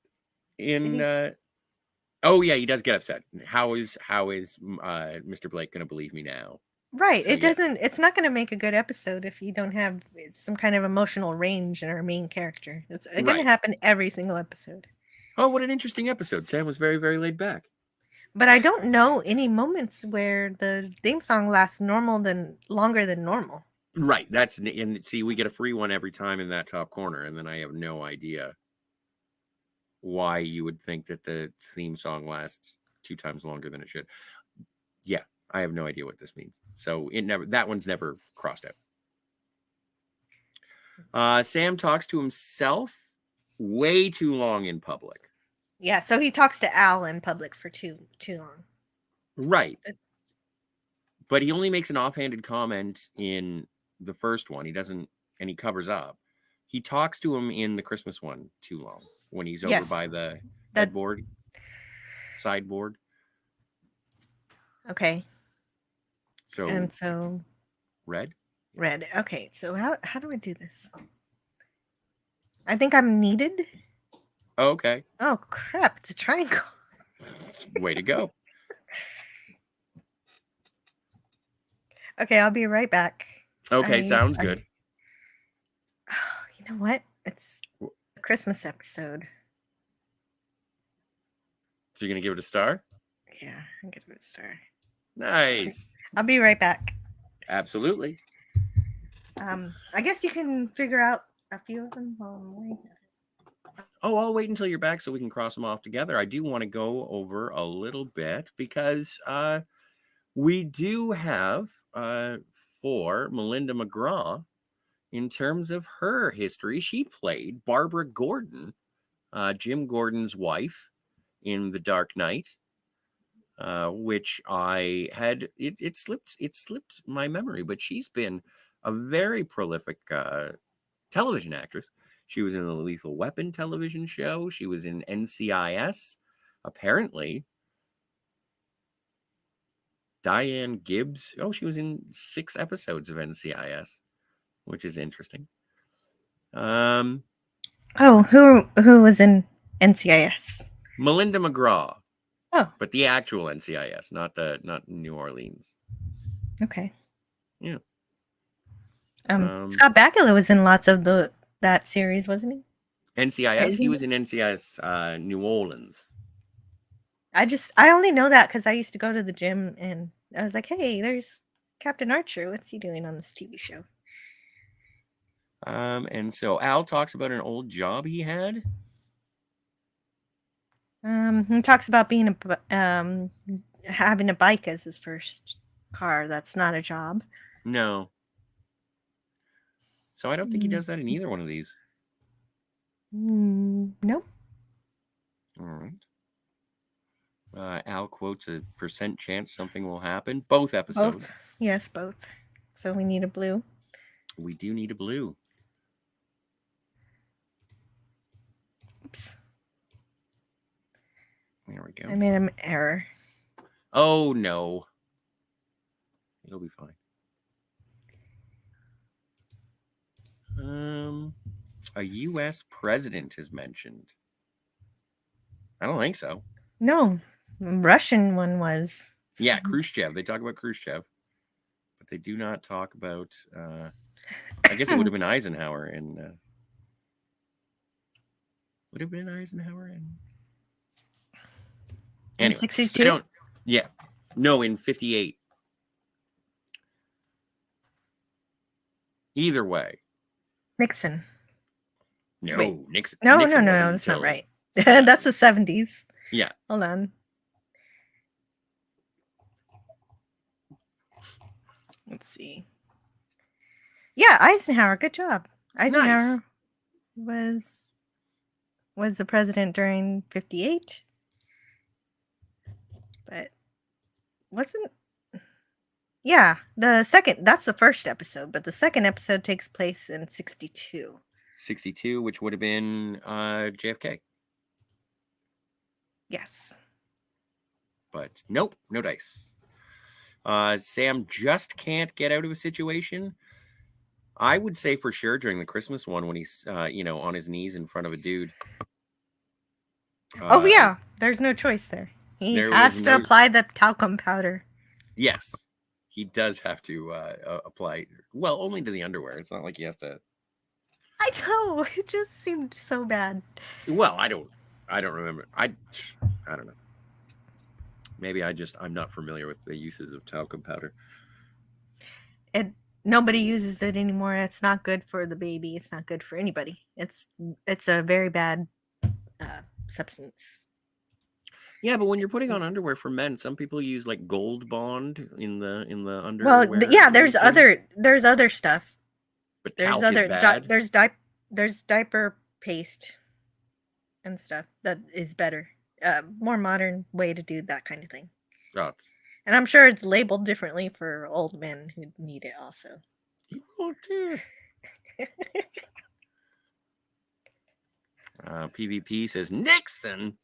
Oh, yeah, he does get upset. How is Mr. Blake going to believe me now? Right. So, it's not going to make a good episode if you don't have some kind of emotional range in our main character. It's going to happen every single episode. Oh, what an interesting episode. Sam was very, very laid back. But I don't know any moments where the theme song lasts longer than normal. Right. And see, we get a free one every time in that top corner, and then I have no idea why you would think that the theme song lasts 2 times longer than it should. Yeah, I have no idea what this means. So that one's never crossed out. Sam talks to himself way too long in public. Yeah, so he talks to Al in public for too long. Right. But he only makes an offhanded comment in the first one. He doesn't, and he covers up. He talks to him in the Christmas one too long when he's over by the sideboard. Okay. So red. Okay, so how do I do this? I think I'm needed. Okay. Oh crap! It's a triangle. Way to go. Okay, I'll be right back. Okay, sounds good. You know what? It's a Christmas episode. So you're gonna give it a star? Yeah, I'm gonna give it a star. Nice. I'll be right back. Absolutely. I guess you can figure out a few of them while I'm waiting. Oh, I'll wait until you're back so we can cross them off together. I do want to go over a little bit because we do have for Melinda McGraw, in terms of her history, she played Barbara Gordon, Jim Gordon's wife in The Dark Knight, which I had, it slipped my memory, but she's been a very prolific television actress. She was in the Lethal Weapon television show. She was in NCIS. Apparently, Diane Gibbs. Oh, she was in 6 episodes of NCIS, which is interesting. Oh, who was in NCIS? Melinda McGraw. Oh, but the actual NCIS, not New Orleans. Okay. Yeah. Scott Bakula was in lots of that series, wasn't he? NCIS. He was in NCIS New Orleans. I only know that because I used to go to the gym and I was like, hey, there's Captain Archer. What's he doing on this TV show? And so Al talks about an old job he had. He talks about being having a bike as his first car. That's not a job. No. So I don't think he does that in either one of these. Nope. All right. Al quotes a % chance something will happen. Both episodes. Both. Yes, both. So we need a blue. We do need a blue. Oops. There we go. I made an error. Oh, no. It'll be fine. A U.S. president is mentioned. I don't think so. No, Russian one was. Yeah, Khrushchev. They talk about Khrushchev, but they do not talk about. I guess it would have been Eisenhower and. Would have been Eisenhower and. In Anyway, 62? Yeah. No, in 58. Either way. Nixon. No, Wait. Nixon. No, Nixon no, wasn't that's not until- right. That's the 70s. Yeah. Hold on. Let's see. Yeah, Eisenhower. Good job. Eisenhower was the president during 58. But wasn't. Yeah, that's the first episode, but the second episode takes place in 62. 62, which would have been JFK. Yes. But nope, no dice. Sam just can't get out of a situation. I would say for sure during the Christmas one when he's, on his knees in front of a dude. Oh, yeah. There's no choice there. He has to apply the talcum powder. Yes. He does have to apply, well, only to the underwear. It's not like he has to. I know. It just seemed so bad. Well, I don't remember. I don't know. Maybe I'm not familiar with the uses of talcum powder. Nobody uses it anymore. It's not good for the baby. It's not good for anybody. It's a very bad substance. Yeah, but when you're putting on underwear for men, some people use like Gold Bond in the underwear. Well, yeah, there's other stuff. But talc is bad. There's diaper paste and stuff that is better. More modern way to do that kind of thing. Oh, and I'm sure it's labeled differently for old men who need it also. Oh, dear. PvP says Nixon.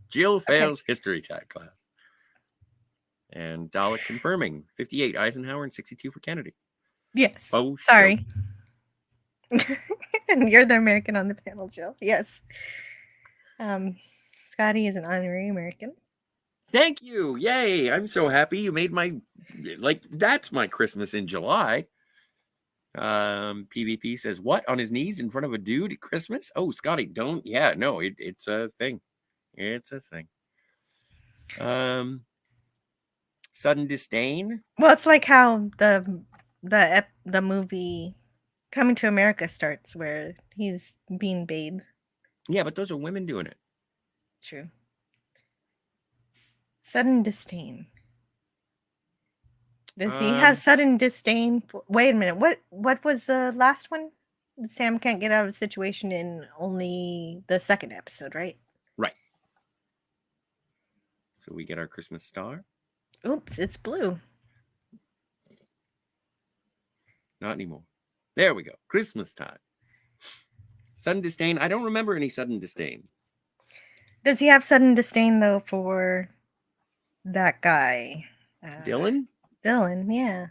Jill fails history tech class. And Dalek confirming 58 Eisenhower and 62 for Kennedy. Yes. Oh, sorry. And you're the American on the panel, Jill. Yes. Scotty is an honorary American. Thank you. Yay. I'm so happy you made that's my Christmas in July. PvP says, what? On his knees in front of a dude at Christmas? Oh, Scotty, don't. Yeah, no, it's a thing. It's a thing. Sudden disdain. Well, it's like how the movie Coming to America starts, where he's being bathed. Yeah, but those are women doing it. True. Sudden disdain. Does he have sudden disdain? Wait a minute. What was the last one? Sam can't get out of a situation in only the second episode, right? Right. So we get our Christmas star. Oops, it's blue. Not anymore. There we go. Christmas time. Sudden disdain. I don't remember any sudden disdain. Does he have sudden disdain, though, for that guy? Dylan? Dylan, yeah.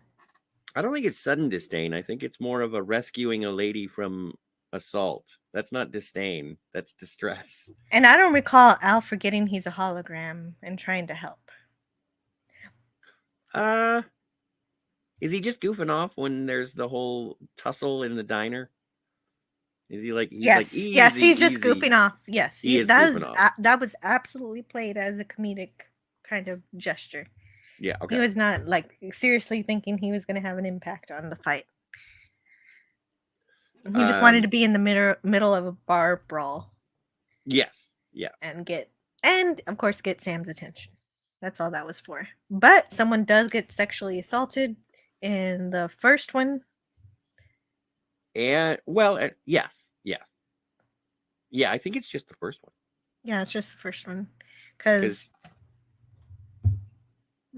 I don't think it's sudden disdain. I think it's more of a rescuing a lady from assault. That's not disdain. That's distress. And I don't recall Al forgetting he's a hologram and trying to help. Is he just goofing off when there's the whole tussle in the diner? Is he like? Yes, he's just goofing off. Yes, that was absolutely played as a comedic kind of gesture. Yeah, okay. He was not like seriously thinking he was going to have an impact on the fight. He just wanted to be in the middle of a bar brawl Yes. Yeah. and of course get Sam's attention. That's all that was for. But someone does get sexually assaulted in the first one. And well, yes. Yeah, I think it's just the first one. Yeah, it's just the first one. Because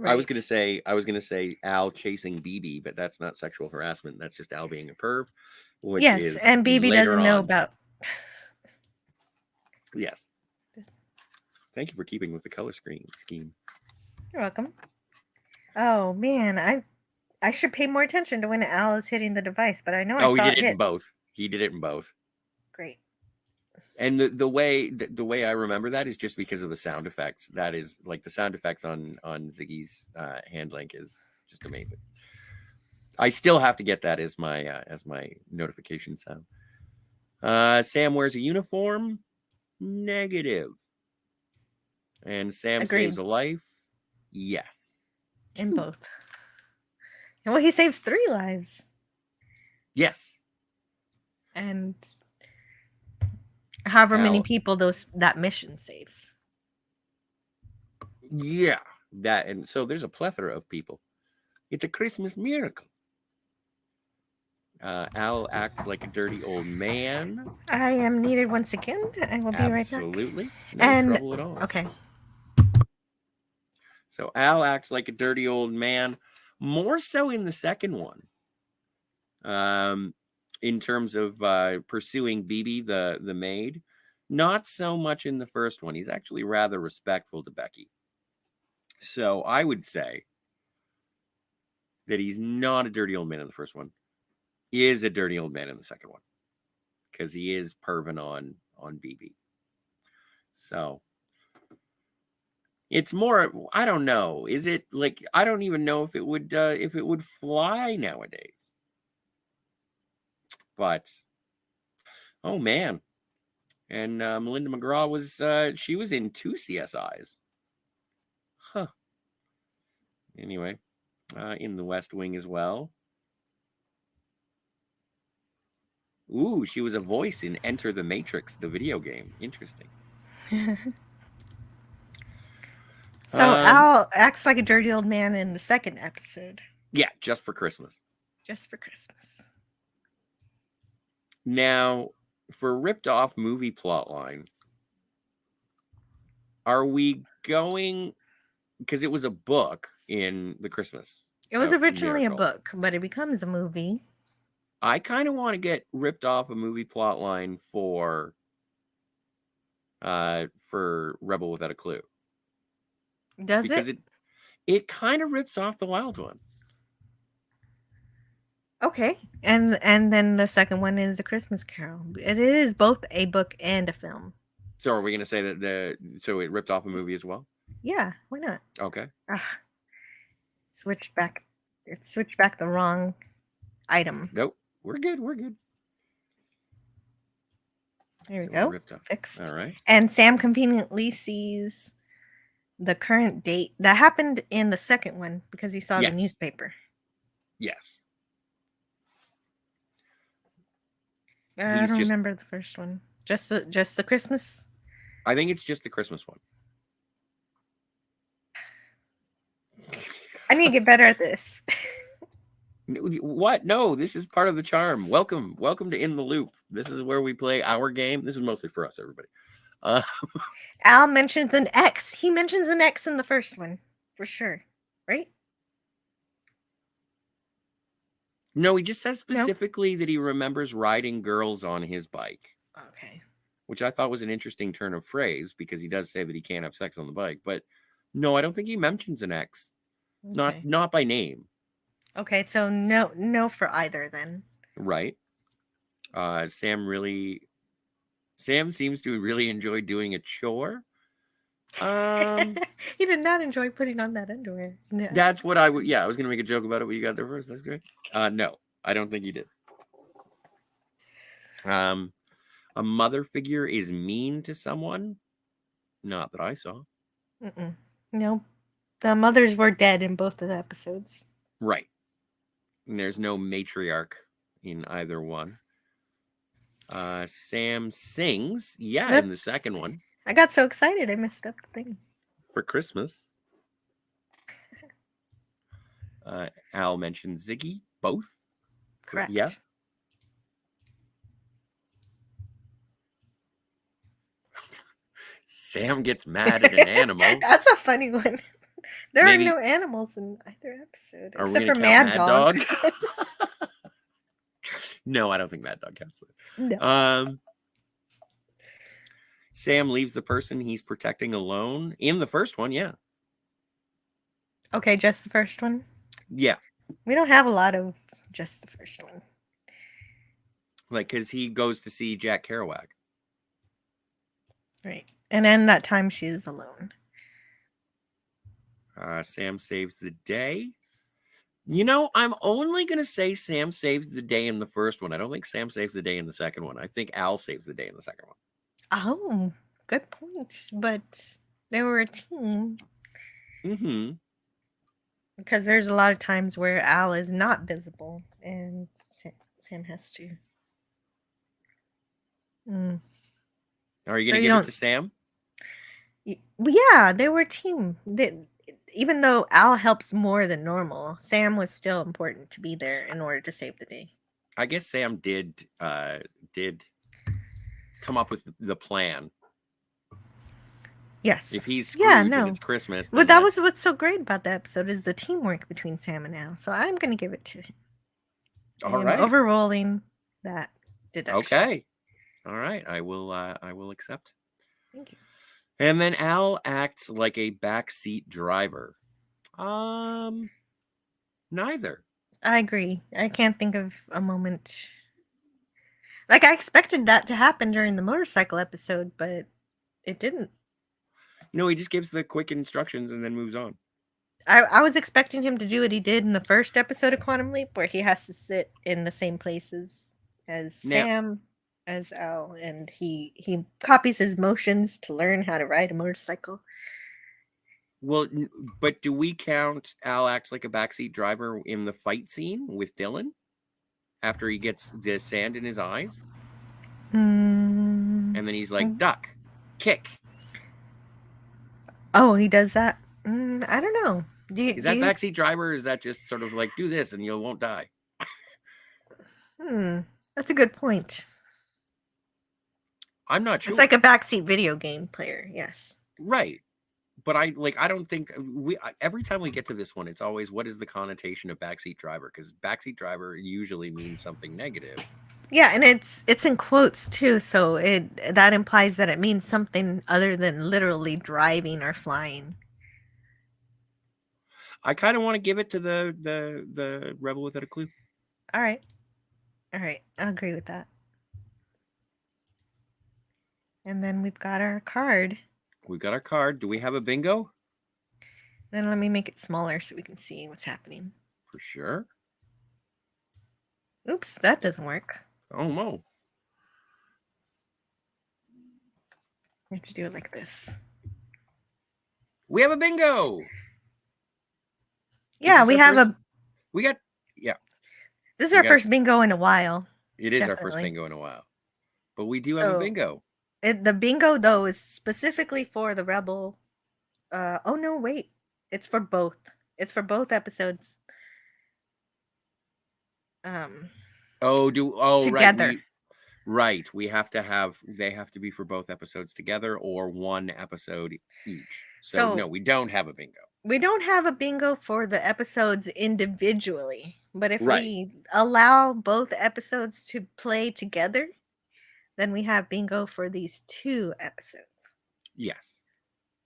I was gonna say Al chasing BB, but that's not sexual harassment. That's just Al being a perv. Which yes, is and BB doesn't know about. Yes. Thank you for keeping with the color scheme. You're welcome. Oh man, I should pay more attention to when Al is hitting the device, but I know I he saw did it it hit. in both. He did it in both. Great. And the way I remember that is just because of the sound effects. That is like the sound effects on Ziggy's hand link is just amazing. I still have to get that as my notification sound. Sam wears a uniform. Negative. And Sam saves a life. Yes. In both. And well, he saves 3 lives. Yes. And however many people that mission saves. Yeah, that, and so there's a plethora of people. It's a Christmas miracle. Al acts like a dirty old man. I am needed once again. I will be right back. Absolutely. No trouble at all. Okay. So Al acts like a dirty old man, more so in the second one. In terms of pursuing BB, the maid. Not so much in the first one. He's actually rather respectful to Becky. So I would say that he's not a dirty old man in the first one. He is a dirty old man in the second one. Because he is perving on BB. So it's more, I don't know. Is it like, I don't even know if it would fly nowadays. But oh man. And Melinda McGraw she was in 2 CSIs. Huh. Anyway, in the West Wing as well. Ooh, she was a voice in Enter the Matrix, the video game. Interesting. So Al acts like a dirty old man in the second episode. Yeah, just for Christmas. Just for Christmas. Now, for a ripped off movie plotline, are we going, because it was a book in the Christmas. It was originally a book, but it becomes a movie. I kind of want to get ripped off a movie plotline for Rebel Without a Clue. Does it? Because it kind of rips off the Wild One. Okay. And then the second one is The Christmas Carol. It is both a book and a film. So are we going to say that so it ripped off a movie as well? Yeah, why not? Okay. Switched back the wrong item. Nope. We're good. There we go. Fixed. All right. And Sam conveniently sees the current date that happened in the second one because he saw the newspaper. Yes. I don't remember the first one. Just the Christmas? I think it's just the Christmas one. I need to get better at this. What? No, this is part of the charm. Welcome to In the Loop. This is where we play our game. This is mostly for us, everybody. Al mentions an X. He mentions an X in the first one, for sure. Right? No, he just says specifically that he remembers riding girls on his bike. Okay. Which I thought was an interesting turn of phrase because he does say that he can't have sex on the bike. But no, I don't think he mentions an X. Okay. Not by name. Okay, so no for either then. Right. Sam seems to really enjoy doing a chore. He did not enjoy putting on that underwear. No. That's what I would. Yeah, I was gonna make a joke about it, but you got there first. That's great. No, I don't think he did. A mother figure is mean to someone. Not that I saw. No, the mothers were dead in both of the episodes. Right. And there's no matriarch in either one. Sam sings, Yep. in the second one I got so excited I messed up the thing. for Christmas. Al mentioned Ziggy, both. Correct. Yeah. Sam gets mad at an animal. That's a funny one. There Maybe- are no animals in either episode Are we except going for to count Mad Dog. No, I don't think Mad Dog counts. No. Sam leaves the person he's protecting alone in the first one. Yeah. Okay, just the first one. Yeah. We don't have a lot of just the first one. Like, because he goes to see Jack Kerouac. Right. And then that time she's alone. Sam saves the day. You know, I'm only going to say Sam saves the day in the first one. I don't think Sam saves the day in the second one. I think Al saves the day in the second one. Oh, good point. But they were a team. Mm-hmm. Because there's a lot of times where Al is not visible and Sam has to. Are you So going to you give it to Sam? Well, yeah, they were a team. Even though Al helps more than normal, Sam was still important to be there in order to save the day. I guess Sam did come up with the plan. Yes. If he's Scrooge and it's Christmas. But that was what's so great about the episode is the teamwork between Sam and Al. So I'm going to give it to him. All right. Overruling that deduction. Okay. All right. I will accept. Thank you. And then Al acts like a backseat driver. Neither. I agree. I can't think of a moment. Like, I expected that to happen during the motorcycle episode, but it didn't. No, he just gives the quick instructions and then moves on. I was expecting him to do what he did in the first episode of Quantum Leap, where he has to sit in the same places as Sam, as Al, and he copies his motions to learn how to ride a motorcycle. Well, but do we count Al acts like a backseat driver in the fight scene with Dylan after he gets the sand in his eyes? And then he's like, duck, kick. Oh, he does that? I don't know. Is that backseat driver, or is that just sort of like, do this and you won't die? That's a good point. I'm not sure. It's like a backseat video game player, yes. Right. But I don't think every time we get to this one, it's always, what is the connotation of backseat driver? Because backseat driver usually means something negative. Yeah, and it's in quotes too, so that implies that it means something other than literally driving or flying. I kind of want to give it to the Rebel Without a Clue. All right, I agree with that. And then we've got our card. We've got our card. Do we have a bingo? Then let me make it smaller so we can see what's happening. For sure. Oops, that doesn't work. Oh, no. I have to do it like this. We have a bingo. Yeah, we have This is our first bingo in a while. It is our first bingo in a while. But we do have a bingo. The bingo, though, is specifically for the Rebel. Oh, no, wait. It's for both. It's for both episodes. Together. Right. They have to be for both episodes together or one episode each. So no, we don't have a bingo. We don't have a bingo for the episodes individually. But if we allow both episodes to play together, then we have bingo for these two episodes. Yes.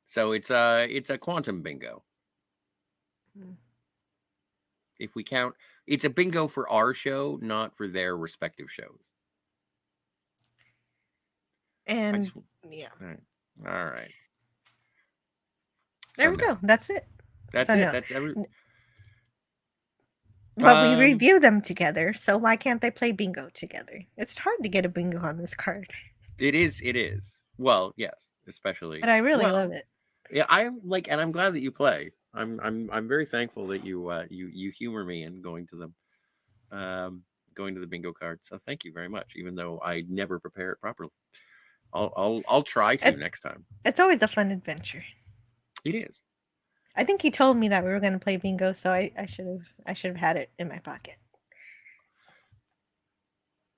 So it's a quantum bingo. If we count, it's a bingo for our show, not for their respective shows. And yeah. All right. There we go. That's it. That's it. No. That's every. But we review them together, so why can't they play bingo together? It's hard to get a bingo on this card. It is. Well, yes, especially. But I really love it. Yeah, and I'm glad that you play. I'm very thankful that you humor me in going to them. going to the bingo card. So thank you very much. Even though I never prepare it properly, I'll try to next time. It's always a fun adventure. It is. I think he told me that we were going to play bingo, so I should have had it in my pocket.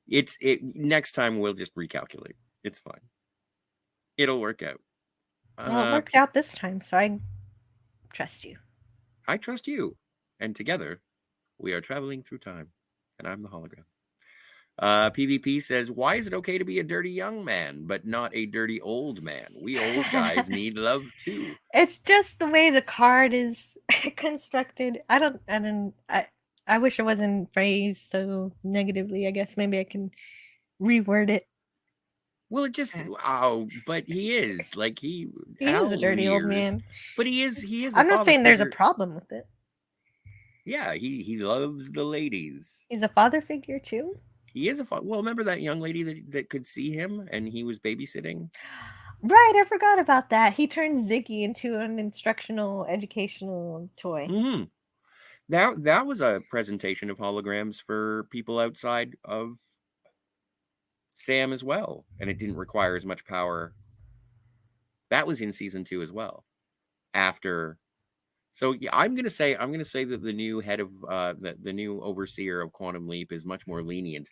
Next time we'll just recalculate. It's fine. It'll work out. Well, it worked out this time, so I trust you. I trust you. And together, we are traveling through time. And I'm the hologram. PvP says, why is it okay to be a dirty young man, but not a dirty old man? We old guys need love too. It's just the way the card is constructed. I wish it wasn't phrased so negatively. I guess maybe I can reword it. Well, it just but he is like he is a dirty old man. But he is. I'm not saying there's a problem with it. Yeah, he loves the ladies. He's a father figure too. He is a father. Well, remember that young lady that could see him and he was babysitting? Right, I forgot about that. He turned Ziggy into an instructional, educational toy. Mm-hmm. That was a presentation of holograms for people outside of Sam as well, and it didn't require as much power. That was in season 2 as well. After, so yeah, I'm gonna say that the new head of the new overseer of Quantum Leap is much more lenient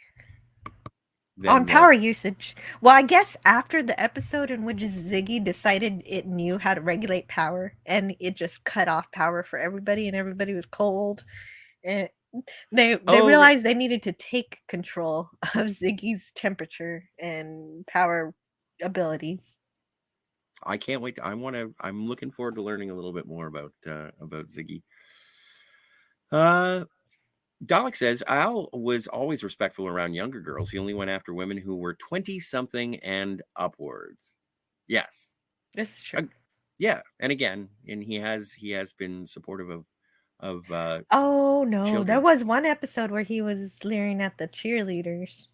on power usage. Well, I guess after the episode in which Ziggy decided it knew how to regulate power, and it just cut off power for everybody, and everybody was cold, and they realized they needed to take control of Ziggy's temperature and power abilities. I can't wait. I'm looking forward to learning a little bit more about Ziggy. Dalek says Al was always respectful around younger girls. He only went after women who were 20-something and upwards. Yes, this is true. Yeah, and again, and he has been supportive of oh no, children. There was one episode where he was leering at the cheerleaders,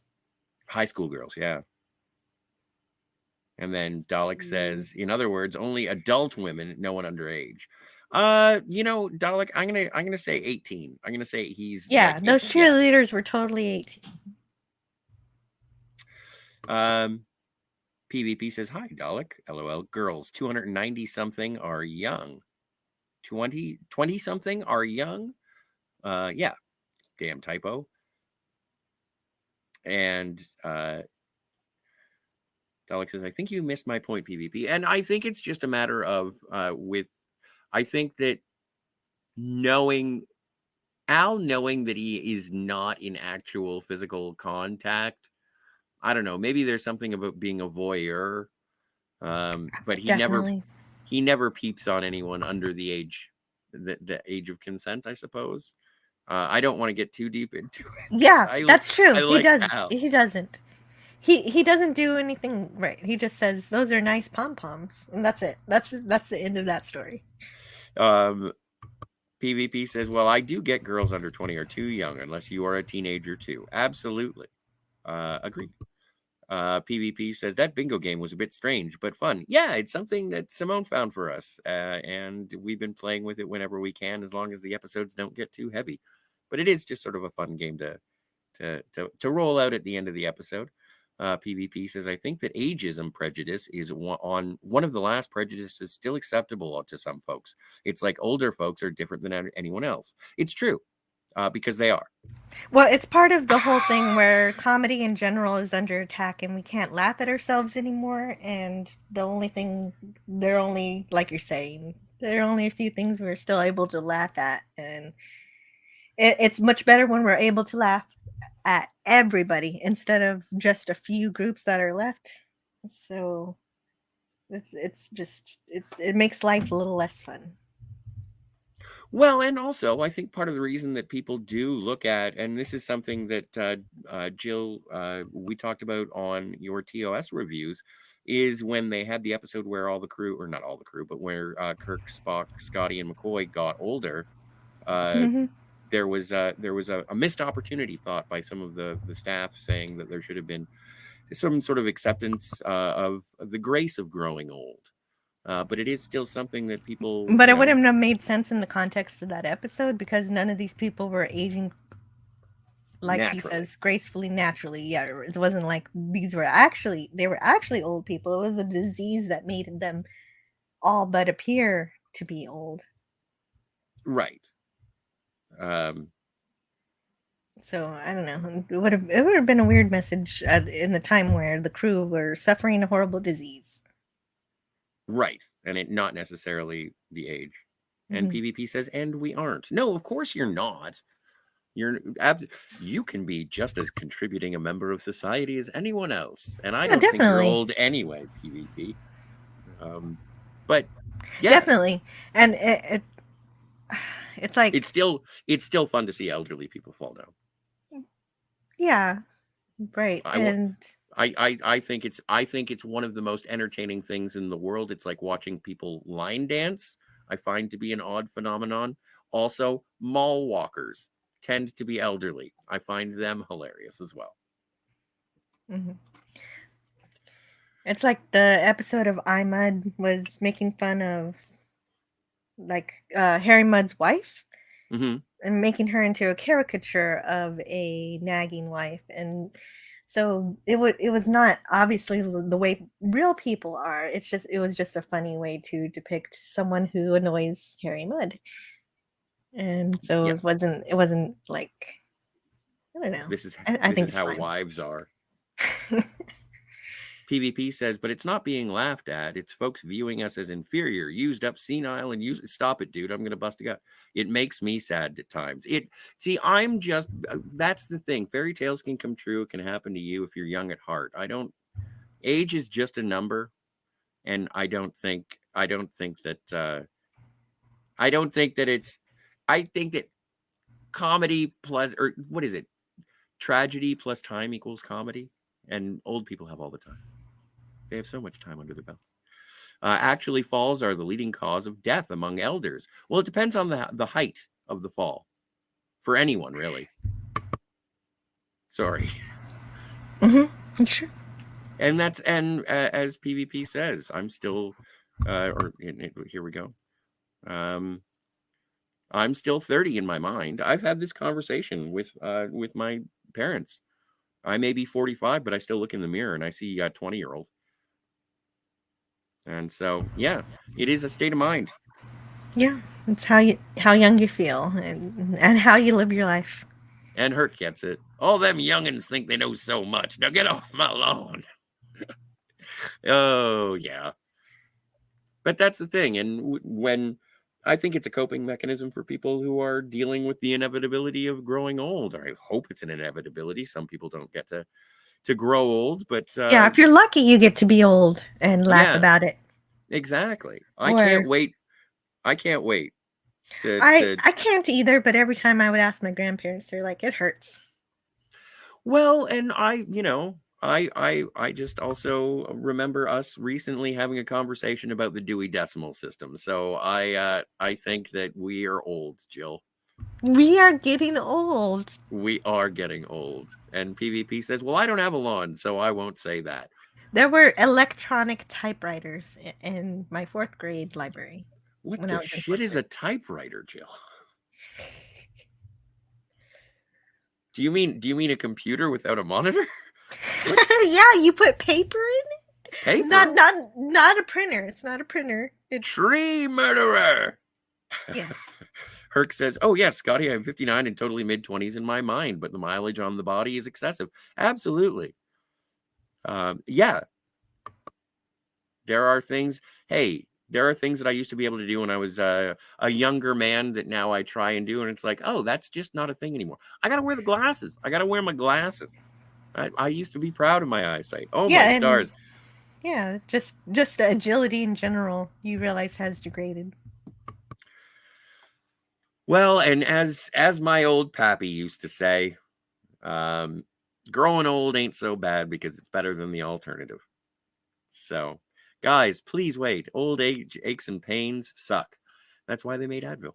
high school girls. Yeah. And then Dalek says, in other words, only adult women, no one underage. Dalek, I'm gonna say 18. I'm gonna say he's those cheerleaders were totally 18. PvP says, hi, Dalek. LOL. Girls, 290 something are young. 20 something are young. Yeah. Damn typo. And Dalek says, I think you missed my point, PvP. And I think it's just a matter of I think that knowing that he is not in actual physical contact, I don't know, maybe there's something about being a voyeur. But he never peeps on anyone under the age of consent, I suppose. I don't want to get too deep into it. Yeah, that's true. He doesn't. He doesn't do anything right. He just says those are nice pom-poms, and that's it. That's the end of that story. PvP says, well, I do get girls under 20 are too young unless you are a teenager too. Absolutely. Agreed. PvP says that bingo game was a bit strange but fun. Yeah, it's something that Simone found for us, and we've been playing with it whenever we can, as long as the episodes don't get too heavy. But it is just sort of a fun game to roll out at the end of the episode. PvP says, I think that ageism prejudice is one of the last prejudices still acceptable to some folks. It's like older folks are different than anyone else. It's true, because they are. Well, it's part of the whole thing where comedy in general is under attack and we can't laugh at ourselves anymore. And like you're saying, there are only a few things we're still able to laugh at. And it's much better when we're able to laugh at everybody instead of just a few groups that are left. So it makes life a little less fun. Well, and also I think part of the reason that people do look at, and this is something that Jill, we talked about on your TOS reviews, is when they had the episode where all the crew, or not all the crew, but where Kirk, Spock, Scotty, and McCoy got older. There was a missed opportunity thought by some of the staff, saying that there should have been some sort of acceptance of the grace of growing old. But it is still something that people... But it wouldn't have made sense in the context of that episode, because none of these people were aging like Naturally. he says, gracefully, naturally. Yeah, it wasn't like they were actually old people. It was a disease that made them all but appear to be old. Right. Um, So I don't know. It would have been a weird message in the time where the crew were suffering a horrible disease. right. And it not necessarily the age. And Mhm. PvP says, and we aren't. No, of course you're not. You can be just as contributing a member of society as anyone else. And I Yeah, don't think you're definitely. old anyway, PvP. But yeah, Definitely. And it's like, it's still fun to see elderly people fall down. yeah, right. And I think it's one of the most entertaining things in the world. It's like watching people line dance. I find to be an odd phenomenon. Also, mall walkers tend to be elderly. I find them hilarious as well. mhm. It's like the episode of I Mud was making fun of like Harry Mudd's wife Mm-hmm. and making her into a caricature of a nagging wife, and so it was not obviously the way real people are. It was just a funny way to depict someone who annoys Harry Mudd, and so Yes, it wasn't like, I don't know. this is I this think is it's how fine. wives are. PvP says, but it's not being laughed at. It's folks viewing us as inferior, used up, senile, and use. Stop it, dude. I'm going to bust a gut. It makes me sad at times. I'm just, that's the thing. Fairy tales can come true. It can happen to you if you're young at heart. Age is just a number. And I don't think that I think that comedy plus, or what is it? Tragedy plus time equals comedy. And old people have all the time. They have so much time under their belts. Actually, falls are the leading cause of death among elders. Well, it depends on the height of the fall for anyone, really. Sorry. Sure. And as PvP says, I'm still, here we go. I'm still 30 in my mind. I've had this conversation with my parents. I may be 45, but I still look in the mirror and I see a 20-year-old. And so, yeah, it is a state of mind. Yeah, it's how young you feel and how you live your life. And Hurt gets it. All them youngins think they know so much. Now get off my lawn. Oh, yeah. But that's the thing. And when I think it's a coping mechanism for people who are dealing with the inevitability of growing old. I hope it's an inevitability. Some people don't get to grow old, but Yeah, if you're lucky, you get to be old and laugh yeah, about it. exactly. I Or can't wait. I can't wait to I can't either, but every time I would ask my grandparents, they're like, it hurts. Well, and I just also remember us recently having a conversation about the Dewey Decimal System. So I think that we are old, Jill. We are getting old. We are getting old. And PvP says, "Well, I don't have a lawn, so I won't say that." There were electronic typewriters in my fourth grade library. What When I the was in shit fourth is a grade. typewriter, Jill? Do you mean a computer without a monitor? Yeah, you put paper in it. Paper? Not a printer. It's not a printer. It's Tree murderer. yes. Herc says, "Oh yes, Scotty, I'm 59 and totally mid-20s in my mind, but the mileage on the body is excessive." Absolutely. Yeah. There are things. Hey, there are things that I used to be able to do when I was a younger man that now I try and do, and it's like, oh, that's just not a thing anymore. I gotta wear the glasses. I gotta wear my glasses. I used to be proud of my eyesight. Oh Yeah, my and stars. yeah, just the agility in general, you realize has degraded. Well, and as my old pappy used to say, growing old ain't so bad because it's better than the alternative. So, guys, please wait. Old age aches and pains suck. That's why they made Advil.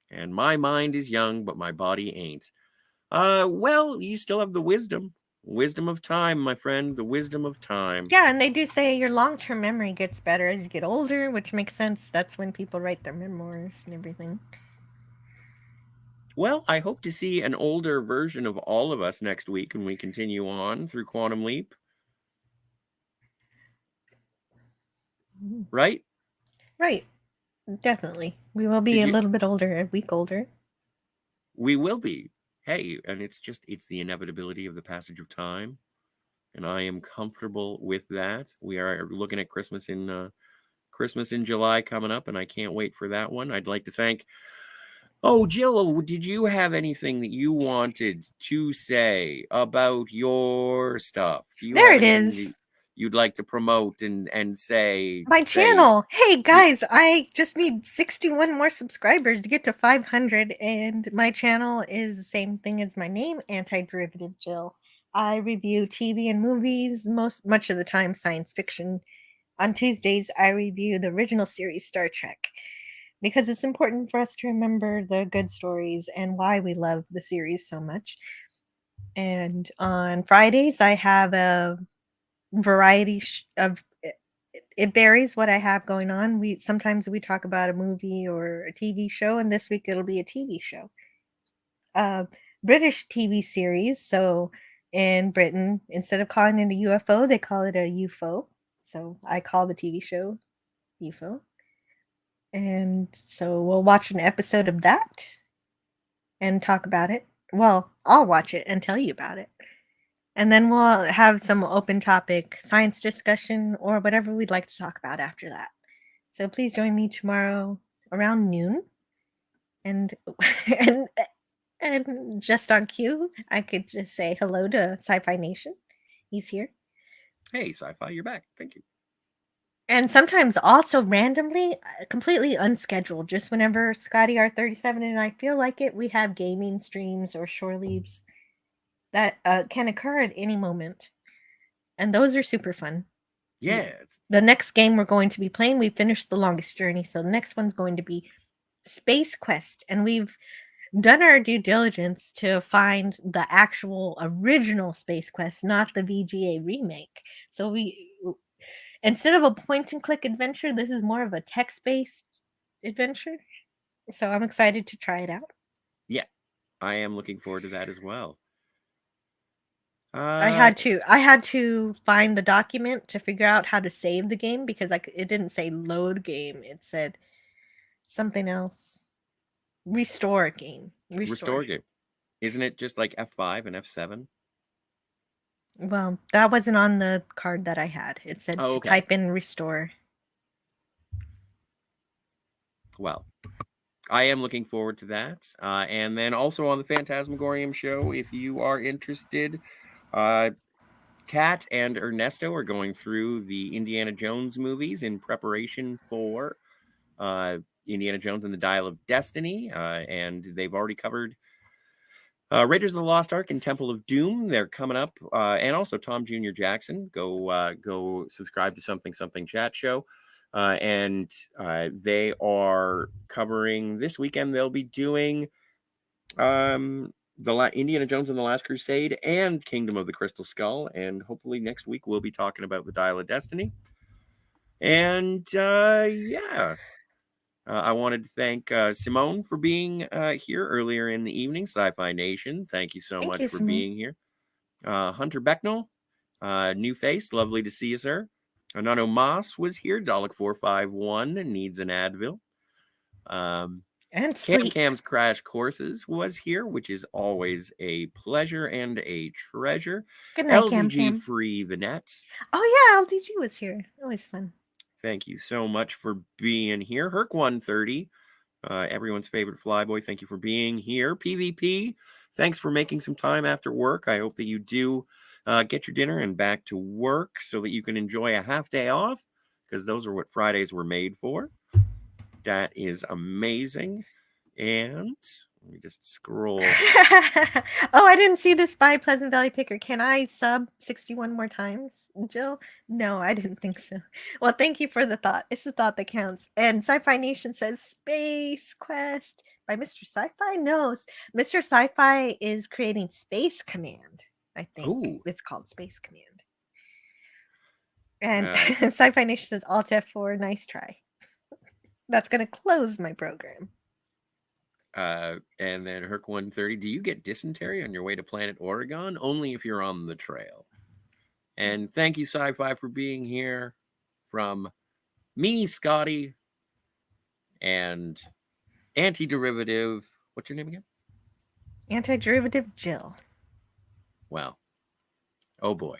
And my mind is young, but my body ain't. Well, you still have the wisdom. Wisdom of time, my friend. The wisdom of time. Yeah, and they do say your long-term memory gets better as you get older, which makes sense. That's when people write their memoirs and everything. Well, I hope to see an older version of all of us next week when we continue on through Quantum Leap. Right? Right. Definitely. We will be a little bit older, a week older. We will be. Hey, and it's the inevitability of the passage of time. And I am comfortable with that. We are looking at Christmas in July coming up, and I can't wait for that one. I'd like to thank. Oh, Jill, did you have anything that you wanted to say about your stuff? Do you There have it anything is. that you'd like to promote and say? My channel. Hey guys, I just need 61 more subscribers to get to 500, and my channel is the same thing as my name, Antiderivative I review TV and movies, much of the time science fiction. On Tuesdays, I review the original series Star Trek because it's important for us to remember the good stories and why we love the series so much. And on Fridays, I have a variety of it varies what I have going on. Sometimes we talk about a movie or a TV show, and this week it'll be a TV show. British TV series. So in Britain, instead of calling it a UFO, they call it a UFO. So I call the TV show UFO. And so we'll watch an episode of that and talk about it. Well, I'll watch it and tell you about it. And then we'll have some open topic science discussion or whatever we'd like to talk about after that. So please join me tomorrow around noon. And and just on cue, I could just say hello to Sci-Fi Nation. He's here. Hey, Sci-Fi, you're back. Thank you. And sometimes also randomly, completely unscheduled, just whenever Scotty R37 and I feel like it, we have gaming streams or shore leaves that can occur at any moment. And those are super fun. Yeah. The next game we're going to be playing, we finished The Longest Journey. So the next one's going to be Space Quest. And we've done our due diligence to find the actual original Space Quest, not the VGA remake. So instead of a point and click adventure, this is more of a text-based adventure. So I'm excited to try it out. Yeah, I am looking forward to that as well. I had to find the document to figure out how to save the game because it didn't say load game. It said something else. Restore game. Restore game. Isn't it just like F5 and F7? Well, that wasn't on the card that I had. It said to type in restore. Well, I am looking forward to that. And then also on the Fantasmagorium show, if you are interested, Kat and Ernesto are going through the Indiana Jones movies in preparation for Indiana Jones and the Dial of Destiny. And they've already covered Raiders of the Lost Ark and Temple of Doom. They're coming up. And also Tom Jr. Jackson. Go subscribe to Something Chat Show. And they are covering this weekend. They'll be doing Indiana Jones and the Last Crusade and Kingdom of the Crystal Skull. And hopefully next week we'll be talking about the Dial of Destiny. And I wanted to thank Simone for being here earlier in the evening. Sci-Fi Nation, thank you so much for being here. Hunter Becknell, new face, lovely to see you, sir. Nano Moss was here. Dalek451 needs an Advil. And sleep. Cam's Crash Courses was here, which is always a pleasure and a treasure. Good night, LDG Cam. Free the Net. Oh yeah, LDG was here. Always fun. Thank you so much for being here. Herc130, everyone's favorite flyboy. Thank you for being here. PvP, thanks for making some time after work. I hope that you do get your dinner and back to work so that you can enjoy a half day off, because those are what Fridays were made for. That is amazing. And let me just scroll. Oh, I didn't see this by Pleasant Valley Picker. Can I sub 61 more times, Jill? No, I didn't think so. Well, thank you for the thought. It's the thought that counts. And Sci-Fi Nation says Space Quest by Mr. Sci-Fi? No, Mr. Sci-Fi is creating Space Command. I think it's called Space Command. And Sci-Fi Nation says Alt F4, nice try. That's going to close my program. And then Herc 130, do you get dysentery on your way to Planet Oregon? Only if you're on the trail. And thank you, Sci-Fi, for being here. From me, Scotty, and Antiderivative. What's your name again? Antiderivative Jill. Wow. Oh boy.